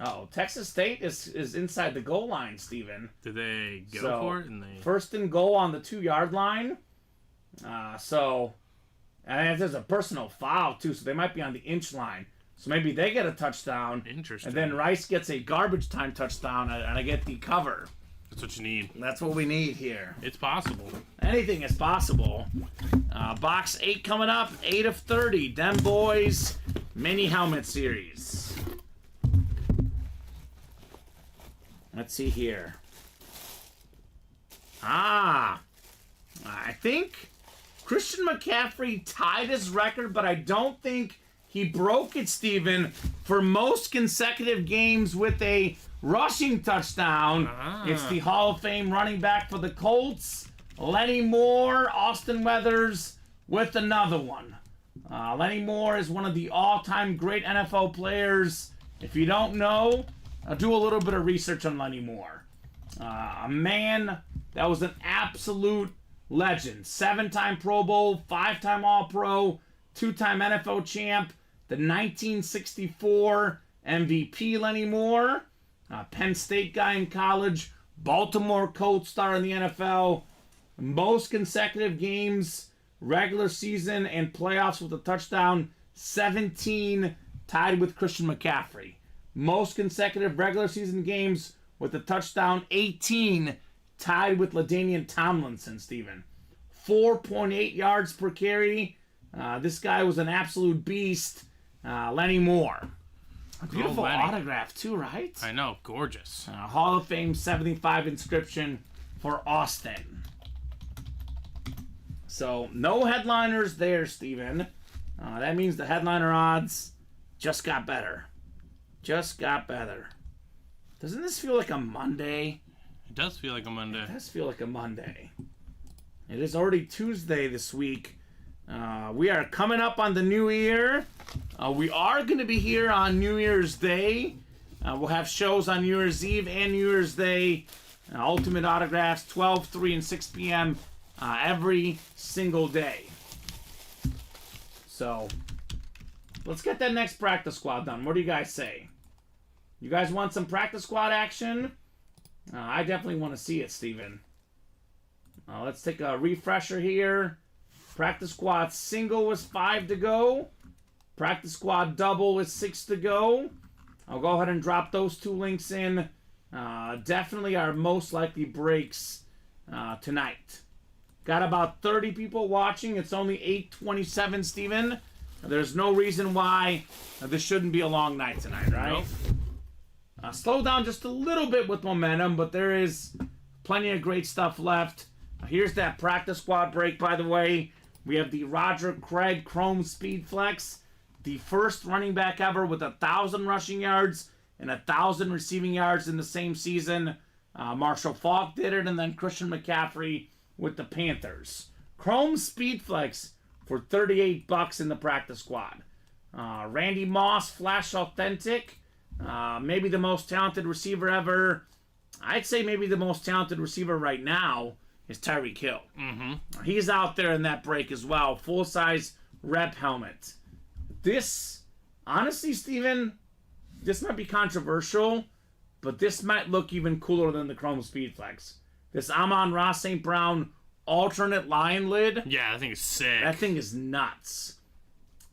Oh, Texas State is inside the goal line, Steven. Did they go for it? First and goal on the 2-yard line. And there's a personal foul, too, so they might be on the inch line. So maybe they get a touchdown. Interesting. And then Rice gets a garbage time touchdown, and I get the cover. That's what you need. That's what we need here. It's possible. Anything is possible. Box 8 coming up. 8 of 30. Dem Boys Mini Helmet Series. Let's see here. I think Christian McCaffrey tied his record, but I don't think he broke it, Steven, for most consecutive games with a rushing touchdown. It's the Hall of Fame running back for the Colts, Lenny Moore. Austin Weathers with another one. Lenny Moore is one of the all-time great NFL players. If you don't know, do a little bit of research on Lenny Moore. A man that was an absolute legend. 7-time Pro Bowl, 5-time All-Pro, 2-time NFL champ, the 1964 MVP Lenny Moore, Penn State guy in college, Baltimore Colts star in the NFL, most consecutive games, regular season and playoffs with a touchdown, 17, tied with Christian McCaffrey. Most consecutive regular season games with a touchdown, 18, tied with LaDainian Tomlinson, Steven. 4.8 yards per carry. This guy was an absolute beast. Lenny Moore. A beautiful autograph, too, right? I know. Gorgeous. Hall of Fame 75 inscription for Austin. So, no headliners there, Steven. That means the headliner odds just got better. Just got better. Doesn't this feel like a Monday? It does feel like a Monday. It does feel like a Monday. It is already Tuesday this week. We are coming up on the new year. We are going to be here on New Year's Day. We'll have shows on New Year's Eve and New Year's Day. Ultimate Autographs, 12, 3, and 6 p.m. Every single day. So, let's get that next practice squad done. What do you guys say? You guys want some practice squad action? I definitely want to see it, Steven. Let's take a refresher here. Practice squad single was 5 to go. Practice squad double with 6 to go. I'll go ahead and drop those 2 links in. Definitely our most likely breaks tonight. Got about 30 people watching. It's only 8:27, Steven. There's no reason why this shouldn't be a long night tonight, right? Nope. Slow down just a little bit with momentum, but there is plenty of great stuff left. Here's that practice squad break, by the way. We have the Roger Craig Chrome Speed Flex, the first running back ever with 1,000 rushing yards and 1,000 receiving yards in the same season. Marshall Faulk did it, and then Christian McCaffrey with the Panthers. Chrome Speed Flex for $38 in the practice squad. Randy Moss Flash Authentic, maybe the most talented receiver ever. I'd say maybe the most talented receiver right now is Tyreek Hill. He's out there in that break as well. Full-size rep helmet. This, honestly, Steven, this might be controversial, but this might look even cooler than the Chrome Speed Flex. This Amon-Ra St. Brown alternate lion lid. Yeah, that thing is sick. That thing is nuts.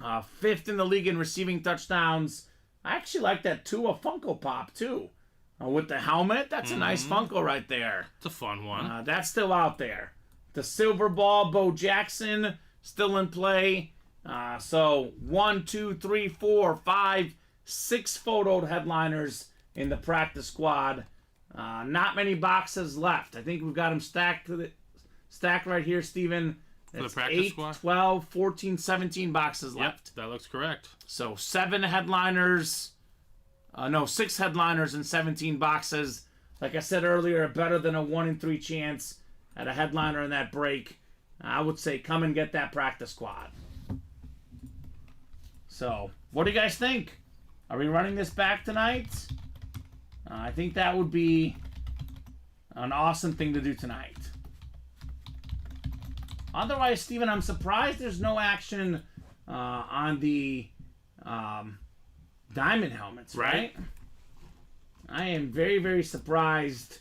5th in the league in receiving touchdowns. I actually like that Tua Funko Pop, too. With the helmet, that's a nice Funko right there. It's a fun one. That's still out there. The Silver Ball Bo Jackson, still in play. So 1, 2, 3, 4, 5, 6 photoed headliners in the practice squad. Not many boxes left. I think we've got them stacked right here, Steven. For the practice 8, squad? 12, 14, 17 boxes left. Yep, that looks correct. So 7 headliners. 6 headliners and 17 boxes. Like I said earlier, better than a 1 in 3 chance at a headliner in that break. I would say come and get that practice squad. So, what do you guys think? Are we running this back tonight? I think that would be an awesome thing to do tonight. Otherwise, Steven, I'm surprised there's no action on the diamond helmets, right? I am very, very surprised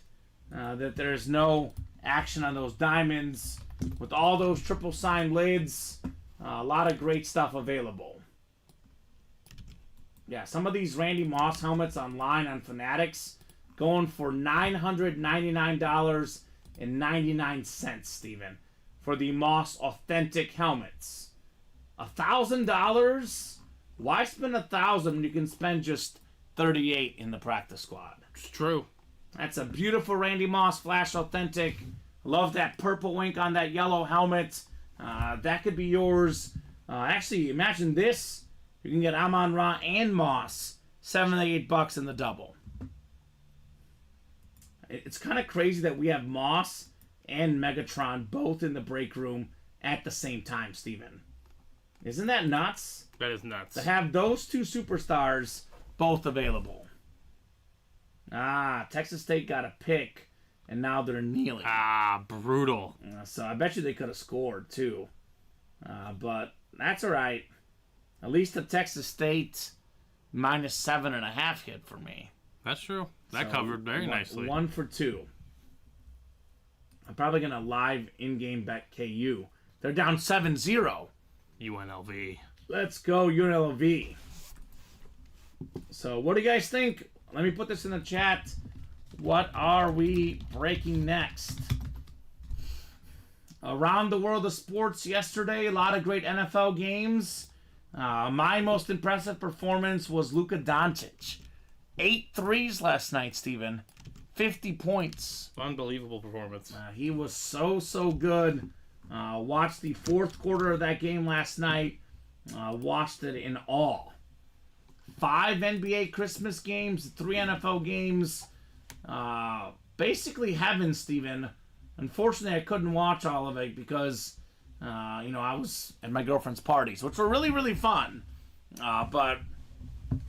that there's no action on those diamonds with all those triple sign lids. A lot of great stuff available. Yeah, some of these Randy Moss helmets online on Fanatics going for $999.99, Steven, for the Moss Authentic helmets. $1,000? Why spend $1,000 when you can spend just $38 in the practice squad? It's true. That's a beautiful Randy Moss Flash Authentic. Love that purple ink on that yellow helmet. That could be yours. Actually, imagine this. You can get Amon-Ra and Moss, $78 in the double. It's kind of crazy that we have Moss and Megatron both in the break room at the same time, Steven. Isn't that nuts? That is nuts. To have those 2 superstars both available. Texas State got a pick, and now they're kneeling. Brutal. So I bet you they could have scored, too. But that's all right. At least the Texas State -7.5 hit for me. That's true. That covered very nicely. 1 for 2. I'm probably going to live in-game bet KU. They're down 7-0. UNLV. Let's go, UNLV. So what do you guys think? Let me put this in the chat. What are we breaking next? Around the world of sports yesterday, a lot of great NFL games. My most impressive performance was Luka Doncic. 8 threes last night, Steven. 50 points. Unbelievable performance. He was so good. Watched the 4th quarter of that game last night. Watched it in awe. 5 NBA Christmas games, 3 NFL games. Basically heaven, Steven. Unfortunately, I couldn't watch all of it because, I was at my girlfriend's parties, which were really, really fun. But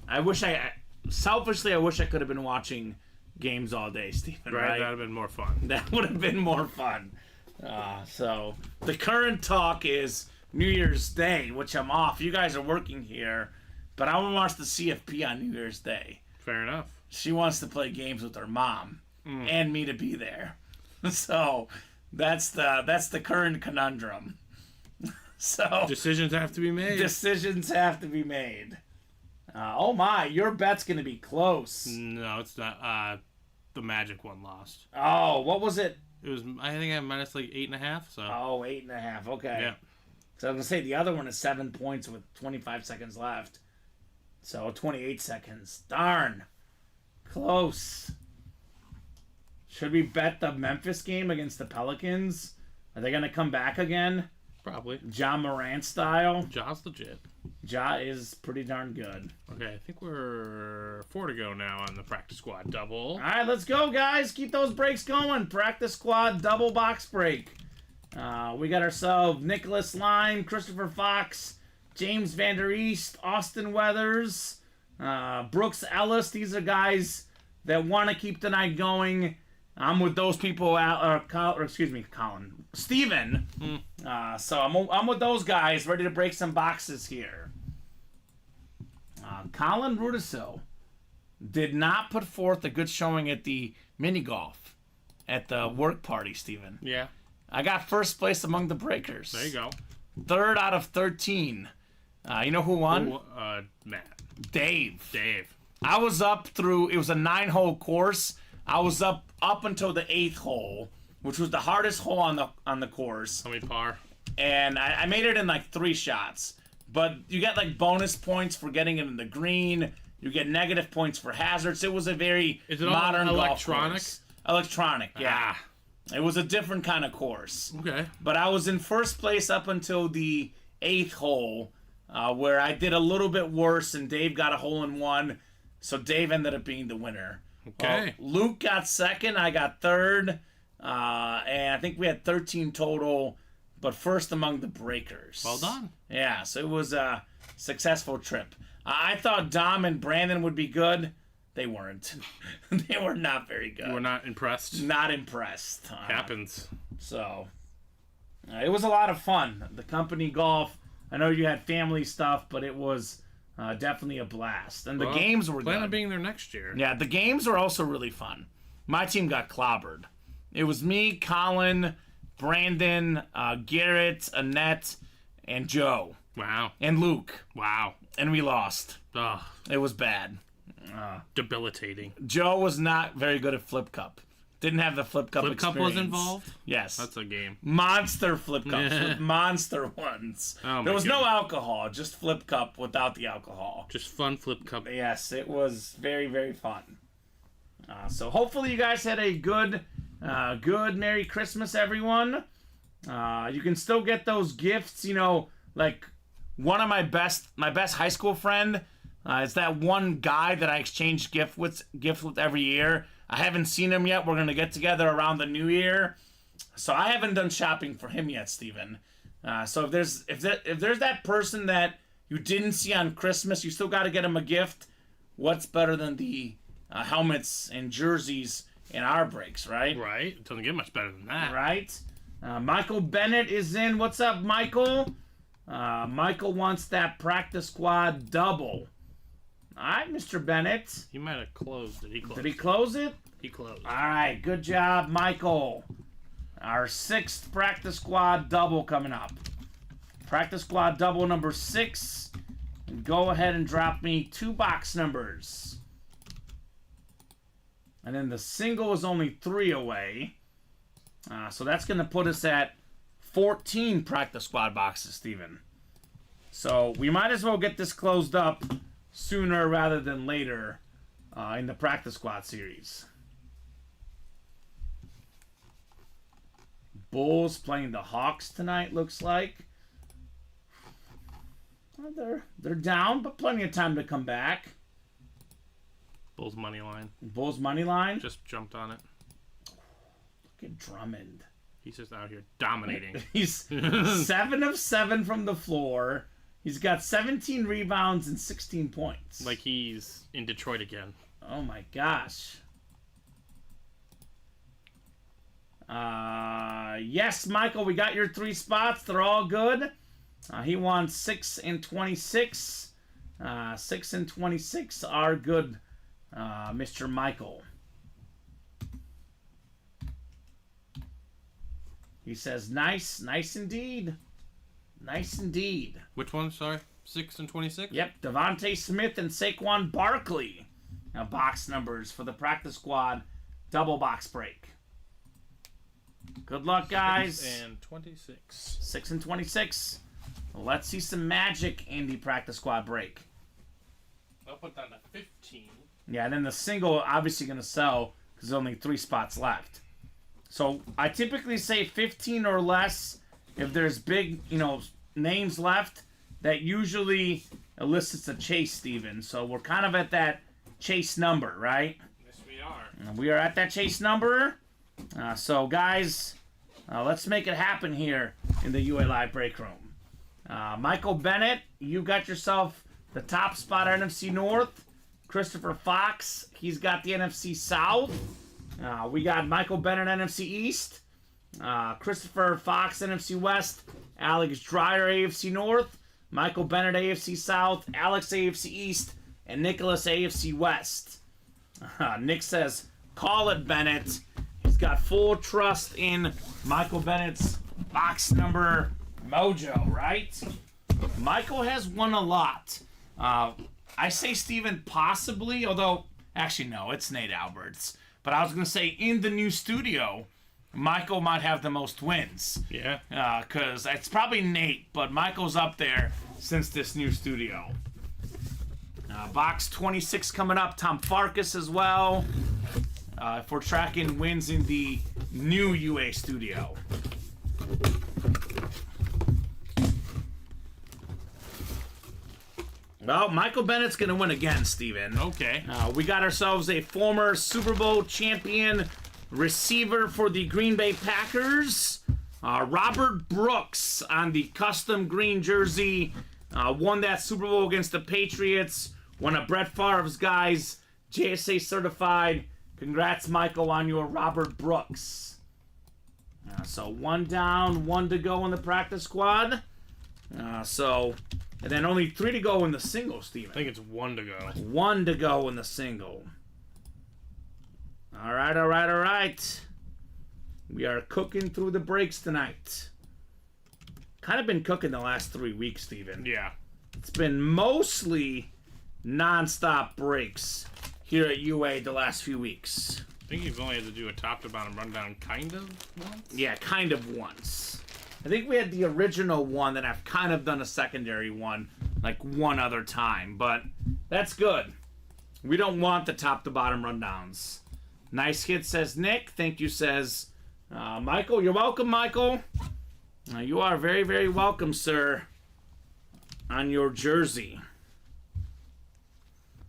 I wish I could have been watching games all day, Steven. Right? That would have been more fun. That would have been more fun. So the current talk is New Year's Day, which I'm off. You guys are working here, but I want to watch the CFP on New Year's Day. Fair enough. She wants to play games with her mom and me to be there. So that's the current conundrum. So decisions have to be made. Decisions have to be made. Oh my, your bet's gonna be close. No, it's not. The Magic one lost. Oh, what was it? It was, I think I have minus like 8.5. So. Oh, 8.5. Okay. Yeah. So I was gonna say the other one is 7 points with 25 seconds left. So 28 seconds. Darn. Close. Should we bet the Memphis game against the Pelicans? Are they gonna come back again? Probably. Ja Morant style. Ja's legit. Ja is pretty darn good. Okay, I think we're 4 to go now on the practice squad double. All right, let's go, guys. Keep those breaks going. Practice squad double box break. We got ourselves Nicholas Line, Christopher Fox, James Vander East, Austin Weathers, Brooks Ellis. These are guys that want to keep the night going. I'm with those people, Colin. Steven. So I'm with those guys, ready to break some boxes here. Colin Rudisil did not put forth a good showing at the mini golf at the work party, Steven. Yeah. I got first place among the breakers. There you go. 3rd out of 13. You know who won? Matt. Dave. Dave. I was up through, it was a 9-hole course. I was up until the 8th hole, which was the hardest hole on the course. How many par? And I made it in like 3 shots. But you get like bonus points for getting it in the green. You get negative points for hazards. It was a very modern all golf electronic? course. Electronic, yeah. It was a different kind of course. Okay. But I was in first place up until the 8th hole, where I did a little bit worse, and Dave got a hole-in-one. So Dave ended up being the winner. Okay. Luke got 2nd. I got 3rd. And I think we had 13 total, but first among the breakers. Well done. Yeah, so it was a successful trip. I thought Dom and Brandon would be good. They weren't. They were not very good. You were not impressed? Not impressed. Happens. So, it was a lot of fun. The company golf, I know you had family stuff, but it was definitely a blast. And the games were plan good. on being there next year. Yeah, the games were also really fun. My team got clobbered. It was me, Colin, Brandon, Garrett, Annette, and Joe. Wow. And Luke. Wow. And we lost. Ugh. It was bad. Debilitating. Joe was not very good at Flip Cup. Didn't have the Flip Cup experience. Flip Cup was involved? Yes. That's a game. Monster Flip Cups with monster ones. Oh, there was no alcohol, just Flip Cup without the alcohol. Just fun Flip Cup. Yes, it was very, very fun. So hopefully you guys had a good Merry Christmas, everyone. You can still get those gifts, like one of my best high school friend is that one guy that I exchange gift with every year. I haven't seen him yet. We're gonna get together around the new year, so I haven't done shopping for him yet, Steven. So if there's that person that you didn't see on Christmas, you still got to get him a gift. What's better than the helmets and jerseys in our breaks, right? Right. It doesn't get much better than that. Right. Michael Bennett is in. What's up, Michael? Michael wants that practice squad double. All right, Mr. Bennett. He might have closed it. Did he close it? He closed. All right, good job, Michael. Our 6th practice squad double coming up. Practice squad double number 6. And go ahead and drop me 2 box numbers. And then the single is only 3 away. So that's going to put us at 14 practice squad boxes, Steven. So we might as well get this closed up sooner rather than later in the practice squad series. Bulls playing the Hawks tonight, looks like. Well, they're down, but plenty of time to come back. Bulls money line. Bulls money line. Just jumped on it. Look at Drummond. He's just out here dominating. He's 7 of 7 from the floor. He's got 17 rebounds and 16 points. Like he's in Detroit again. Oh my gosh. Yes, Michael, we got your 3 spots. They're all good. He wants 6 and 26. 6 and 26 are good, Mr. Michael. He says, nice indeed. Nice indeed. Which one? Sorry, 6 and 26. Yep, Devontae Smith and Saquon Barkley. Now box numbers for the practice squad double box break. Good luck, guys. 6 and 26. 6 and 26. Let's see some magic in the practice squad break. I'll put that at 15. Yeah, and then the single obviously going to sell because there's only 3 spots left. So I typically say 15 or less if there's big, names left. That usually elicits a chase, Steven. So we're kind of at that chase number, right? Yes, we are. And we are at that chase number. So, guys, let's make it happen here in the UA Live break room. Michael Bennett, you got yourself the top spot at NFC North. Christopher Fox, he's got the NFC South. We got Michael Bennett, NFC East. Christopher Fox, NFC West. Alex Dreyer, AFC North. Michael Bennett, AFC South. Alex, AFC East. And Nicholas, AFC West. Nick says, call it, Bennett. He's got full trust in Michael Bennett's box number mojo, right? Michael has won a lot. I say Steven possibly, although, actually no, it's Nate Alberts. But I was going to say in the new studio, Michael might have the most wins. Yeah. Because it's probably Nate, but Michael's up there since this new studio. Box 26 coming up. Tom Farkas as well. If we're tracking wins in the new UA studio. Well, Michael Bennett's going to win again, Steven. Okay. We got ourselves a former Super Bowl champion receiver for the Green Bay Packers. Robert Brooks on the custom green jersey. Won that Super Bowl against the Patriots. One of Brett Favre's guys. JSA certified. Congrats, Michael, on your Robert Brooks. So 1 down, 1 to go in the practice squad. And then only 3 to go in the single, Steven. I think it's 1 to go. 1 to go in the single. All right. We are cooking through the breaks tonight. Kind of been cooking the last 3 weeks, Steven. Yeah. It's been mostly non-stop breaks here at UA the last few weeks. I think you've only had to do a top-to-bottom rundown kind of once? Yeah, kind of once. I think we had the original one that I've kind of done a secondary one like one other time, but that's good. We don't want the top-to-bottom rundowns. Nice hit, says Nick. Thank you, says Michael. You're welcome, Michael. You are very, very welcome, sir, on your jersey.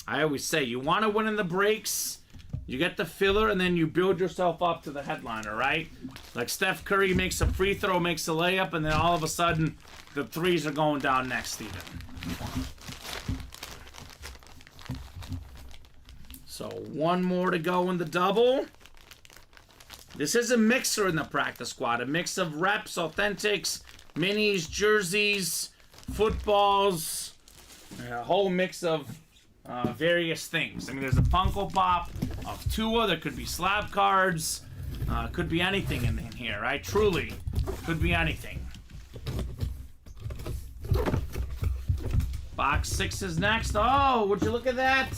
I always say, you want to win in the breaks, you get the filler, and then you build yourself up to the headliner, right? Like Steph Curry makes a free throw, makes a layup, and then all of a sudden, the threes are going down next, Steven. So 1 more to go in the double. This is a mixer in the practice squad. A mix of reps, authentics, minis, jerseys, footballs, a whole mix of various things. I mean, there's a Funko Pop of Tua. There could be slab cards. Could be anything in here, right? Truly, could be anything. Box 6 is next. Oh, would you look at that?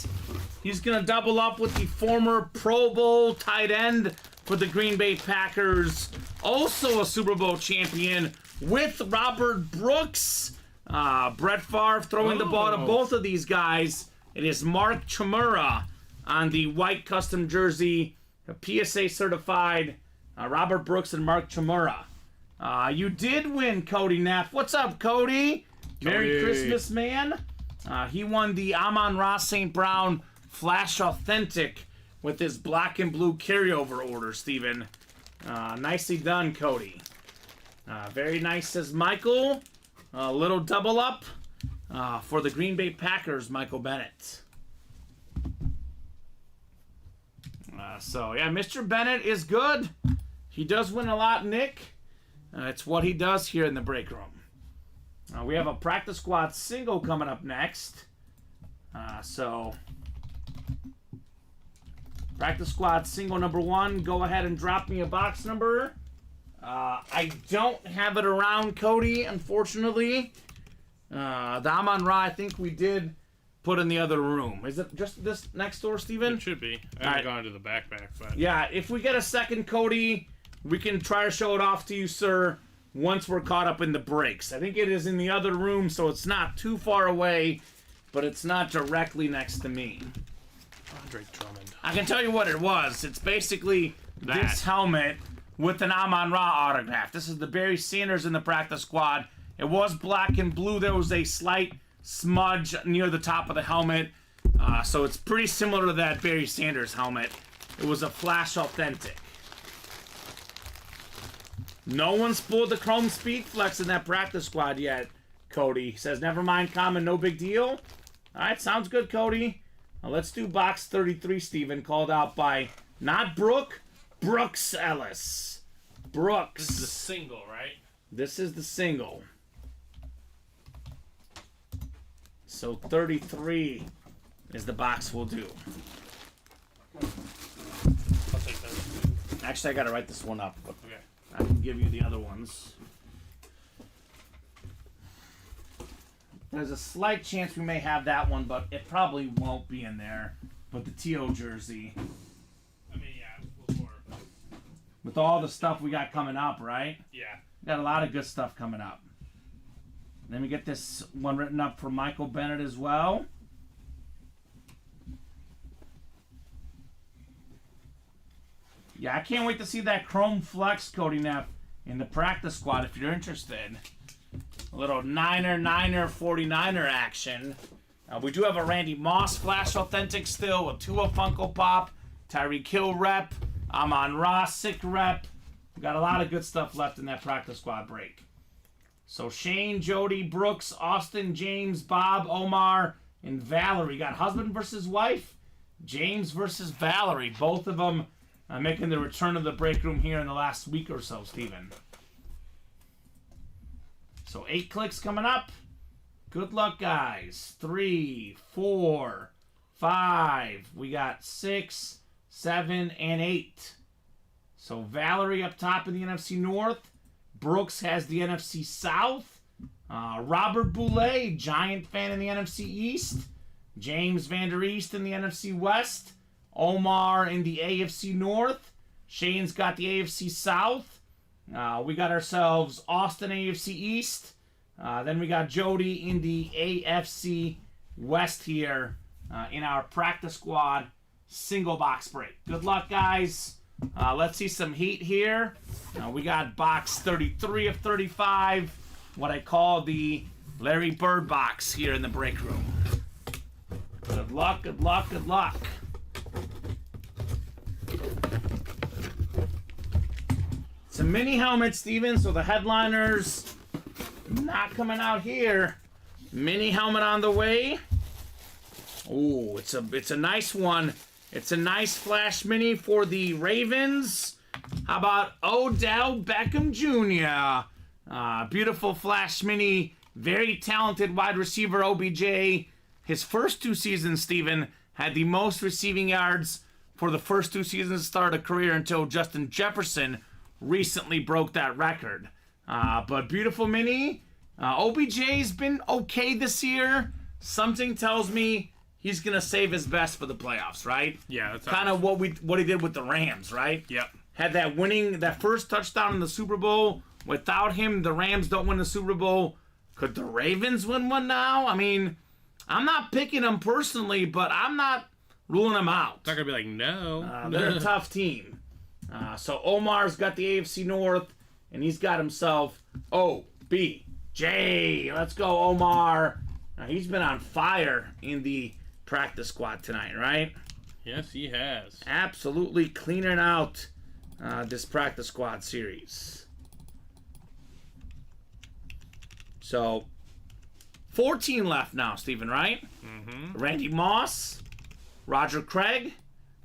He's going to double up with the former Pro Bowl tight end for the Green Bay Packers. Also a Super Bowl champion with Robert Brooks. Brett Favre throwing the ball to both of these guys. It is Mark Chmura on the white custom jersey. PSA certified. Robert Brooks and Mark Chmura. You did win, Cody Neff. What's up, Cody? Merry Christmas, man. He won the Amon-Ra St. Brown Flash Authentic with his black and blue carryover order, Steven. Nicely done, Cody. Very nice, says Michael. A little double up for the Green Bay Packers, Michael Bennett. So, yeah, Mr. Bennett is good. He does win a lot, Nick. It's what he does here in the break room. We have a practice squad single coming up next. Practice squad single number 1. Go ahead and drop me a box number. I don't have it around, Cody, unfortunately. The Amon-Ra, I think we did put in the other room. Is it just this next door, Steven? It should be. I haven't gone to the backpack, but... Yeah, if we get a second, Cody, we can try to show it off to you, sir, once we're caught up in the breaks. I think it is in the other room, so it's not too far away, but it's not directly next to me. Andre Drummond. I can tell you what it was. It's basically this helmet with an Amon-Ra autograph. This is the Barry Sanders in the practice squad. It was black and blue. There was a slight smudge near the top of the helmet. So it's pretty similar to that Barry Sanders helmet. It was a Flash Authentic. No one's pulled the Chrome Speed Flex in that practice squad yet, Cody. He says, never mind, Kamen, no big deal. All right, sounds good, Cody. Now let's do box 33, Steven, called out by not Brooke, Brooks Ellis. Brooks. This is the single, right? This is the single. So 33 is the box we'll do. I'll take that. Actually, I gotta write this one up. But Okay. I can give you the other ones. There's a slight chance we may have that one, but it probably won't be in there. But the T.O. jersey. I mean, yeah, before. With all the stuff we got coming up, right? Yeah. Got a lot of good stuff coming up. Let me get this one written up for Michael Bennett as well. Yeah, I can't wait to see that Chrome Flex, Cody Neff, in the practice squad if you're interested. A little 49er action. We do have a Randy Moss Flash Authentic still, a Tua Funko Pop, Tyreek Hill rep, Amon-Ra Sick rep. We got a lot of good stuff left in that practice squad break. So Shane, Jody, Brooks, Austin, James, Bob, Omar, and Valerie. Got husband versus wife, James versus Valerie. Both of them making the return of the break room here in the last week or so, Steven. So 8 clicks coming up. Good luck, guys. 3, 4, 5. We got 6, 7, and 8. So Valerie up top in the NFC North. Brooks has the NFC South. Robert Boulay, Giant fan in the NFC East. James Vander East in the NFC West. Omar in the AFC North. Shane's got the AFC South. We got ourselves Austin AFC East. Then we got Jody in the AFC West here in our practice squad single box break. Good luck, guys. Let's see some heat here. We got box 33 of 35, what I call the Larry Bird box here in the break room. Good luck, good luck, good luck. It's a mini helmet, Steven, so the headliners not coming out here. Mini helmet on the way. Ooh, it's a nice one. It's a nice flash mini for the Ravens. How about Odell Beckham Jr.? Beautiful flash mini. Very talented wide receiver, OBJ. His first 2 seasons, Steven, had the most receiving yards for the first 2 seasons to start a career until Justin Jefferson recently broke that record. But beautiful mini. OBJ's been okay this year. Something tells me he's gonna save his best for the playoffs, right? Yeah, that's kind of what he did with the Rams, right? Yep. Had that first touchdown in the Super Bowl. Without him, the Rams don't win the Super Bowl. Could the Ravens win one now? I mean, I'm not picking them personally, but I'm not ruling them out. It's not gonna be like no. They're a tough team. So Omar's got the AFC North, and he's got himself OBJ. Let's go, Omar. He's been on fire in the practice squad tonight, right? Yes, he has. Absolutely cleaning out this practice squad series. So, 14 left now, Steven, right? Mm-hmm. Randy Moss, Roger Craig,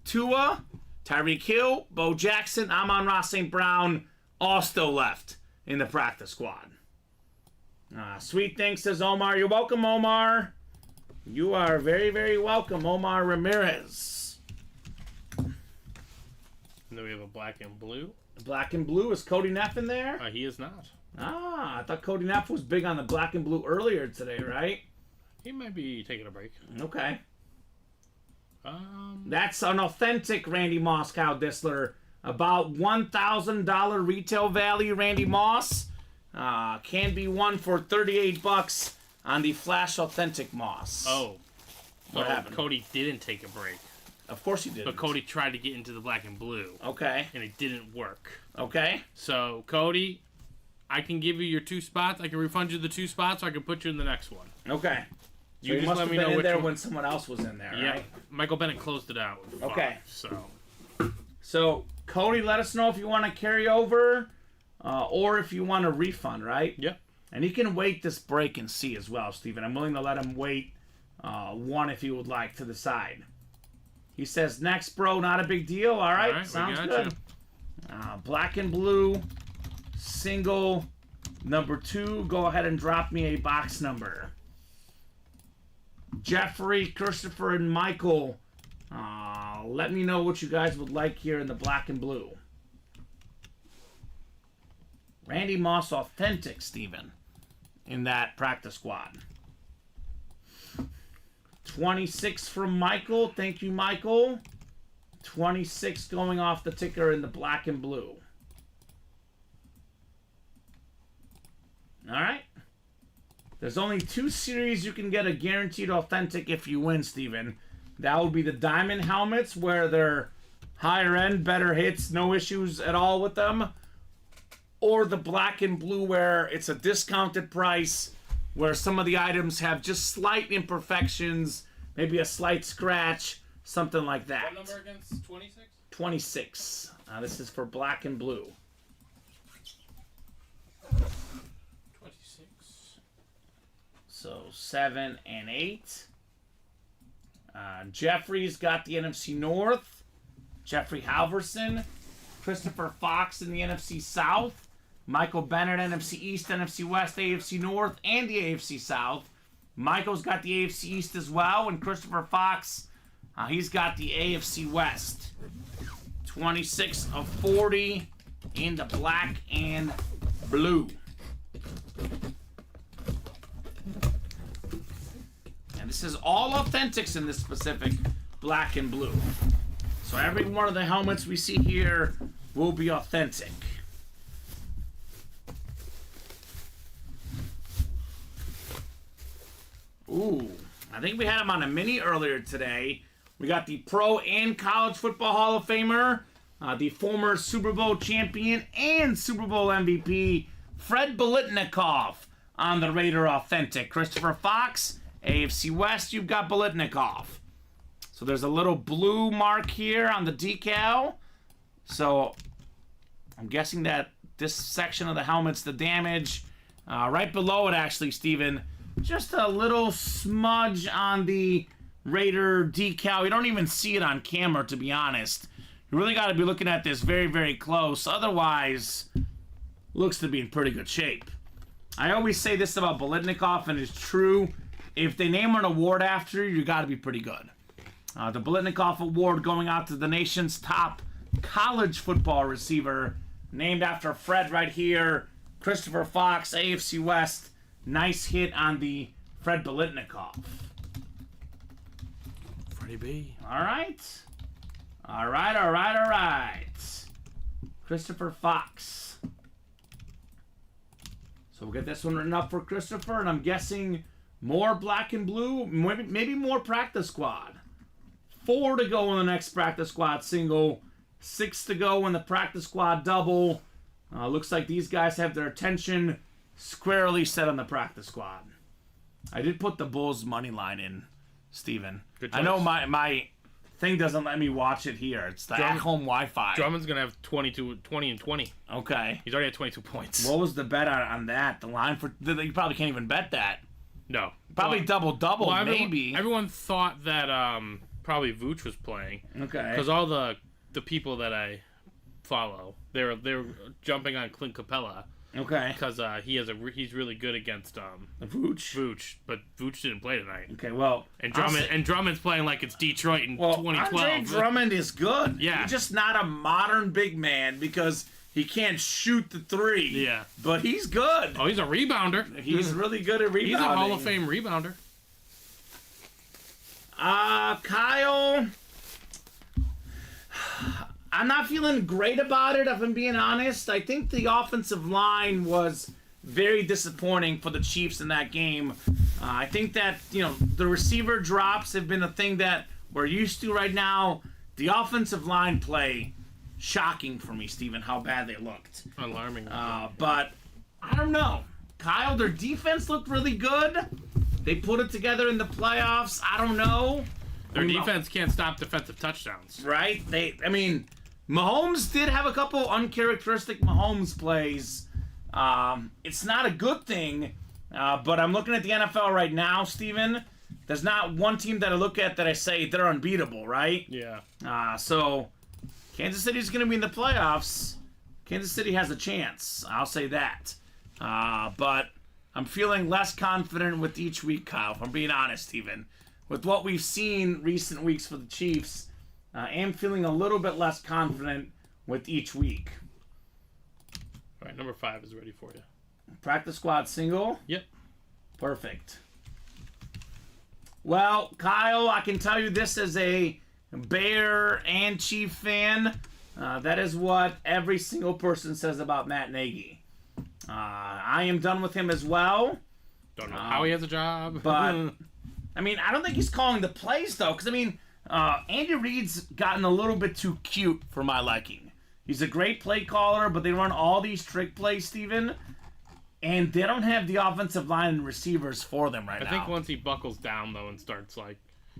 Tua, Tyreek Hill, Bo Jackson, Amon-Ra St. Brown, all still left in the practice squad. Sweet things, says Omar. You're welcome, Omar. You are very, very welcome, Omar Ramirez. And then we have a black and blue. Black and blue. Is Cody Neff in there? He is not. I thought Cody Neff was big on the black and blue earlier today, right? He might be taking a break. Okay. That's an authentic Randy Moss Cow Distler. About $1,000 retail value, Randy Moss. Can be won for $38 on the Flash Authentic Moss. Oh. What happened? Cody didn't take a break. Of course he did. But Cody tried to get into the black and blue. Okay. And it didn't work. Okay. So, Cody, I can give you your 2 spots. I can refund you the 2 spots, or I can put you in the next one. Okay. You so just must let have me been know in which there one. when someone else was in there, Yeah. right? Michael Bennett closed it out. With 5, Okay. So, Cody, let us know if you want to carry over or if you want a refund, right? Yep. And he can wait this break and see as well, Steven. I'm willing to let him wait one if he would like to the side. He says, next, bro, not a big deal. All right, sounds good. Black and blue, single, number 2. Go ahead and drop me a box number. Jeffrey, Christopher, and Michael, let me know what you guys would like here in the black and blue. Randy Moss Authentic, Steven, in that practice squad. 26 from Michael. Thank you, Michael. 26 going off the ticker in the black and blue. All right. There's only 2 series you can get a guaranteed authentic if you win, Steven. That would be the diamond helmets, where they're higher end, better hits, no issues at all with them. Or the black and blue, where it's a discounted price, where some of the items have just slight imperfections, maybe a slight scratch, something like that. what number against 26? 26. This is for black and blue. 26. So 7 and 8. Jeffrey's got the NFC North. Jeffrey Halverson. Christopher Fox in the NFC South. Michael Bennett, NFC East, NFC West, AFC North, and the AFC South. Michael's got the AFC East as well, and Christopher Fox, he's got the AFC West. 26 of 40 in the black and blue. And this is all authentics in this specific black and blue. So every one of the helmets we see here will be authentic. Ooh, I think we had him on a mini earlier today. We got the Pro and College Football Hall of Famer, the former Super Bowl champion and Super Bowl MVP, Fred Biletnikoff, on the Raider Authentic. Christopher Fox, AFC West, you've got Biletnikoff. So there's a little blue mark here on the decal. So I'm guessing that this section of the helmet's the damage. Right below it, actually, Steven, just a little smudge on the Raider decal. You don't even see it on camera, to be honest. You really got to be looking at this very, very close. Otherwise, looks to be in pretty good shape. I always say this about Biletnikoff, and it's true. If they name an award after you, you got to be pretty good. The Biletnikoff Award going out to the nation's top college football receiver, named after Fred right here. Christopher Fox, AFC West. Nice hit on the Fred Biletnikoff. Freddie B. All right. All right. Christopher Fox. So we'll get this one written up for Christopher, and I'm guessing more black and blue, maybe more practice squad. 4 to go in the next practice squad single. 6 to go in the practice squad double. Looks like these guys have their attention squarely set on the practice squad. I did put the Bulls money line in, Steven. Good I know my thing doesn't let me watch it here. It's the at-home Wi-Fi. Drummond's going to have 20 and 20. Okay. He's already at 22 points. What was the bet on that? The line for... You probably can't even bet that. No. Probably double-double, well, maybe. Everyone thought that probably Vooch was playing. Okay. Because all the people that I follow, they were jumping on Clint Capella Okay. Because he's really good against Vooch. But Vooch didn't play tonight. Okay, well... And Drummond's playing like it's Detroit in 2012. Andre Drummond is good. Yeah. He's just not a modern big man because he can't shoot the three. Yeah. But he's good. Oh, he's a rebounder. He's really good at rebounding. He's a Hall of Fame rebounder. Kyle... I'm not feeling great about it, if I'm being honest. I think the offensive line was very disappointing for the Chiefs in that game. I think that, the receiver drops have been a thing that we're used to right now. The offensive line play, shocking for me, Steven, how bad they looked. Alarming. But, I don't know. Kyle, their defense looked really good. They put it together in the playoffs. I don't know. Their defense can't stop defensive touchdowns. Right? Mahomes did have a couple uncharacteristic Mahomes plays. It's not a good thing, but I'm looking at the NFL right now, Steven. There's not one team that I look at that I say they're unbeatable, right? Yeah. So Kansas City's going to be in the playoffs. Kansas City has a chance. I'll say that. But I'm feeling less confident with each week, Kyle, if I'm being honest, Steven. With what we've seen recent weeks for the Chiefs, I am feeling a little bit less confident with each week. All right, number 5 is ready for you. Practice squad single? Yep. Perfect. Well, Kyle, I can tell you this as a Bear and Chief fan. That is what every single person says about Matt Nagy. I am done with him as well. Don't know how he has a job. But, I don't think he's calling the plays, though, because, Andy Reid's gotten a little bit too cute for my liking. He's a great play caller, but they run all these trick plays, Steven, and they don't have the offensive line and receivers for them right now. I think once he buckles down, though, and starts,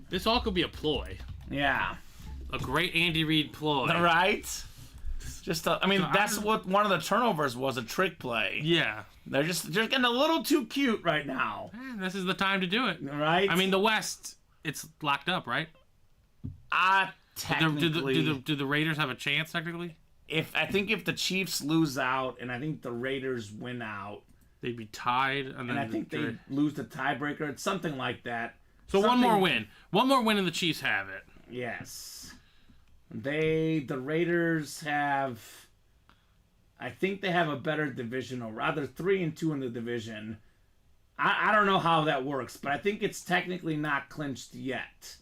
this all could be a ploy. Yeah. A great Andy Reid ploy. Right? That's what one of the turnovers was, a trick play. Yeah. They're just getting a little too cute right now. This is the time to do it. Right? The West, it's locked up, right? Technically. Do the Raiders have a chance, technically? I think if the Chiefs lose out, and I think the Raiders win out, they'd be tied. And I think they lose the tiebreaker. It's something like that. So one more win. One more win and the Chiefs have it. Yes. The Raiders have... I think they have a better division, or rather 3-2 in the division. I don't know how that works, but I think it's technically not clinched yet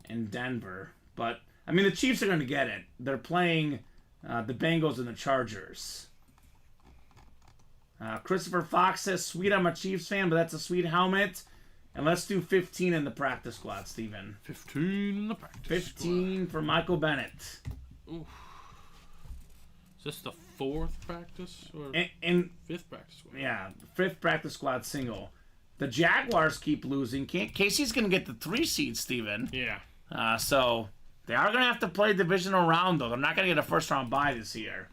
in Denver. But, the Chiefs are going to get it. They're playing the Bengals and the Chargers. Christopher Fox says, sweet, I'm a Chiefs fan, but that's a sweet helmet. And let's do 15 in the practice squad, Steven. 15 in the practice 15 squad. For Michael Bennett. Oof. Is this the 4th practice? Or and 5th practice squad? Yeah, 5th practice squad single. The Jaguars keep losing. Casey's going to get the 3 seed, Steven. Yeah. So they are going to have to play divisional round, though. They're not going to get a first-round bye this year.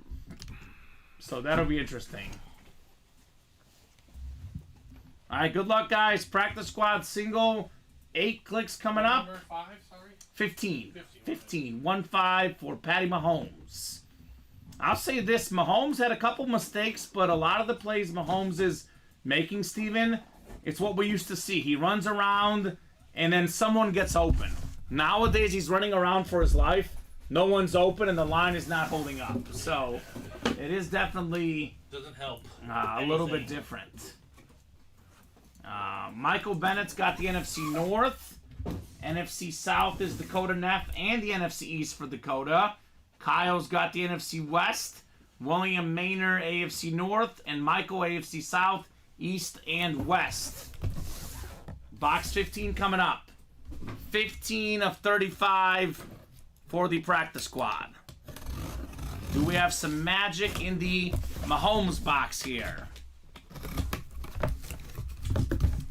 So that'll be interesting. All right, good luck, guys. Practice squad single. 8 clicks coming up. Number 5, sorry? 15. 1-5 for Patty Mahomes. I'll say this. Mahomes had a couple mistakes, but a lot of the plays Mahomes is making, Steven, it's what we used to see. He runs around, and then someone gets open. Nowadays, he's running around for his life. No one's open, and the line is not holding up. So it is definitely doesn't help a little bit different. Michael Bennett's got the NFC North. NFC South is Dakota Neff and the NFC East for Dakota. Kyle's got the NFC West. William Maynard, AFC North. And Michael, AFC South, East, and West. Box 15 coming up. 15 of 35 for the practice squad. Do we have some magic in the Mahomes box here?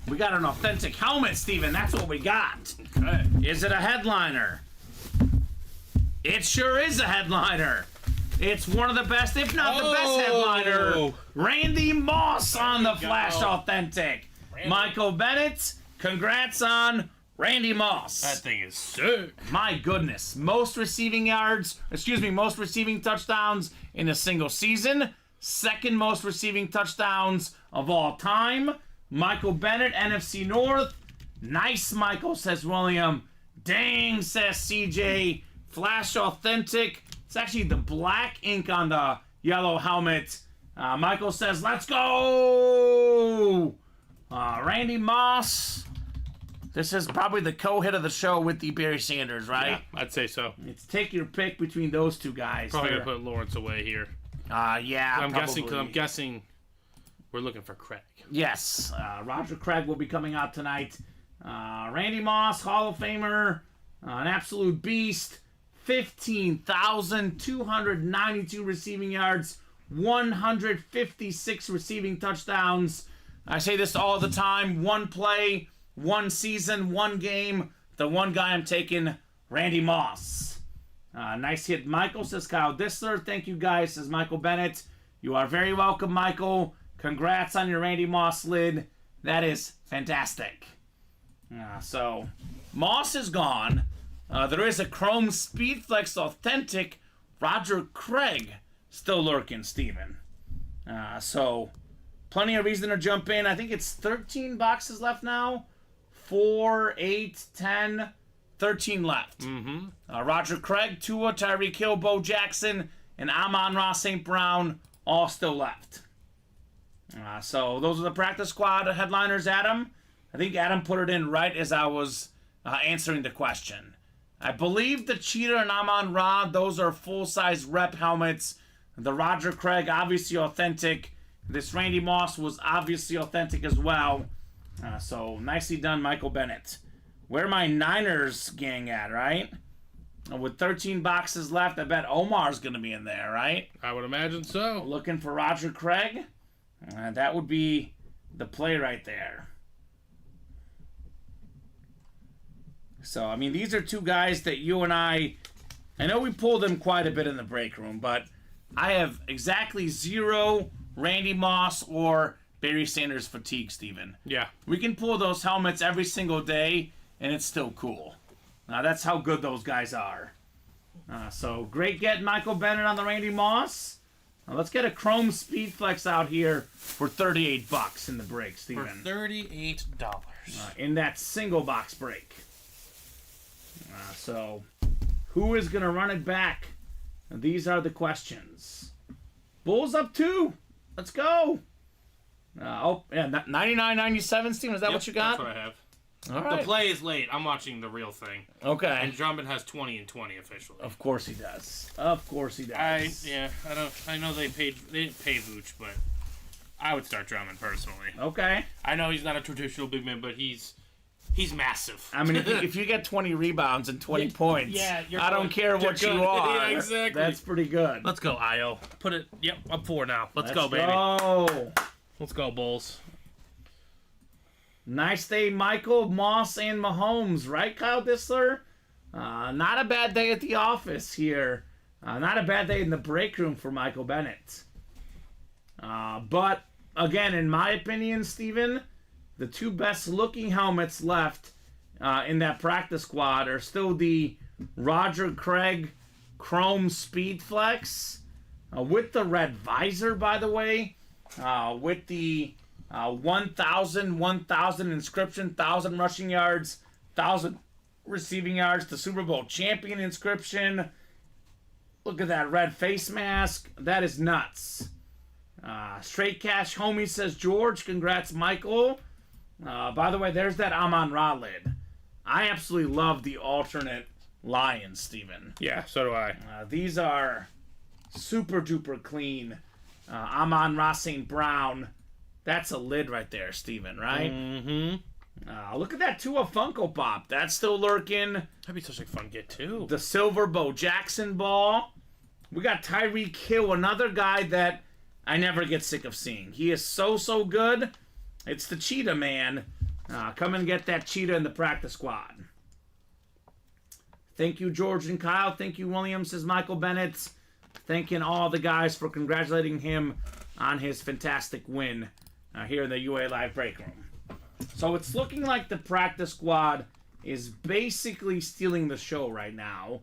We got an authentic helmet, Steven. That's what we got. Okay. Is it a headliner? It sure is a headliner. It's one of the best, if not the best headliner. Randy Moss on the Flash Authentic. Michael Bennett, congrats on Randy Moss. That thing is sick. My goodness. Most receiving touchdowns in a single season. second most receiving touchdowns of all time. Michael Bennett, NFC North. Nice, Michael, says William. Dang, says CJ. Flash authentic. It's actually the black ink on the yellow helmet. Michael says, let's go! Randy Moss. This is probably the co-hit of the show with the Barry Sanders, right? Yeah, I'd say so. It's take your pick between those two guys. Probably going to put Lawrence away here. Yeah, I'm guessing we're looking for Craig. Yes, Roger Craig will be coming out tonight. Randy Moss, Hall of Famer, an absolute beast. 15,292 receiving yards, 156 receiving touchdowns. I say this all the time. One play, one season, one game. The one guy I'm taking, Randy Moss. Nice hit, Michael, says Kyle Dissler. Thank you, guys, says Michael Bennett. You are very welcome, Michael. Congrats on your Randy Moss lid. That is fantastic. So, Moss is gone. There is a Chrome Speedflex Authentic Roger Craig still lurking, Steven. So, plenty of reason to jump in. I think it's 13 boxes left now. 4, 8, 10, 13 left. Roger Craig, Tua, Tyreek Hill, Bo Jackson, and Amon-Ra St. Brown all still left. So those are the practice squad headliners, Adam. I think Adam put it in right as I was answering the question. I believe the Cheetah and Amon-Ra, those are full-size rep helmets. The Roger Craig, obviously authentic. This Randy Moss was obviously authentic as well. So nicely done, Michael Bennett. Where my Niners gang at, right? With 13 boxes left, I bet Omar's going to be in there, right? I would imagine so. Looking for Roger Craig. That would be the play right there. So, I mean, these are two guys that you and I know we pulled them quite a bit in the break room, but I have exactly zero Randy Moss or Barry Sanders fatigue, Steven. Yeah. We can pull those helmets every single day, and it's still cool. That's how good those guys are. So, great getting Michael Bennett on the Randy Moss. Now, let's get a Chrome Speedflex out here for $38 in the break, Steven. For $38. In that single box break. So, who is going to run it back? These are the questions. Bulls up 2. Let's go. Yeah, 99.97, Steven. Is that what you got? That's what I have. All right. The play is late. I'm watching the real thing. Okay. And Drummond has 20 and 20 officially. Of course he does. Of course he does. I know they didn't pay Vooch, but I would start Drummond personally. Okay. I know he's not a traditional big man, but he's massive. I mean, if you get 20 rebounds and 20 points, I don't care what you are. Yeah, exactly. That's pretty good. Let's go, Io. Put it. Yep, up 4 now. Let's go, baby. Let's go, Bulls. Nice day, Michael, Moss, and Mahomes, right, Kyle Dissler? Not a bad day at the office here. Not a bad day in the break room for Michael Bennett. But, again, in my opinion, Steven, the two best-looking helmets left in that practice squad are still the Roger Craig Chrome Speedflex with the red visor, by the way, with the 1,000 inscription, 1,000 rushing yards, 1,000 receiving yards, the Super Bowl champion inscription. Look at that red face mask. That is nuts. Straight cash homie, says George. Congrats, Michael. By the way, there's that Amon-Ra lid. I absolutely love the alternate Lions, Steven. Yeah, so do I. These are super duper clean. Amon-Ra St. Brown. That's a lid right there, Steven, right? Mm-hmm. Look at that Tua Funko Pop. That's still lurking. That'd be such a fun get, too. The silver Bo Jackson ball. We got Tyreek Hill, another guy that I never get sick of seeing. He is so good. It's the Cheetah, man. Come and get that Cheetah in the practice squad. Thank you, George and Kyle. Thank you, William, says Michael Bennett. Thanking all the guys for congratulating him on his fantastic win here in the UA Live Break Room. So it's looking like the practice squad is basically stealing the show right now.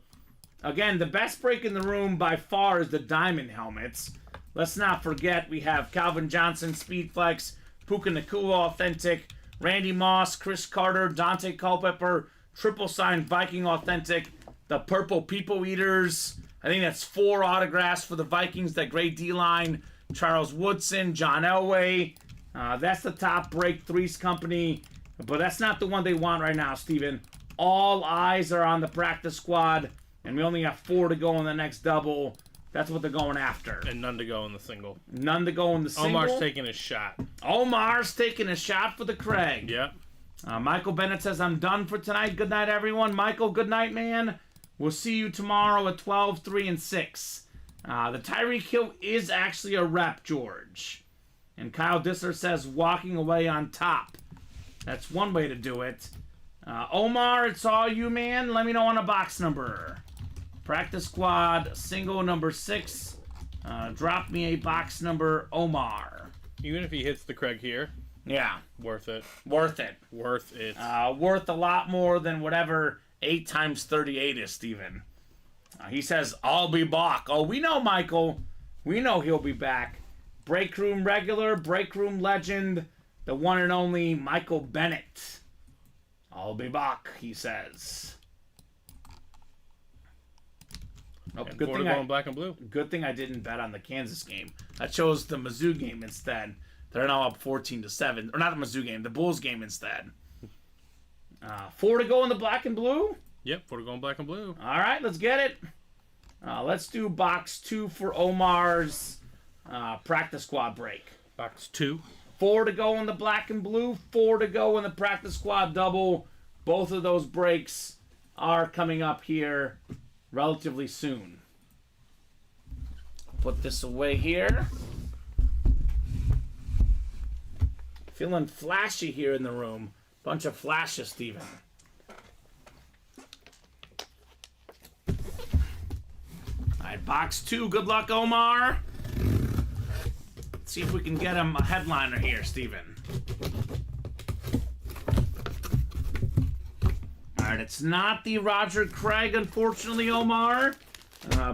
Again, the best break in the room by far is the diamond helmets. let's not forget we have Calvin Johnson, Speedflex, Puka Nacua, Authentic, Randy Moss, Chris Carter, Dante Culpepper, Triple Sign Viking Authentic, the Purple People Eaters. I think that's 4 autographs for the Vikings, that great D-line. Charles Woodson, John Elway. That's the top break threes company, but that's not the one they want right now, Steven. All eyes are on the practice squad, and we only have 4 to go in the next double. That's what they're going after. And none to go in the single. None to go in the single. Omar's taking his shot. Omar's taking a shot for the Craig. Yep. Michael Bennett says, I'm done for tonight. Good night, everyone. Michael, good night, man. We'll see you tomorrow at 12, 3, and 6. The Tyreek Hill is actually a rep, George. And Kyle Disler says, walking away on top. That's one way to do it. Omar, it's all you, man. Let me know on a box number. Practice squad, single number 6. Drop me a box number, Omar. Even if he hits the Craig here. Yeah. Worth it. Worth it. Worth it. Worth a lot more than whatever 8 times 38 is, Steven. He says, I'll be back. Oh, we know, Michael. We know he'll be back. Break room regular, break room legend, the one and only Michael Bennett. I'll be back, he says. Oh, and good thing going black and blue. Good thing I didn't bet on the Kansas game. I chose the Mizzou game instead. They're now up 14-7. Or not the Mizzou game, the Bulls game instead. 4 to go in the black and blue? Yep, 4 to go in black and blue. All right, let's get it. Let's do box 2 for Omar's practice squad break. Box 2. 4 to go in the black and blue. 4 to go in the practice squad double. Both of those breaks are coming up here relatively soon. Put this away here. Feeling flashy here in the room. Bunch of flashes, Steven. All right, box 2. Good luck, Omar. Let's see if we can get him a headliner here, Steven. All right, it's not the Roger Craig, unfortunately, Omar.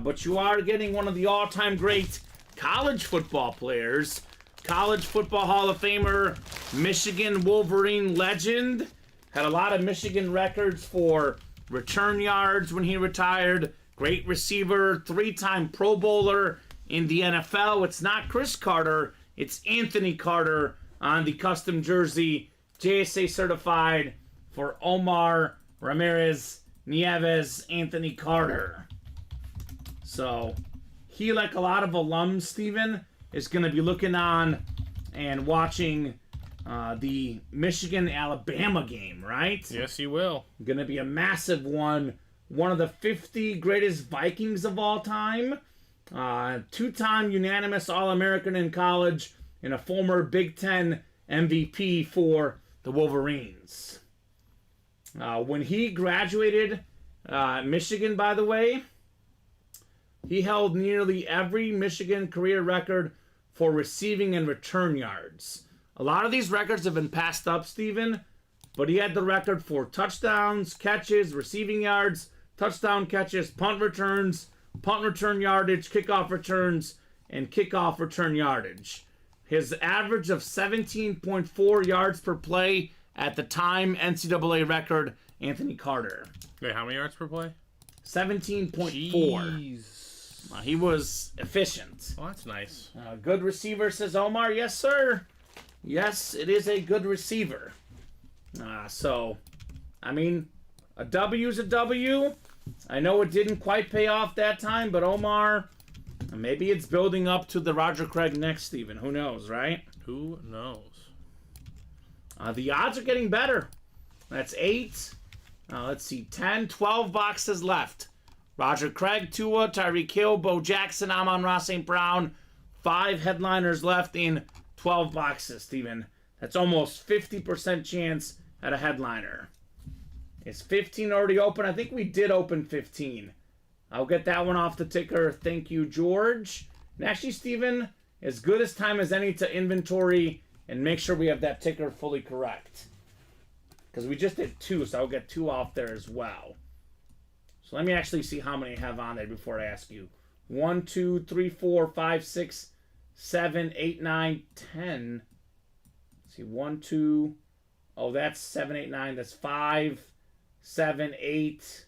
But you are getting one of the all-time great college football players. College Football Hall of Famer, Michigan Wolverine legend. Had a lot of Michigan records for return yards when he retired. Great receiver, 3-time Pro Bowler in the NFL. It's not Chris Carter, it's Anthony Carter on the custom jersey. JSA certified for Omar Ramirez Nieves Anthony Carter. So, he, like a lot of alums, Steven, is going to be looking on and watching the Michigan-Alabama game, right? Yes, he will. Going to be a massive one. One of the 50 greatest Vikings of all time. 2-time unanimous All-American in college and a former Big Ten MVP for the Wolverines. When he graduated Michigan, by the way, he held nearly every Michigan career record for receiving and return yards. A lot of these records have been passed up, Steven, but he had the record for touchdowns, catches, receiving yards, touchdown catches, punt return yardage, kickoff returns, and kickoff return yardage. His average of 17.4 yards per play at the time, NCAA record, Anthony Carter. Wait, how many yards per play? 17.4. He was efficient. Well, that's nice. Good receiver, says Omar. Yes, sir. Yes, it is a good receiver. So, I mean, a W is a W. I know it didn't quite pay off that time, but Omar, maybe it's building up to the Roger Craig next, Steven. Who knows, right? Who knows? The odds are getting better. That's 8. Let's see, 10, 12 boxes left. Roger Craig, Tua, Tyreek Hill, Bo Jackson, Amon-Ra St. Brown. 5 headliners left in 12 boxes, Steven. That's almost 50% chance at a headliner. Is 15 already open? I think we did open 15. I'll get that one off the ticker. Thank you, George. And actually, Steven, as good as time as any to inventory and make sure we have that ticker fully correct. Because we just did 2, so I'll get 2 off there as well. So let me actually see how many I have on there before I ask you. 1, 2, 3, 4, 5, 6, 7, 8, 9, 10. Let's see, 1, 2. Oh, that's 7, 8, 9. That's 5, 7, 8.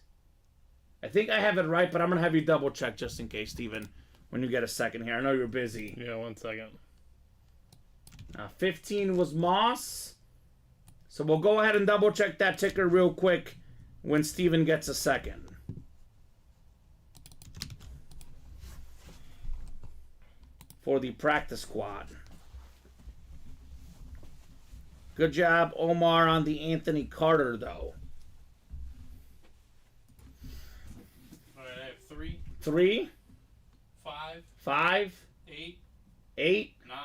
I think I have it right, but I'm going to have you double check just in case, Steven, when you get a second here. I know you're busy. Yeah, 1 second. 15 was Moss. So we'll go ahead and double check that ticker real quick when Steven gets a second. For the practice squad. Good job, Omar, on the Anthony Carter, though. All right, I have 3. 3. 5. 5. 8. 8. 9.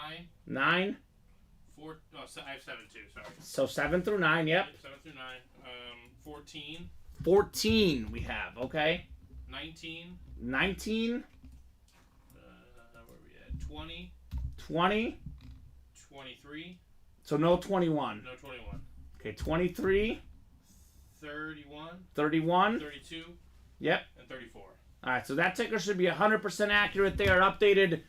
9. 4. Oh, I have 7 too. Sorry. So 7 through 9. Yep. 7 through 9. 14. 14 we have. Okay. 19. 19. Where are we at? 20. 20. 23. So no 21. No 21. Okay, 23. 31. 31. 32. Yep. And 34. All right, so that ticker should be 100% accurate there, updated.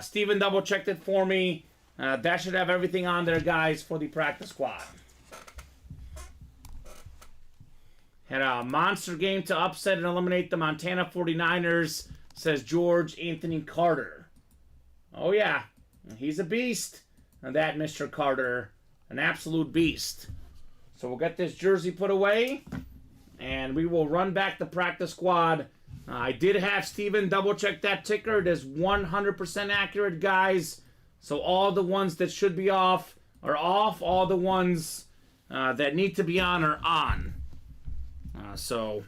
Steven double checked it for me. That should have everything on there, guys, for the practice squad. Had a monster game to upset and eliminate the Montana 49ers, says George Anthony Carter. Oh, yeah. He's a beast. And that Mr. Carter, an absolute beast. So we'll get this jersey put away, and we will run back the practice squad. I did have Steven double check that ticker. It is 100% accurate, guys. So all the ones that should be off are off. All the ones that need to be on are on. So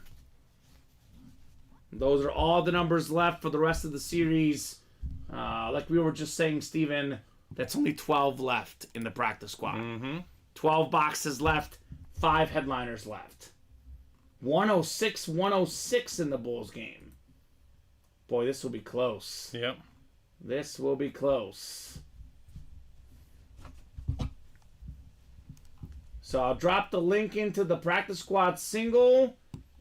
those are all the numbers left for the rest of the series. Like we were just saying, Steven, that's only 12 left in the practice squad. Mm-hmm. 12 boxes left, 5 headliners left. 106 in the Bulls game. Boy, this will be close. Yep. This will be close. So I'll drop the link into the practice squad single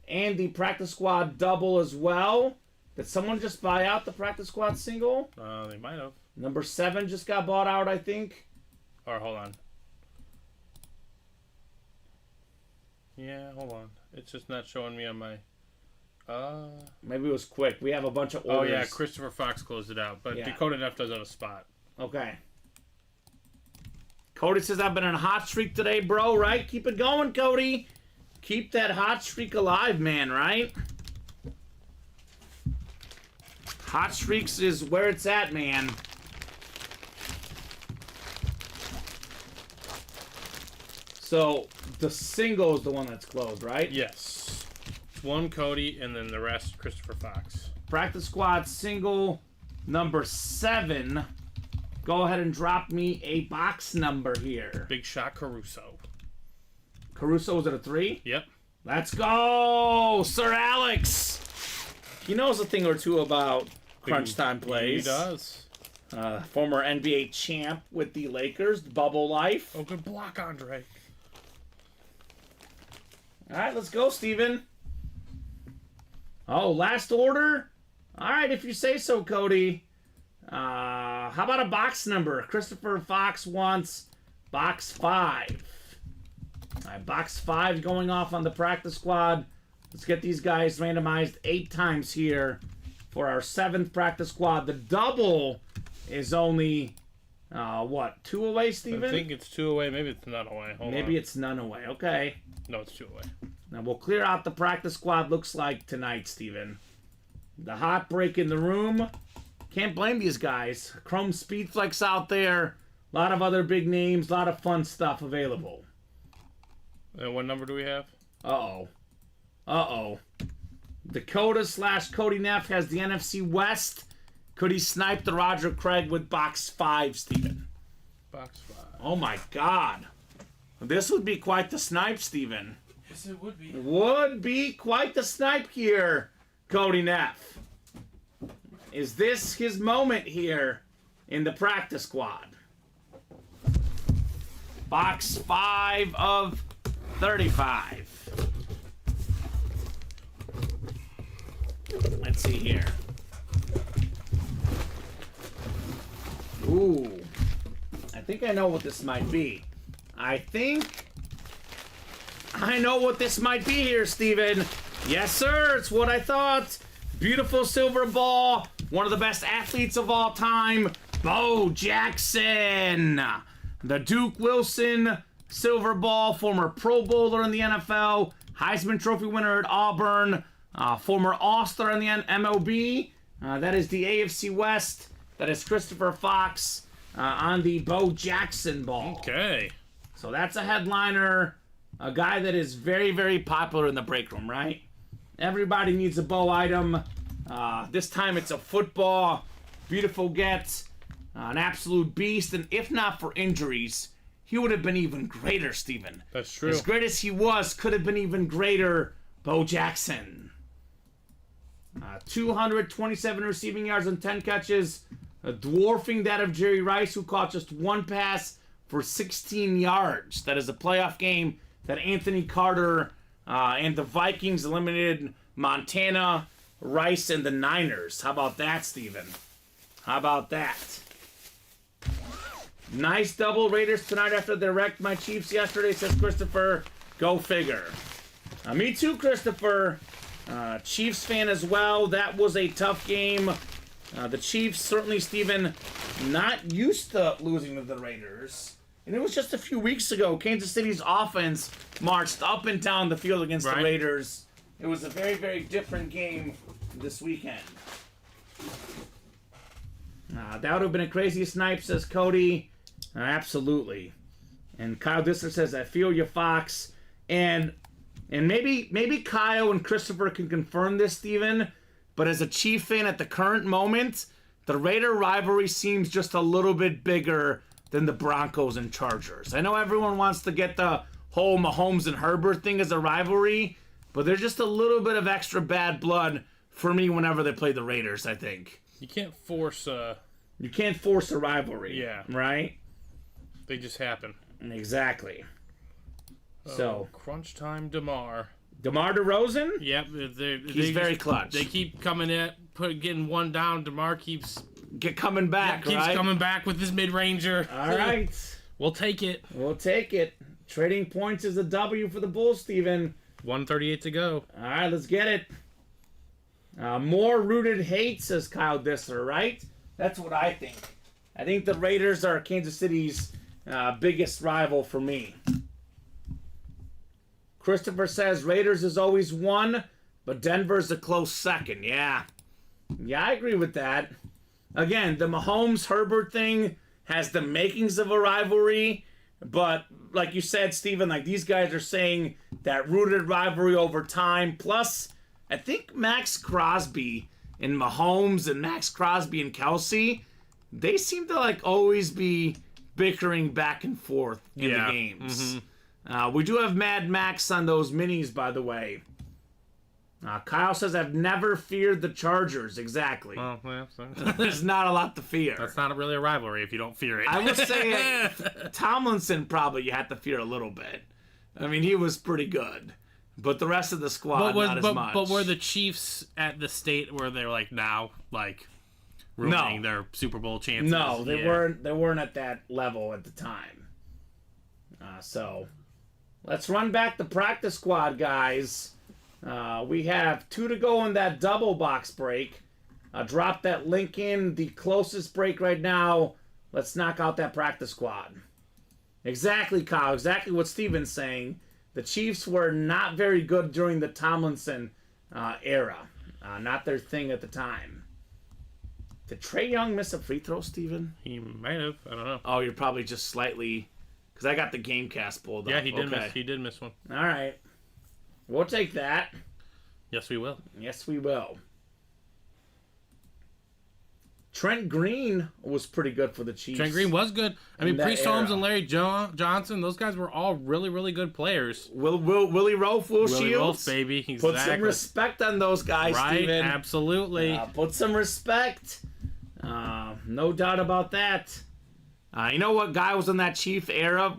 and the practice squad double as well. Did someone just buy out the practice squad single? They might have. Number 7 just got bought out, I think. Or hold on. Yeah, hold on. It's just not showing me on my... Maybe it was quick. We have a bunch of orders. Oh, yeah, Christopher Fox closed it out. But Yeah. Dakota Neff does have a spot. Okay. Cody says, I've been on a hot streak today, bro, right? Keep it going, Cody. Keep that hot streak alive, man, right? Hot streaks is where it's at, man. So, the single is the one that's closed, right? Yes. It's 1 Cody, and then the rest Christopher Fox. Practice squad single number 7. Go ahead and drop me a box number here. Big shot Caruso. Caruso, was it a 3? Yep. Let's go, Sir Alex. He knows a thing or two about crunch time plays. He does. Former NBA champ with the Lakers, bubble life. Oh, good block, Andre. All right, let's go, Steven. Oh, last order? All right, if you say so, Cody. How about a box number? Christopher Fox wants box 5. All right, box 5 going off on the practice squad. Let's get these guys randomized 8 times here for our 7th practice squad. The double is only, 2 away, Steven? I think it's 2 away. Maybe it's none away. Hold on. Maybe it's none away. Okay. No, it's 2 away. Now we'll clear out the practice squad looks like tonight, Steven. The hot break in the room. Can't blame these guys. Chrome Speedflex out there. A lot of other big names. A lot of fun stuff available. And what number do we have? Uh-oh. Uh-oh. Dakota / Cody Neff has the NFC West. Could he snipe the Roger Craig with box 5, Steven? Box 5. Oh, my God. This would be quite the snipe, Steven. Yes, it would be. Would be quite the snipe here, Cody Neff. Is this his moment here in the practice squad? Box 5 of 35. Let's see here. Ooh. I think I know what this might be. I know what this might be here, Steven. Yes, sir. It's what I thought. Beautiful silver ball. One of the best athletes of all time. Bo Jackson. The Duke Wilson silver ball. Former Pro Bowler in the NFL. Heisman Trophy winner at Auburn. Former All-Star in the MLB. That is the AFC West. That is Christopher Fox on the Bo Jackson ball. Okay. So that's a headliner. A guy that is very, very popular in the break room, right? Everybody needs a Bo item. This time it's a football. Beautiful get. An absolute beast. And if not for injuries, he would have been even greater, Steven. That's true. As great as he was, could have been even greater. Bo Jackson. 227 receiving yards and 10 catches. Dwarfing that of Jerry Rice, who caught just one pass for 16 yards. That is a playoff game that Anthony Carter and the Vikings eliminated Montana, Rice, and the Niners. How about that, Steven? How about that? Nice double Raiders tonight after they wrecked my Chiefs yesterday, says Christopher. Go figure. Me too, Christopher. Chiefs fan as well. That was a tough game. The Chiefs, certainly, Steven, not used to losing to the Raiders. And it was just a few weeks ago. Kansas City's offense marched up and down the field against the Raiders. It was a very, very different game this weekend. That would have been a crazy snipe, says Cody. Absolutely. And Kyle Disler says, I feel you, Fox. And maybe Kyle and Christopher can confirm this, Steven. But as a Chief fan at the current moment, the Raider rivalry seems just a little bit bigger than the Broncos and Chargers. I know everyone wants to get the whole Mahomes and Herbert thing as a rivalry, but there's just a little bit of extra bad blood for me whenever they play the Raiders, I think. You can't force a rivalry. Yeah. Right? They just happen. Exactly. So crunch time, DeMar DeRozan? Yep. He's very clutch. They keep coming getting one down. DeMar keeps coming back, keeps coming back with his mid-ranger. All right. We'll take it. Trading points is a W for the Bulls, Steven. 1:38 to go. All right, let's get it. More rooted hate, says Kyle Disler, right? That's what I think. I think the Raiders are Kansas City's biggest rival for me. Christopher says Raiders is always one, but Denver's a close second. Yeah, I agree with that. Again, the Mahomes-Herbert thing has the makings of a rivalry, but like you said, Steven, like these guys are saying that rooted rivalry over time. Plus, I think Max Crosby and Mahomes and Max Crosby and Kelsey, they seem to like always be bickering back and forth in the games. Mm-hmm. We do have Mad Max on those minis, by the way. Kyle says, I've never feared the Chargers. Exactly. Well, so. There's not a lot to fear. That's not really a rivalry if you don't fear it. I would say Tomlinson probably you had to fear a little bit. I mean, he was pretty good. But the rest of the squad, not as much. But were the Chiefs at the state where they're like now, like ruining their Super Bowl chances? No, they weren't. They weren't at that level at the time. So let's run back the practice squad, guys. We have 2 to go in that double box break. Drop that link in the closest break right now. Let's knock out that practice squad. Exactly, Kyle. Exactly what Steven's saying. The Chiefs were not very good during the Tomlinson era. Not their thing at the time. Did Trae Young miss a free throw, Steven? He might have. I don't know. Oh, you're probably just slightly... Because I got the Gamecast pulled up. Yeah, he did miss. He did miss one. All right. We'll take that. Yes, we will. Yes, we will. Trent Green was pretty good for the Chiefs. Trent Green was good. I mean, Priest Holmes and Larry Johnson, those guys were all really, really good players. Willie Rofe, Will Shields. Willie Rofe, baby. Exactly. Put some respect on those guys, right, Steven. Absolutely. Put some respect. No doubt about that. You know what guy was in that Chief era,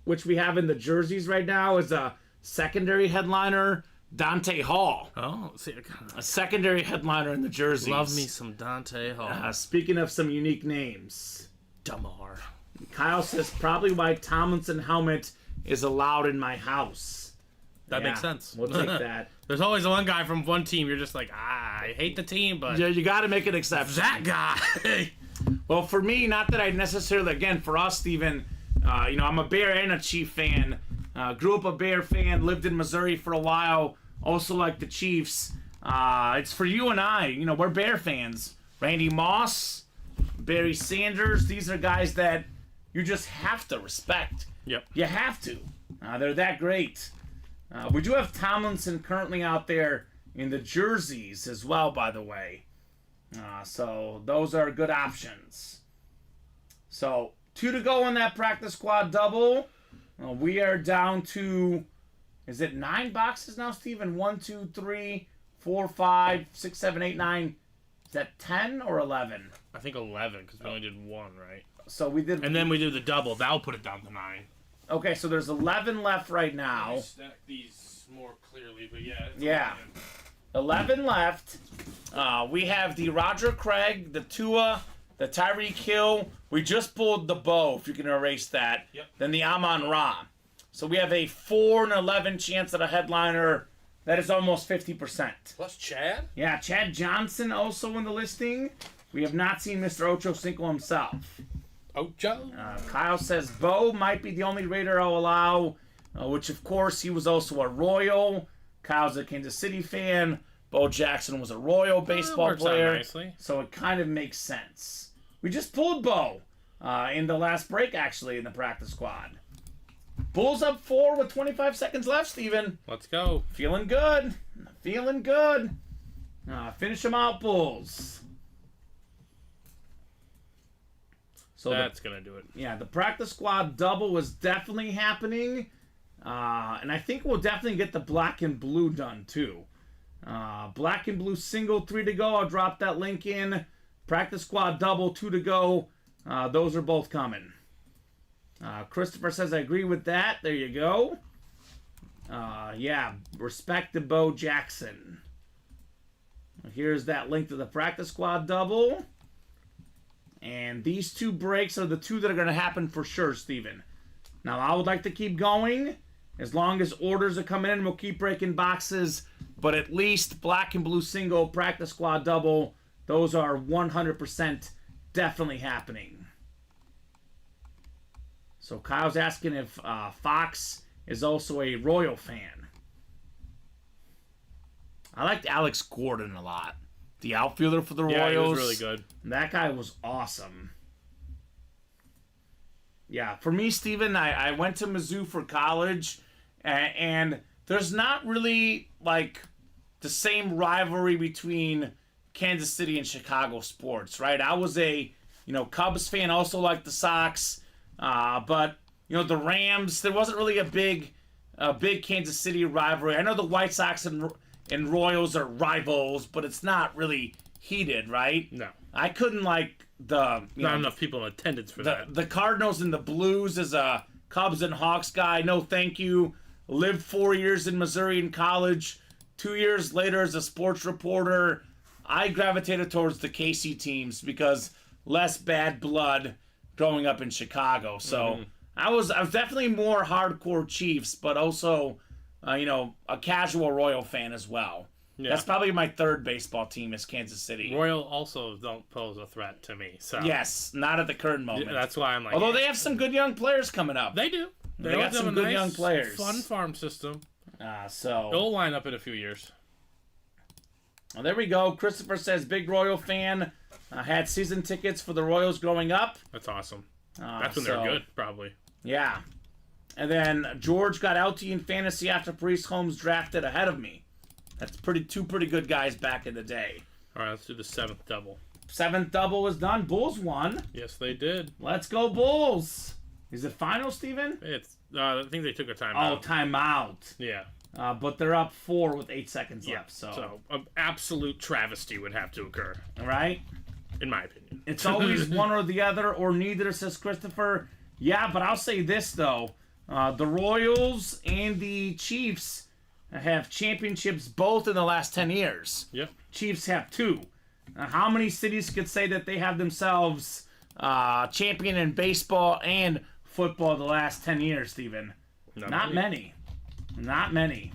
which we have in the jerseys right now, is a secondary headliner, Dante Hall. Oh, see, a secondary headliner in the jerseys. Love me some Dante Hall. Speaking of some unique names. Damar. Kyle says probably why Tomlinson helmet is allowed in my house. That makes sense. We'll take that. There's always one guy from one team. You're just like, I hate the team, but Yeah, you got to make an exception. that guy. Well, for me, not that I necessarily, again, for us, Steven, I'm a Bear and a Chief fan. Grew up a Bear fan, lived in Missouri for a while, also like the Chiefs. It's for you and I. We're Bear fans. Randy Moss, Barry Sanders, these are guys that you just have to respect. Yep. You have to. They're that great. We do have Tomlinson currently out there in the jerseys as well, by the way. So those are good options. So 2 to go on that practice squad double. We are down to, is it 9 boxes now, Steven? 1, 2, 3, 4, 5, 6, 7, 8, 9. Is that 10 or 11? I think 11 because we only did 1, right? So we did. And then we do the double. That'll put it down to 9. Okay, so there's 11 left right now. Stack these more clearly, but yeah. Yeah. 11 left. We have the Roger Craig, the Tua, the Tyreek Hill. We just pulled the Bo, if you can erase that. Yep. Then the Amon Ra. So we have a 4 in 11 chance at a headliner. That is almost 50%. Plus Chad? Yeah, Chad Johnson also in the listing. We have not seen Mr. Ocho Cinco himself. Ocho? Kyle says Bo might be the only Raider I'll allow, which of course he was also a Royal. Kyle's a Kansas City fan. Bo Jackson was a Royal baseball player. Nicely. So it kind of makes sense. We just pulled Bo in the last break, actually, in the practice squad. Bulls up 4 with 25 seconds left, Steven. Let's go. Feeling good. Feeling good. Finish them out, Bulls. So that's going to do it. Yeah, the practice squad double was definitely happening. And I think we'll definitely get the black and blue done, too. Black and blue single, 3 to go. I'll drop that link in. Practice squad double, 2 to go. Those are both coming. Christopher says, I agree with that. There you go. Yeah, respect to Bo Jackson. Here's that link to the practice squad double. And these 2 breaks are the 2 that are going to happen for sure, Steven. Now, I would like to keep going. As long as orders are coming in, we'll keep breaking boxes. But at least black and blue single, practice squad double, those are 100% definitely happening. So Kyle's asking if Fox is also a Royal fan. I liked Alex Gordon a lot. The outfielder for the Royals. Yeah, he was really good. That guy was awesome. Yeah, for me, Steven, I went to Mizzou for college, and there's not really, like, the same rivalry between Kansas City and Chicago sports, right? I was a, Cubs fan, also like the Sox, but, the Rams, there wasn't really a big Kansas City rivalry. I know the White Sox and Royals are rivals, but it's not really heated, right? No. I couldn't like not enough people in attendance for that. The Cardinals and the Blues as a Cubs and Hawks guy. No, thank you. Lived 4 years in Missouri in college. 2 years later as a sports reporter, I gravitated towards the KC teams because less bad blood growing up in Chicago. So I was definitely more hardcore Chiefs, but also a casual Royal fan as well. Yeah. That's probably my third baseball team is Kansas City. Royal also don't pose a threat to me. So yes, not at the current moment. Yeah, that's why I'm like. Although they have some good young players coming up. They do. They got some good young players. Fun farm system. So it'll line up in a few years. Well, there we go. Christopher says big Royal fan. Had season tickets for the Royals growing up. That's awesome. That's when they're good, probably. Yeah. And then George got LT in fantasy after Priest Holmes drafted ahead of me. That's two pretty good guys back in the day. All right, let's do the 7th double. 7th double is done. Bulls won. Yes, they did. Let's go Bulls. Is it final, Steven? It's. I think they took a timeout. Oh, timeout. Yeah. But they're up 4 with 8 seconds left. So an absolute travesty would have to occur. All right. In my opinion. It's always one or the other or neither, says Christopher. Yeah, but I'll say this, though. The Royals and the Chiefs have championships both in the last 10 years. Yep. Chiefs have 2. How many cities could say that they have themselves champion in baseball and football the last 10 years, Steven? Not many. Not many.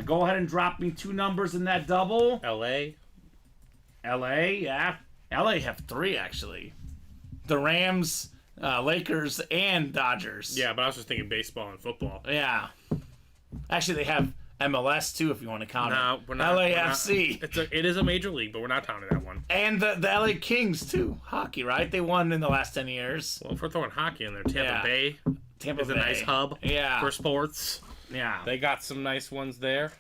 Go ahead and drop me 2 numbers in that double. L.A., yeah. L.A. have 3, actually. The Rams, Lakers, and Dodgers. Yeah, but I was just thinking baseball and football. Yeah. Actually, they have MLS, too, if you want to count it. We're not. LAFC. It is a major league, but we're not counting that one. And the LA Kings, too. Hockey, right? They won in the last 10 years. Well, if we're throwing hockey in there, Tampa Bay is a nice hub for sports. Yeah. They got some nice ones there.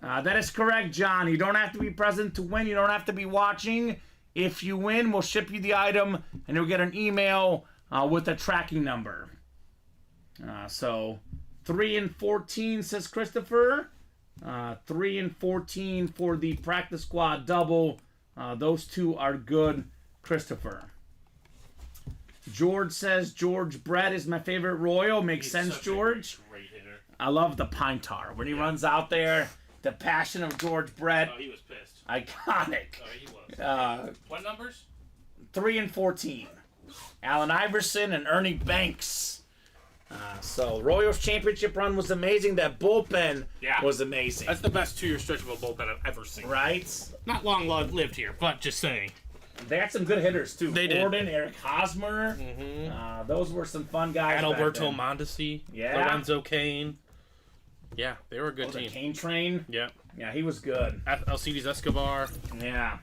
That is correct, John. You don't have to be present to win. You don't have to be watching. If you win, we'll ship you the item, and you'll get an email with a tracking number. So, 3 and 14, says Christopher. 3 and 14 for the practice squad double. Those 2 are good, Christopher. George says George Brett is my favorite Royal. Makes sense, George. Great hitter. I love the pine tar. When he runs out there, the passion of George Brett. Oh, he was pissed. Iconic. Oh, he was. What numbers? 3 and 14. Allen Iverson and Ernie Banks. So, Royals championship run was amazing. That bullpen was amazing. That's the best 2-year stretch of a bullpen I've ever seen. Right? Not long lived here, but just saying. They had some good hitters, too. They Gordon, Eric Hosmer. Mm-hmm. Those were some fun guys. Adalberto Mondesi. Yeah. Lorenzo Cain. Yeah, they were a good team. The Cain train. Yeah. Yeah, he was good. Alcides Escobar. Yeah.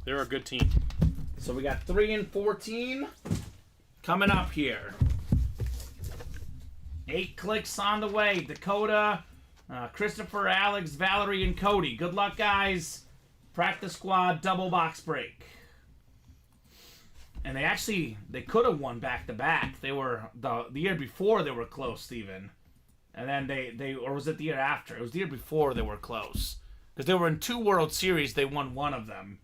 They were a good team. So we got 3 and 14 coming up here. 8 clicks on the way. Dakota, Christopher, Alex, Valerie, and Cody. Good luck, guys. Practice squad double box break. And they could have won back-to-back. They were, the year before they were close, Steven. And then or was it the year after? It was the year before they were close. Because they were in 2 World Series. They won one of them.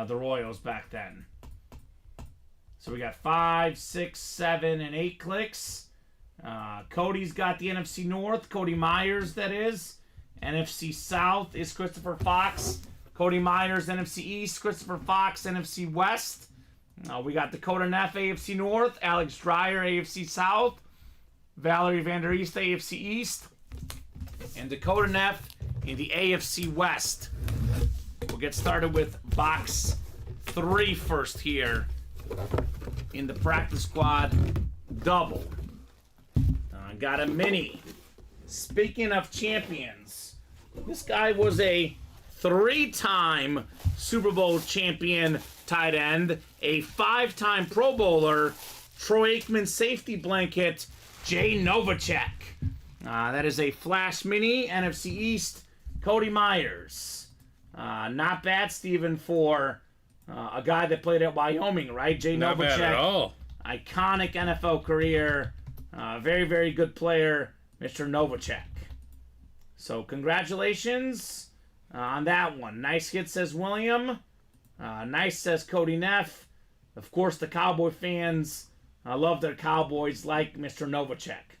The Royals back then. So we got 5, 6, 7, and 8 clicks. Cody's got the NFC North. Cody Myers, that is. NFC South is Christopher Fox. Cody Myers, NFC East. Christopher Fox, NFC West. We got Dakota Neff, AFC North. Alex Dreyer, AFC South. Valerie Vander East, AFC East. And Dakota Neff in the AFC West. We'll get started with box 3 first here in the practice squad double. Got a mini. Speaking of champions, this guy was a 3-time Super Bowl champion tight end, a 5-time Pro Bowler, Troy Aikman safety blanket, Jay Novacek. That is a flash mini, NFC East, Cody Myers. Not bad, Steven, for a guy that played at Wyoming, right? Jay Not Novacek. bad at all. Iconic NFL career. Very, very good player, Mr. Novacek. So, congratulations on that one. Nice hit, says William. Nice, says Cody Neff. Of course, the Cowboy fans love their Cowboys like Mr. Novacek.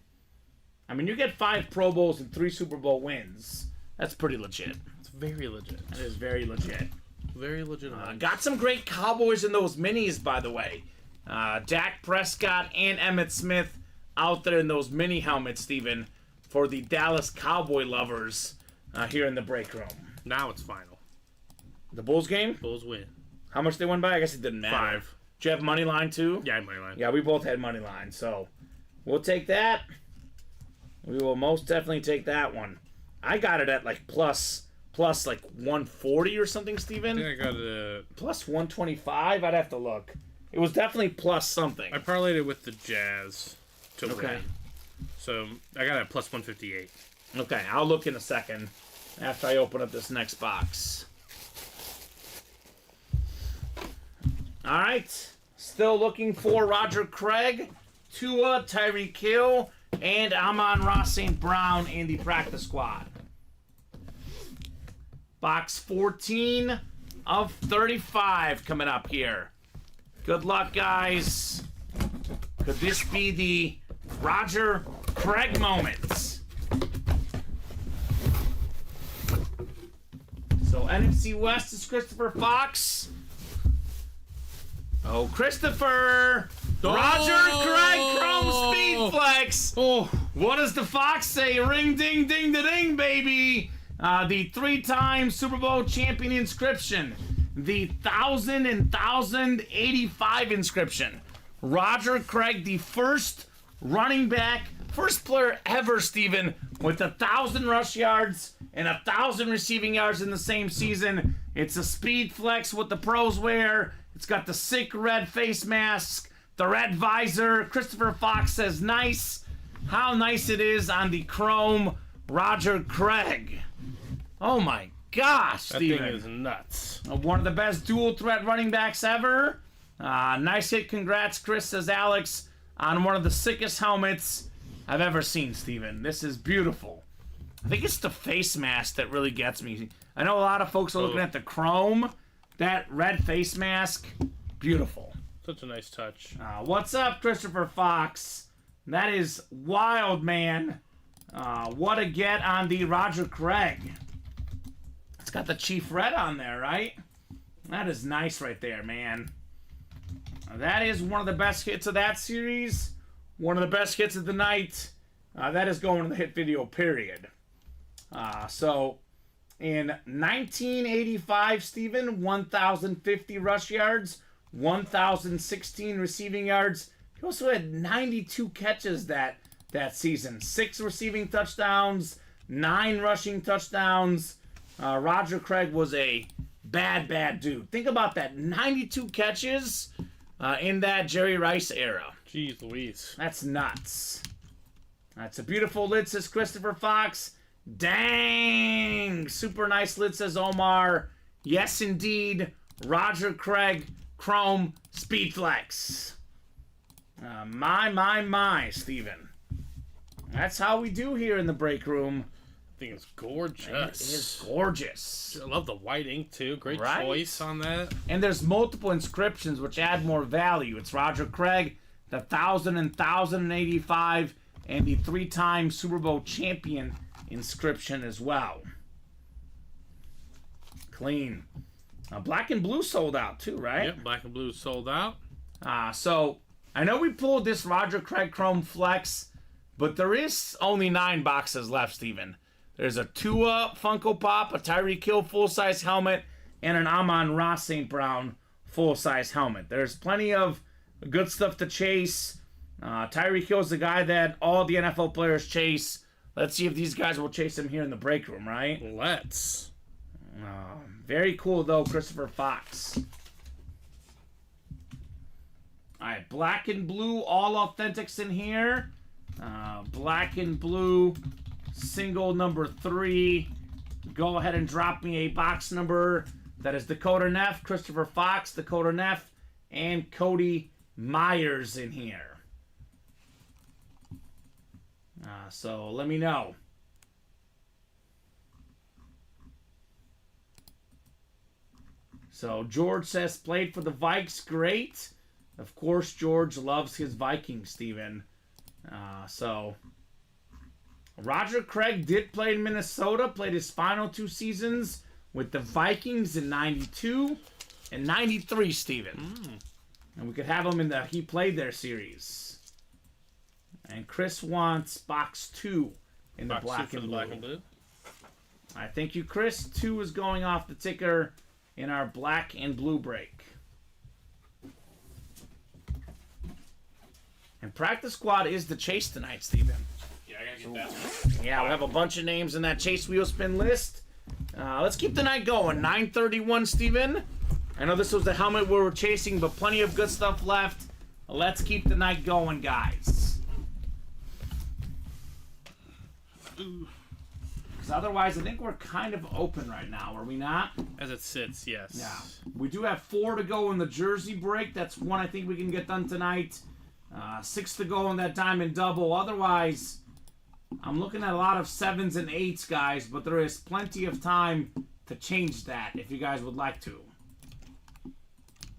I mean, you get 5 Pro Bowls and 3 Super Bowl wins. That's pretty legit. It's very legit. That is very legit. Very legitimate. Got some great Cowboys in those minis, by the way. Dak Prescott and Emmitt Smith out there in those mini helmets, Steven, for the Dallas Cowboy lovers here in the break room. Now it's final. The Bulls game? Bulls win. How much they won by? I guess it didn't matter. 5. Did you have money line too? Yeah, I had money line. Yeah, we both had money line, so we'll take that. We will most definitely take that one. I got it at like plus like 140 or something, Steven. I think I got it at... Plus 125? I'd have to look. It was definitely plus something. I parlayed it with the Jazz to Okay. win. So I got it at plus 158. Okay, I'll look in a second after I open up this next box. All right, still looking for Roger Craig, Tua, Tyreek Hill, and Amon-Ra St. Brown in the practice squad. Box 14 of 35 coming up here. Good luck, guys. Could this be the Roger Craig moment? So NFC West is Christopher Fox. Oh, Christopher! Roger Craig Chrome Speed Flex! Oh. What does the Fox say? Ring ding ding da ding, baby! The 3-time Super Bowl champion inscription. The 1,085 inscription. Roger Craig, the first running back, first player ever, Steven, with 1,000 rush yards and 1,000 receiving yards in the same season. It's a Speed Flex, what the pros wear. It's got the sick red face mask, the red visor. Christopher Fox says nice. How nice it is on the chrome Roger Craig. Oh my gosh, Steven. That thing is nuts. One of the best dual threat running backs ever. Nice hit. Congrats, Chris, says Alex, on one of the sickest helmets I've ever seen, Steven. This is beautiful. I think it's the face mask that really gets me. I know a lot of folks are looking at the chrome. That red face mask, beautiful. Such a nice touch. What's up, Christopher Fox? That is wild, man. What a get on the Roger Craig. It's got the Chief Red on there, right? That is nice right there, man. That is one of the best hits of that series. One of the best hits of the night. That is going to the hit video, period. So, in 1985, Steven, 1,050 rush yards, 1,016 receiving yards. He also had 92 catches that season. 6 receiving touchdowns, 9 rushing touchdowns. Roger Craig was a bad dude. Think about that. 92 catches in that Jerry Rice era. Jeez Louise. That's nuts. That's a beautiful lid, says Christopher Fox. Dang! Super nice lid, says Omar. Yes, indeed. Roger Craig Chrome Speed Flex. My, Steven. That's how we do here in the break room. I think it's gorgeous. It is gorgeous. I love the white ink, too. Great Right? choice on that. And there's multiple inscriptions which add more value. It's Roger Craig, the 1,000 and 1,085, and the 3-time Super Bowl champion inscription as well. Clean. Black and blue sold out too, right? Yep, black and blue sold out. So I know we pulled this Roger Craig Chrome Flex, but there is only 9 boxes left, Steven. There's a Tua Funko Pop, a Tyreek Hill full-size helmet, and an Amon-Ra St. Brown full-size helmet. There's plenty of good stuff to chase. Tyreek Hill's the guy that all the NFL players chase. Let's see if these guys will chase him here in the break room, right? Let's. Very cool, though, Christopher Fox. All right, black and blue, all authentics in here. Black and blue, single number 3. Go ahead and drop me a box number. That is Dakota Neff, Christopher Fox, Dakota Neff, and Cody Myers in here. So let me know. So George says played for the Vikes, great. Of course, George loves his Vikings, Steven. So Roger Craig did play in Minnesota, played his final 2 seasons with the Vikings in 92 and 93, Steven. And we could have him in the He Played There series. And Chris wants box 2 in the black and blue. All right, thank you, Chris. 2 is going off the ticker in our black and blue break. And practice squad is the chase tonight, Steven. Yeah, I gotta get that one. Yeah, we have a bunch of names in that chase wheel spin list. Let's keep the night going. 9:31, Steven. I know this was the helmet we were chasing, but plenty of good stuff left. Let's keep the night going, guys. Because otherwise, I think we're kind of open right now, are we not? As it sits, yes. Yeah. We do have 4 to go in the jersey break. That's one I think we can get done tonight. 6 to go in that diamond double. Otherwise, I'm looking at a lot of 7s and 8s, guys, but there is plenty of time to change that if you guys would like to.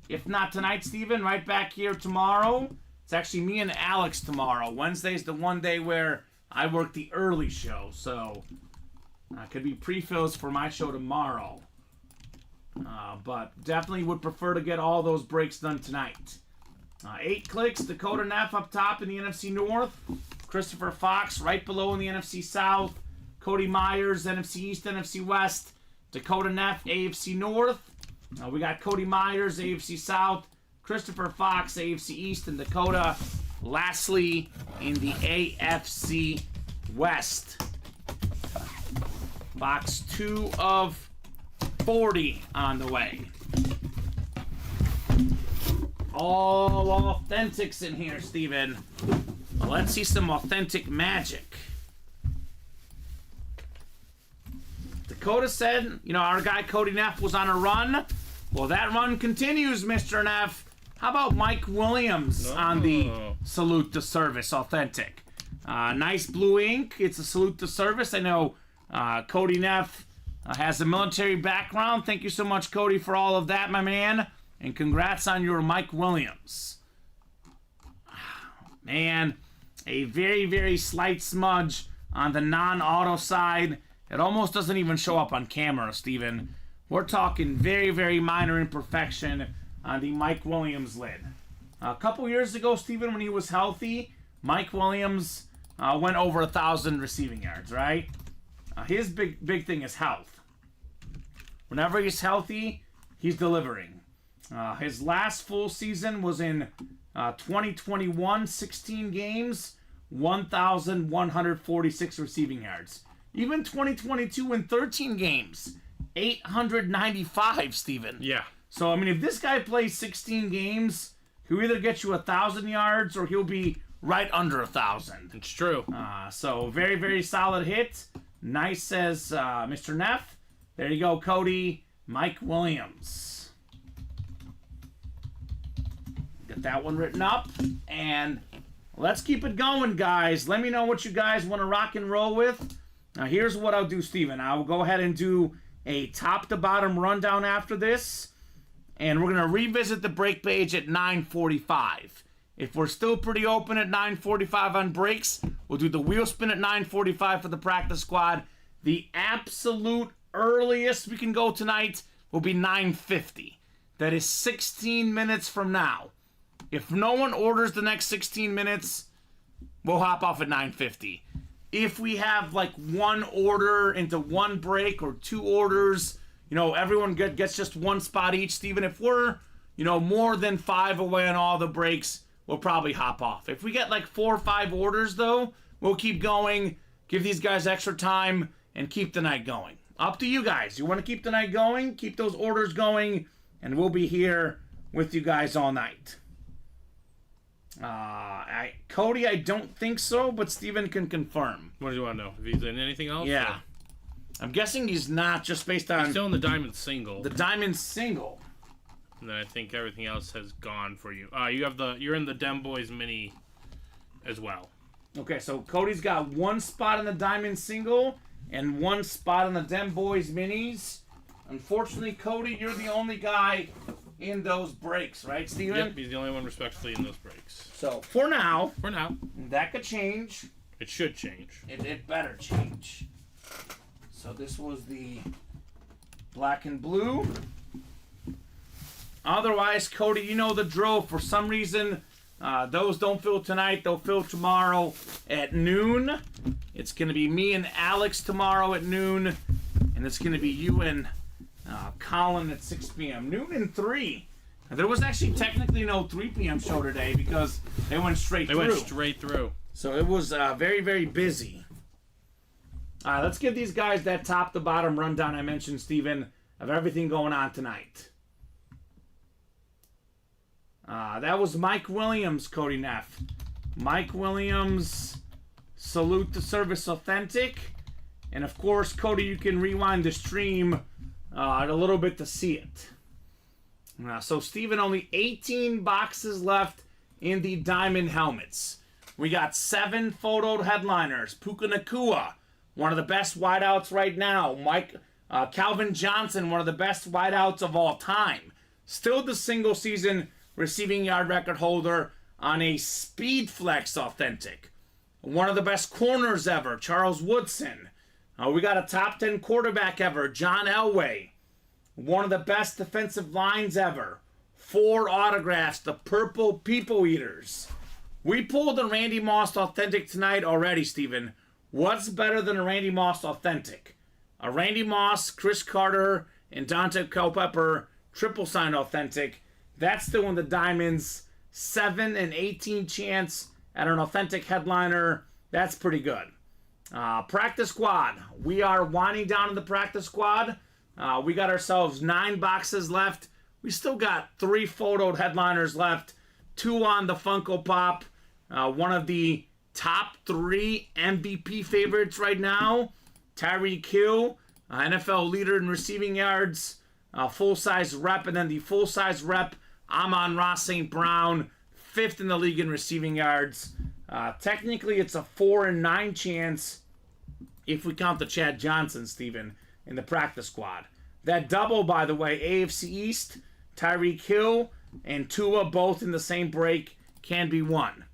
If not tonight, Steven, right back here tomorrow. It's actually me and Alex tomorrow. Wednesday's the one day where I work the early show, so could be pre-fills for my show tomorrow. But definitely would prefer to get all those breaks done tonight. 8 clicks, Dakota Neff up top in the NFC North. Christopher Fox right below in the NFC South. Cody Myers, NFC East, NFC West. Dakota Neff, AFC North. We got Cody Myers, AFC South. Christopher Fox, AFC East, and Dakota lastly in the AFC West. Box 2 of 40 on the way. All authentics in here, Steven. Well, let's see some authentic magic. Dakota said, our guy Cody Neff was on a run. Well, that run continues, Mr. Neff. How about Mike Williams on the Salute to Service authentic? Nice blue ink. It's a Salute to Service. I know Cody Neff has a military background. Thank you so much, Cody, for all of that, my man. And congrats on your Mike Williams. Man, a very, very slight smudge on the non-auto side. It almost doesn't even show up on camera, Steven. We're talking very, very minor imperfection on the Mike Williams lid. A couple years ago, Steven, when he was healthy, Mike Williams went over 1,000 receiving yards, right? His big thing is health. Whenever he's healthy, he's delivering. His last full season was in 2021, 16 games, 1,146 receiving yards. Even 2022 in 13 games, 895, Steven. Yeah. So, if this guy plays 16 games, he'll either get you 1,000 yards or he'll be right under 1,000. It's true. So, very, very solid hit. Nice, says Mr. Neff. There you go, Cody. Mike Williams. Get that one written up. And let's keep it going, guys. Let me know what you guys want to rock and roll with. Now, here's what I'll do, Steven. I'll go ahead and do a top-to-bottom rundown after this. And we're going to revisit the break page at 9:45. If we're still pretty open at 9:45 on breaks, we'll do the wheel spin at 9:45 for the practice squad. The absolute earliest we can go tonight will be 9:50. That is 16 minutes from now. If no one orders the next 16 minutes, we'll hop off at 9:50. If we have like one order into one break or 2 orders, everyone gets just one spot each, Steven. If we're, more than 5 away on all the breaks, we'll probably hop off. If we get like 4 or 5 orders, though, we'll keep going, give these guys extra time, and keep the night going. Up to you guys. You want to keep the night going, keep those orders going, and we'll be here with you guys all night. Cody, I don't think so, but Steven can confirm. What do you want to know? If he's in anything else? Yeah. Or? I'm guessing he's not, just based on... He's still in the diamond single. The diamond single. And then I think everything else has gone for you. You're in the Dem Boys mini as well. Okay, so Cody's got 1 spot in the diamond single and 1 spot in the Dem Boys minis. Unfortunately, Cody, you're the only guy in those breaks, right, Steven? Yep, he's the only one respectfully in those breaks. So, for now, that could change. It should change. It better change. So this was the black and blue. Otherwise, Cody, you know the drill. For some reason, those don't fill tonight. They'll fill tomorrow at noon. It's going to be me and Alex tomorrow at noon. And it's going to be you and Colin at 6 p.m. Noon and 3. Now, there was actually technically no 3 p.m. show today because they went straight through. They went straight through. So it was very, very busy. All right, let's give these guys that top-to-bottom rundown I mentioned, Steven, of everything going on tonight. That was Mike Williams, Cody Neff. Mike Williams, Salute to Service Authentic. And, of course, Cody, you can rewind the stream a little bit to see it. So, Steven, only 18 boxes left in the diamond helmets. We got 7 photoed headliners. Puka Nacua, one of the best wideouts right now. Calvin Johnson, one of the best wideouts of all time. Still the single season receiving yard record holder on a Speed Flex Authentic. One of the best corners ever, Charles Woodson. We got a top 10 quarterback ever, John Elway. one of the best defensive lines ever. 4 autographs, the Purple People Eaters. We pulled a Randy Moss Authentic tonight already, Steven. What's better than a Randy Moss Authentic? A Randy Moss, Chris Carter, and Dante Culpepper triple signed Authentic. That's still in the Diamonds. 7 and 18 chance at an Authentic headliner. That's pretty good. Practice squad. We are winding down in the practice squad. We got ourselves 9 boxes left. We still got 3 photoed headliners left. 2 on the Funko Pop. One of the top 3 MVP favorites right now. Tyreek Hill, NFL leader in receiving yards. Full-size rep. And then the full-size rep, Amon-Ra St. Brown. 5th in the league in receiving yards. Technically, it's a 4 and 9 chance if we count the Chad Johnson, Steven, in the practice squad. That double, by the way, AFC East, Tyreek Hill, and Tua both in the same break can be won.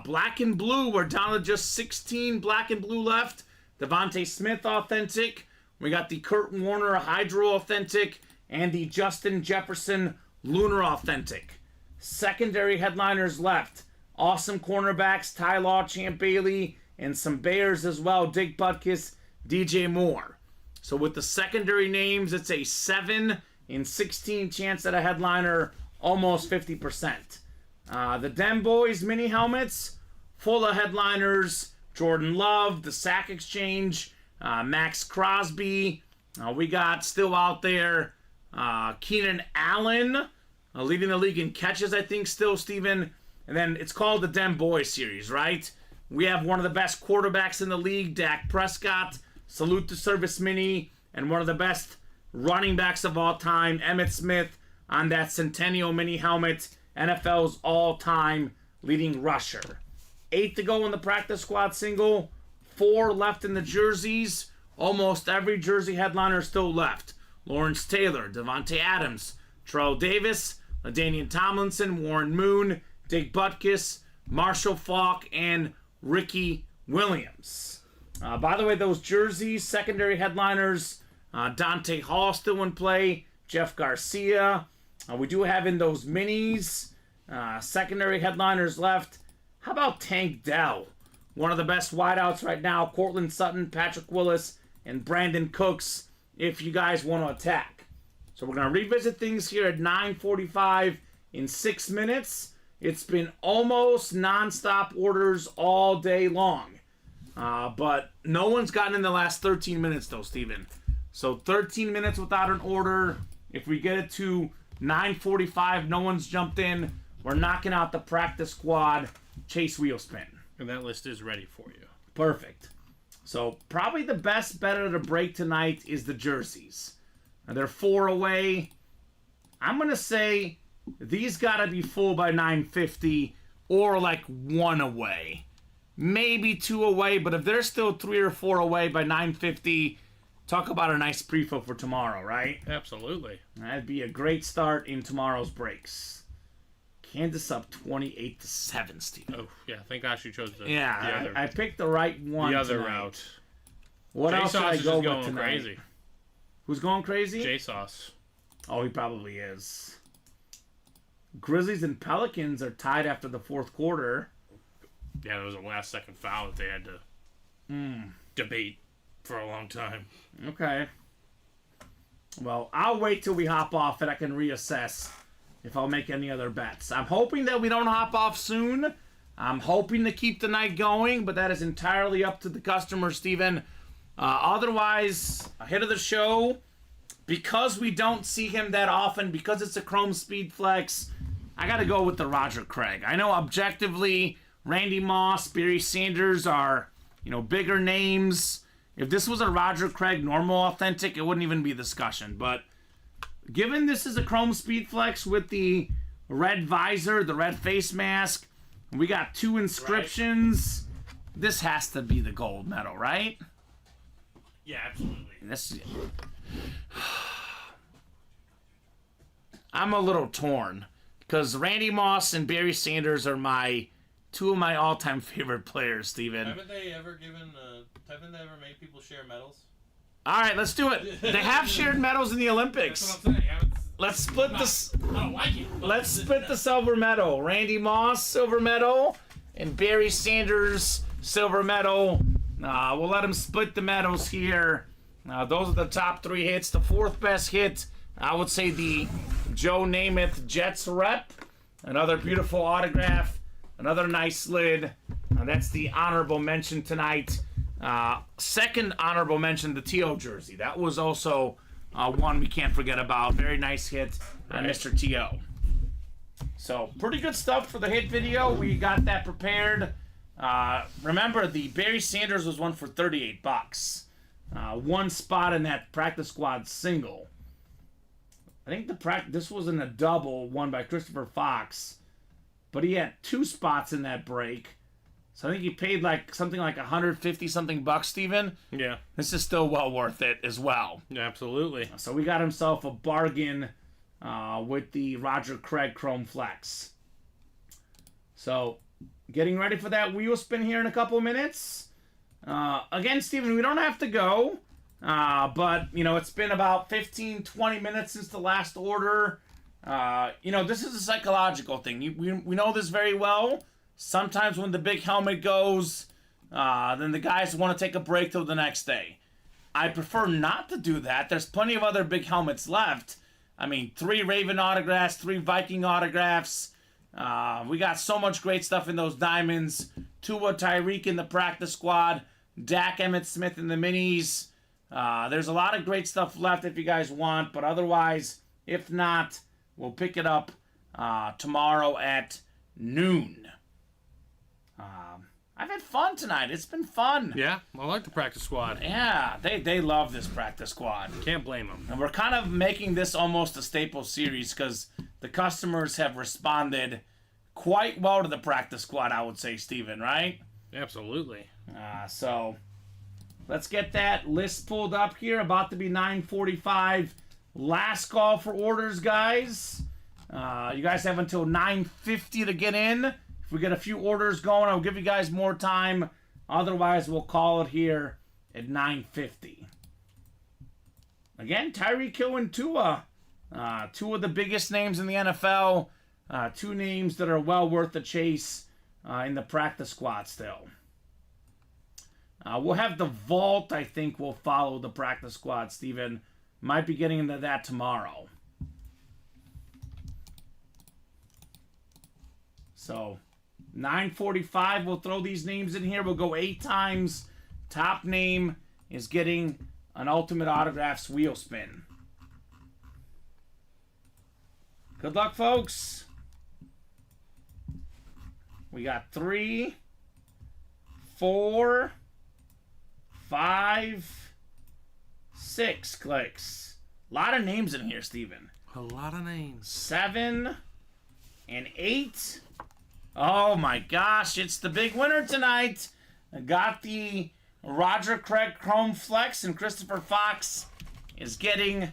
Black and blue, we're down to just 16 black and blue left. Devontae Smith Authentic. We got the Kurt Warner Hydro Authentic and the Justin Jefferson Lunar Authentic. Secondary headliners left. Awesome cornerbacks, Ty Law, Champ Bailey, and some Bears as well, Dick Butkus, DJ Moore. So with the secondary names, it's a 7 in 16 chance at a headliner, almost 50%. The Dem Boys mini helmets, full of headliners, Jordan Love, the Sack Exchange, Max Crosby. We got still out there Keenan Allen, leading the league in catches, I think, still, Steven. And then it's called the Dem Boys series, right? We have one of the best quarterbacks in the league, Dak Prescott, Salute to Service Mini, and one of the best running backs of all time, Emmitt Smith, on that Centennial Mini helmet, NFL's all-time leading rusher. 8 to go in the practice squad single, 4 left in the jerseys. Almost every jersey headliner still left. Lawrence Taylor, Devontae Adams, Terrell Davis, LaDainian Tomlinson, Warren Moon, Dick Butkus, Marshall Faulk, and Ricky Williams. By the way, those jerseys, secondary headliners, Dante Hall still in play, Jeff Garcia. We do have in those minis, secondary headliners left. How about Tank Dell? One of the best wideouts right now, Cortland Sutton, Patrick Willis, and Brandon Cooks, if you guys want to attack. So we're going to revisit things here at 9:45 in 6 minutes. It's been almost non-stop orders all day long. But no one's gotten in the last 13 minutes, though, Steven. So 13 minutes without an order. If we get it to 9:45, no one's jumped in. We're knocking out the practice squad Chase Wheelspin. And that list is ready for you. Perfect. So probably the best bet of the break tonight is the jerseys. Now, they're 4 away. I'm going to say these got to be full by 9:50 or like 1 away. Maybe 2 away, but if they're still 3 or 4 away by 9:50, talk about a nice pre-fill for tomorrow, right? Absolutely. That'd be a great start in tomorrow's breaks. Kansas up 28-7, Steve. Oh, yeah. Thank gosh you chose the other. I picked the right one. The other tonight. route. What else should I go with tonight? Crazy. Who's going crazy? J-Sauce. Oh, he probably is. Grizzlies and Pelicans are tied after the fourth quarter. Yeah, there was a last-second foul that they had to debate for a long time. Okay. Well, I'll wait till we hop off and I can reassess if I'll make any other bets. I'm hoping that we don't hop off soon. I'm hoping to keep the night going, but that is entirely up to the customer, Steven. Otherwise, ahead of the show, because we don't see him that often, because it's a Chrome Speed Flex, I got to go with the Roger Craig. I know objectively, Randy Moss, Barry Sanders are, bigger names. If this was a Roger Craig normal authentic, it wouldn't even be a discussion. But given this is a Chrome Speed Flex with the red visor, the red face mask, we got 2 inscriptions. Right. This has to be the gold medal, right? Yeah, absolutely. I'm a little torn because Randy Moss and Barry Sanders are 2 of my all-time favorite players, Steven. Haven't they ever made people share medals? All right, let's do it. They have shared medals in the Olympics. That's what I'm saying. Let's split this. I don't like it. Let's split the silver medal. Randy Moss, silver medal, and Barry Sanders, silver medal. We'll let him split the medals here. Those are the top 3 hits. The 4th best hit, I would say the Joe Namath Jets rep. Another beautiful autograph. Another nice lid. That's the honorable mention tonight. Second honorable mention, the T.O. jersey. That was also one we can't forget about. Very nice hit on Mr. T.O. So, pretty good stuff for the hit video. We got that prepared. Remember, the Barry Sanders was one for $38. One spot in that practice squad single. I think this wasn't a double won by Christopher Fox, but he had 2 spots in that break. So I think he paid like something like 150 something bucks, Steven. Yeah. This is still well worth it as well. Yeah, absolutely. So we got himself a bargain with the Roger Craig Chrome Flex. So getting ready for that wheel spin here in a couple of minutes. Again, Steven, we don't have to go. But, you know, it's been about 15, 20 minutes since the last order. You know, this is a psychological thing. We know this very well. Sometimes when the big helmet goes, then the guys want to take a break till the next day. I prefer not to do that. There's plenty of other big helmets left. I mean, 3 Raven autographs, 3 Viking autographs. We got so much great stuff in those diamonds. Tua Tyreek in the practice squad. Dak Emmitt Smith in the minis. There's a lot of great stuff left if you guys want. But otherwise, if not, we'll pick it up tomorrow at noon. I've had fun tonight. It's been fun. Yeah, I like the practice squad. Yeah, they love this practice squad. Can't blame them. And we're kind of making this almost a staple series because the customers have responded quite well to the practice squad, I would say, Steven, right? Absolutely. So let's get that list pulled up here. About to be 9:45. Last call for orders, guys. You guys have until 9:50 to get in. If we get a few orders going, I'll give you guys more time. Otherwise, we'll call it here at 9:50. Again, Tyreek Hill and Tua. 2 of the biggest names in the NFL. 2 names that are well worth the chase in the practice squad still. We'll have the vault, I think, will follow the practice squad, Steven. Might be getting into that tomorrow. So, 9:45, we'll throw these names in here. We'll go 8 times. Top name is getting an Ultimate Autographs wheel spin. Good luck, folks. We got 3, 4, 5, 6 clicks. A lot of names in here, Steven. A lot of names. 7 and 8. Oh my gosh, it's the big winner tonight. I got the Roger Craig Chrome Flex, and Christopher Fox is getting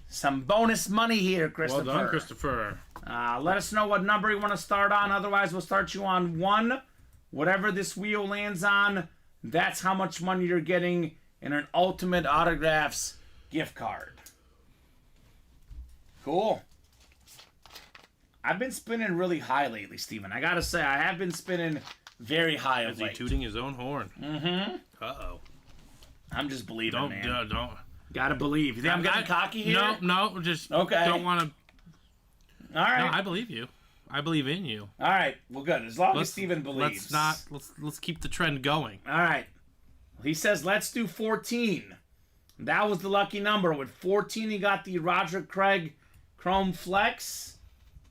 some bonus money here, Christopher. Well done, Christopher. Let us know what number you want to start on. Otherwise, we'll start you on 1. Whatever this wheel lands on, that's how much money you're getting in an Ultimate Autographs gift card. Cool. I've been spinning really high lately, Steven. I gotta say, I have been spinning very high of Is he late. tooting his own horn? Mm-hmm. Uh-oh. I'm just believing, man. Don't. Gotta believe. You think I'm getting cocky here? No, just Okay. don't want to. All right. No, I believe you. I believe in you. All right. Well, good. As long as Steven believes. Let's keep the trend going. All right. He says, let's do 14. That was the lucky number. With 14, he got the Roger Craig Chrome Flex.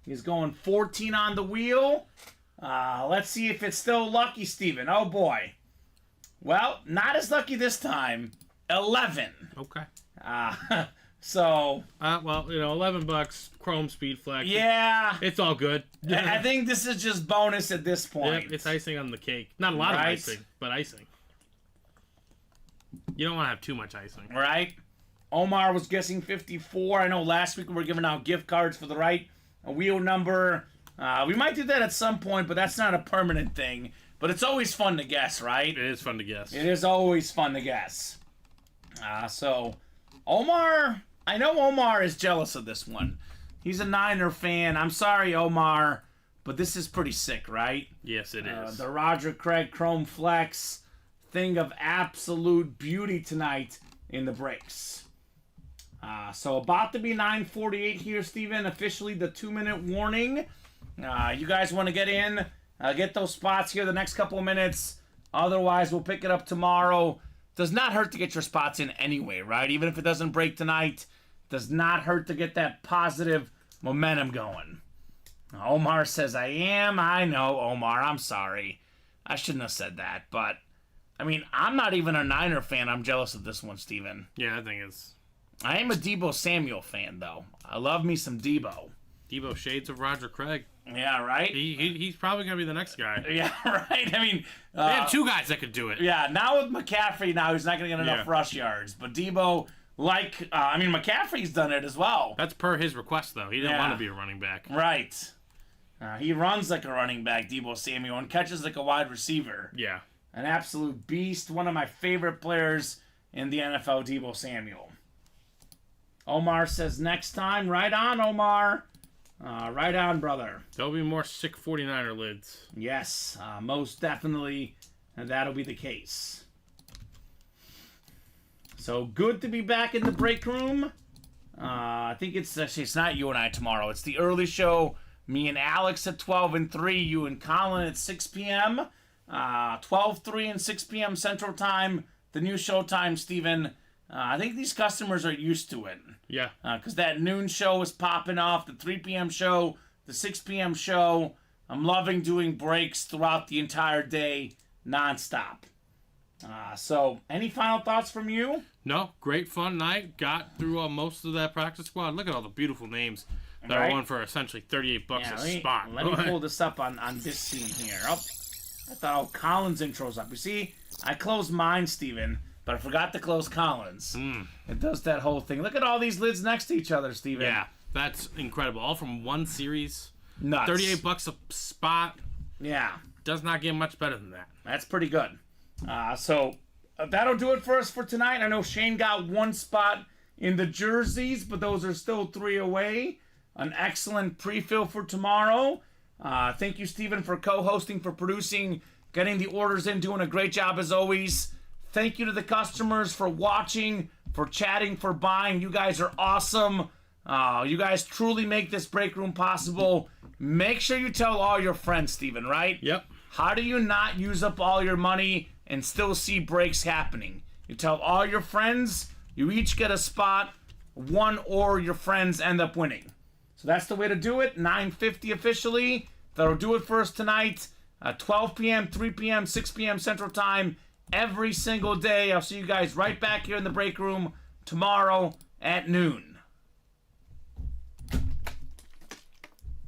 He's going 14 on the wheel. Let's see if it's still lucky, Steven. Oh, boy. Well, not as lucky this time. 11. Okay. So. Well, $11, Chrome Speed Flex. Yeah. It's all good. I think this is just bonus at this point. Yep, it's icing on the cake. Not a lot of icing, but icing. You don't want to have too much icing. Right? Omar was guessing 54. I know last week we were giving out gift cards for the right wheel number. We might do that at some point, but that's not a permanent thing. But it's always fun to guess, right? It is fun to guess. It is always fun to guess. So Omar, I know Omar is jealous of this one. He's a Niner fan. I'm sorry, Omar, but this is pretty sick, right? Yes, it is. The Roger Craig Chrome Flex, thing of absolute beauty tonight in the breaks. So about to be 9:48 here, Steven. Officially the 2-minute warning. You guys want to get in, get those spots here the next couple of minutes. Otherwise, we'll pick it up tomorrow. Does not hurt to get your spots in anyway, right? Even if it doesn't break tonight, does not hurt to get that positive momentum going. Omar says, I am. I know, Omar. I'm sorry. I shouldn't have said that. But, I mean, I'm not even a Niner fan. I'm jealous of this one, Steven. Yeah, I think it's... I am a Deebo Samuel fan, though. I love me some Deebo. Deebo shades of Roger Craig. Yeah, right? He's probably going to be the next guy. Yeah, right? I mean... they have two guys that could do it. Yeah, now with McCaffrey, now he's not going to get enough rush yards. But Deebo, McCaffrey's done it as well. That's per his request, though. He didn't want to be a running back. Right. He runs like a running back, Deebo Samuel, and catches like a wide receiver. Yeah. An absolute beast. One of my favorite players in the NFL, Deebo Samuel. Omar says next time. Right on, Omar. Right on, brother. There'll be more sick 49er lids. Yes, most definitely that'll be the case. So good to be back in the break room. I think it's not you and I tomorrow. It's the early show. Me and Alex at 12 and 3. You and Colin at 6 p.m. 12, 3, and 6 p.m. Central Time. The new show time, Steven. I think these customers are used to it. Yeah. Because that noon show is popping off. The 3 p.m. show. The 6 p.m. show. I'm loving doing breaks throughout the entire day. Nonstop. So, any final thoughts from you? No. Great fun night. Got through most of that practice squad. Look at all the beautiful names that are on for essentially $38 a spot. Let me pull this up on this scene here. Oh, I thought Colin's intro's up. You see, I closed mine, Steven, but I forgot to close Colin's. It does that whole thing. Look at all these lids next to each other, Steven. Yeah, that's incredible. All from one series. Nuts. $38 a spot. Yeah. Does not get much better than that. That's pretty good. So that'll do it for us for tonight. I know Shane got one spot in the jerseys, but those are still 3 away. An excellent pre-fill for tomorrow. Thank you, Steven, for co-hosting, for producing, getting the orders in, doing a great job as always. Thank you to the customers for watching, for chatting, for buying. You guys are awesome. You guys truly make this break room possible. Make sure you tell all your friends, Steven, right? Yep. How do you not use up all your money and still see breaks happening? You tell all your friends, you each get a spot, one or your friends end up winning. So that's the way to do it. 9:50 officially. That'll do it for us tonight. 12 p.m., 3 p.m., 6 p.m. Central Time. Every single day. I'll see you guys right back here in the break room tomorrow at noon.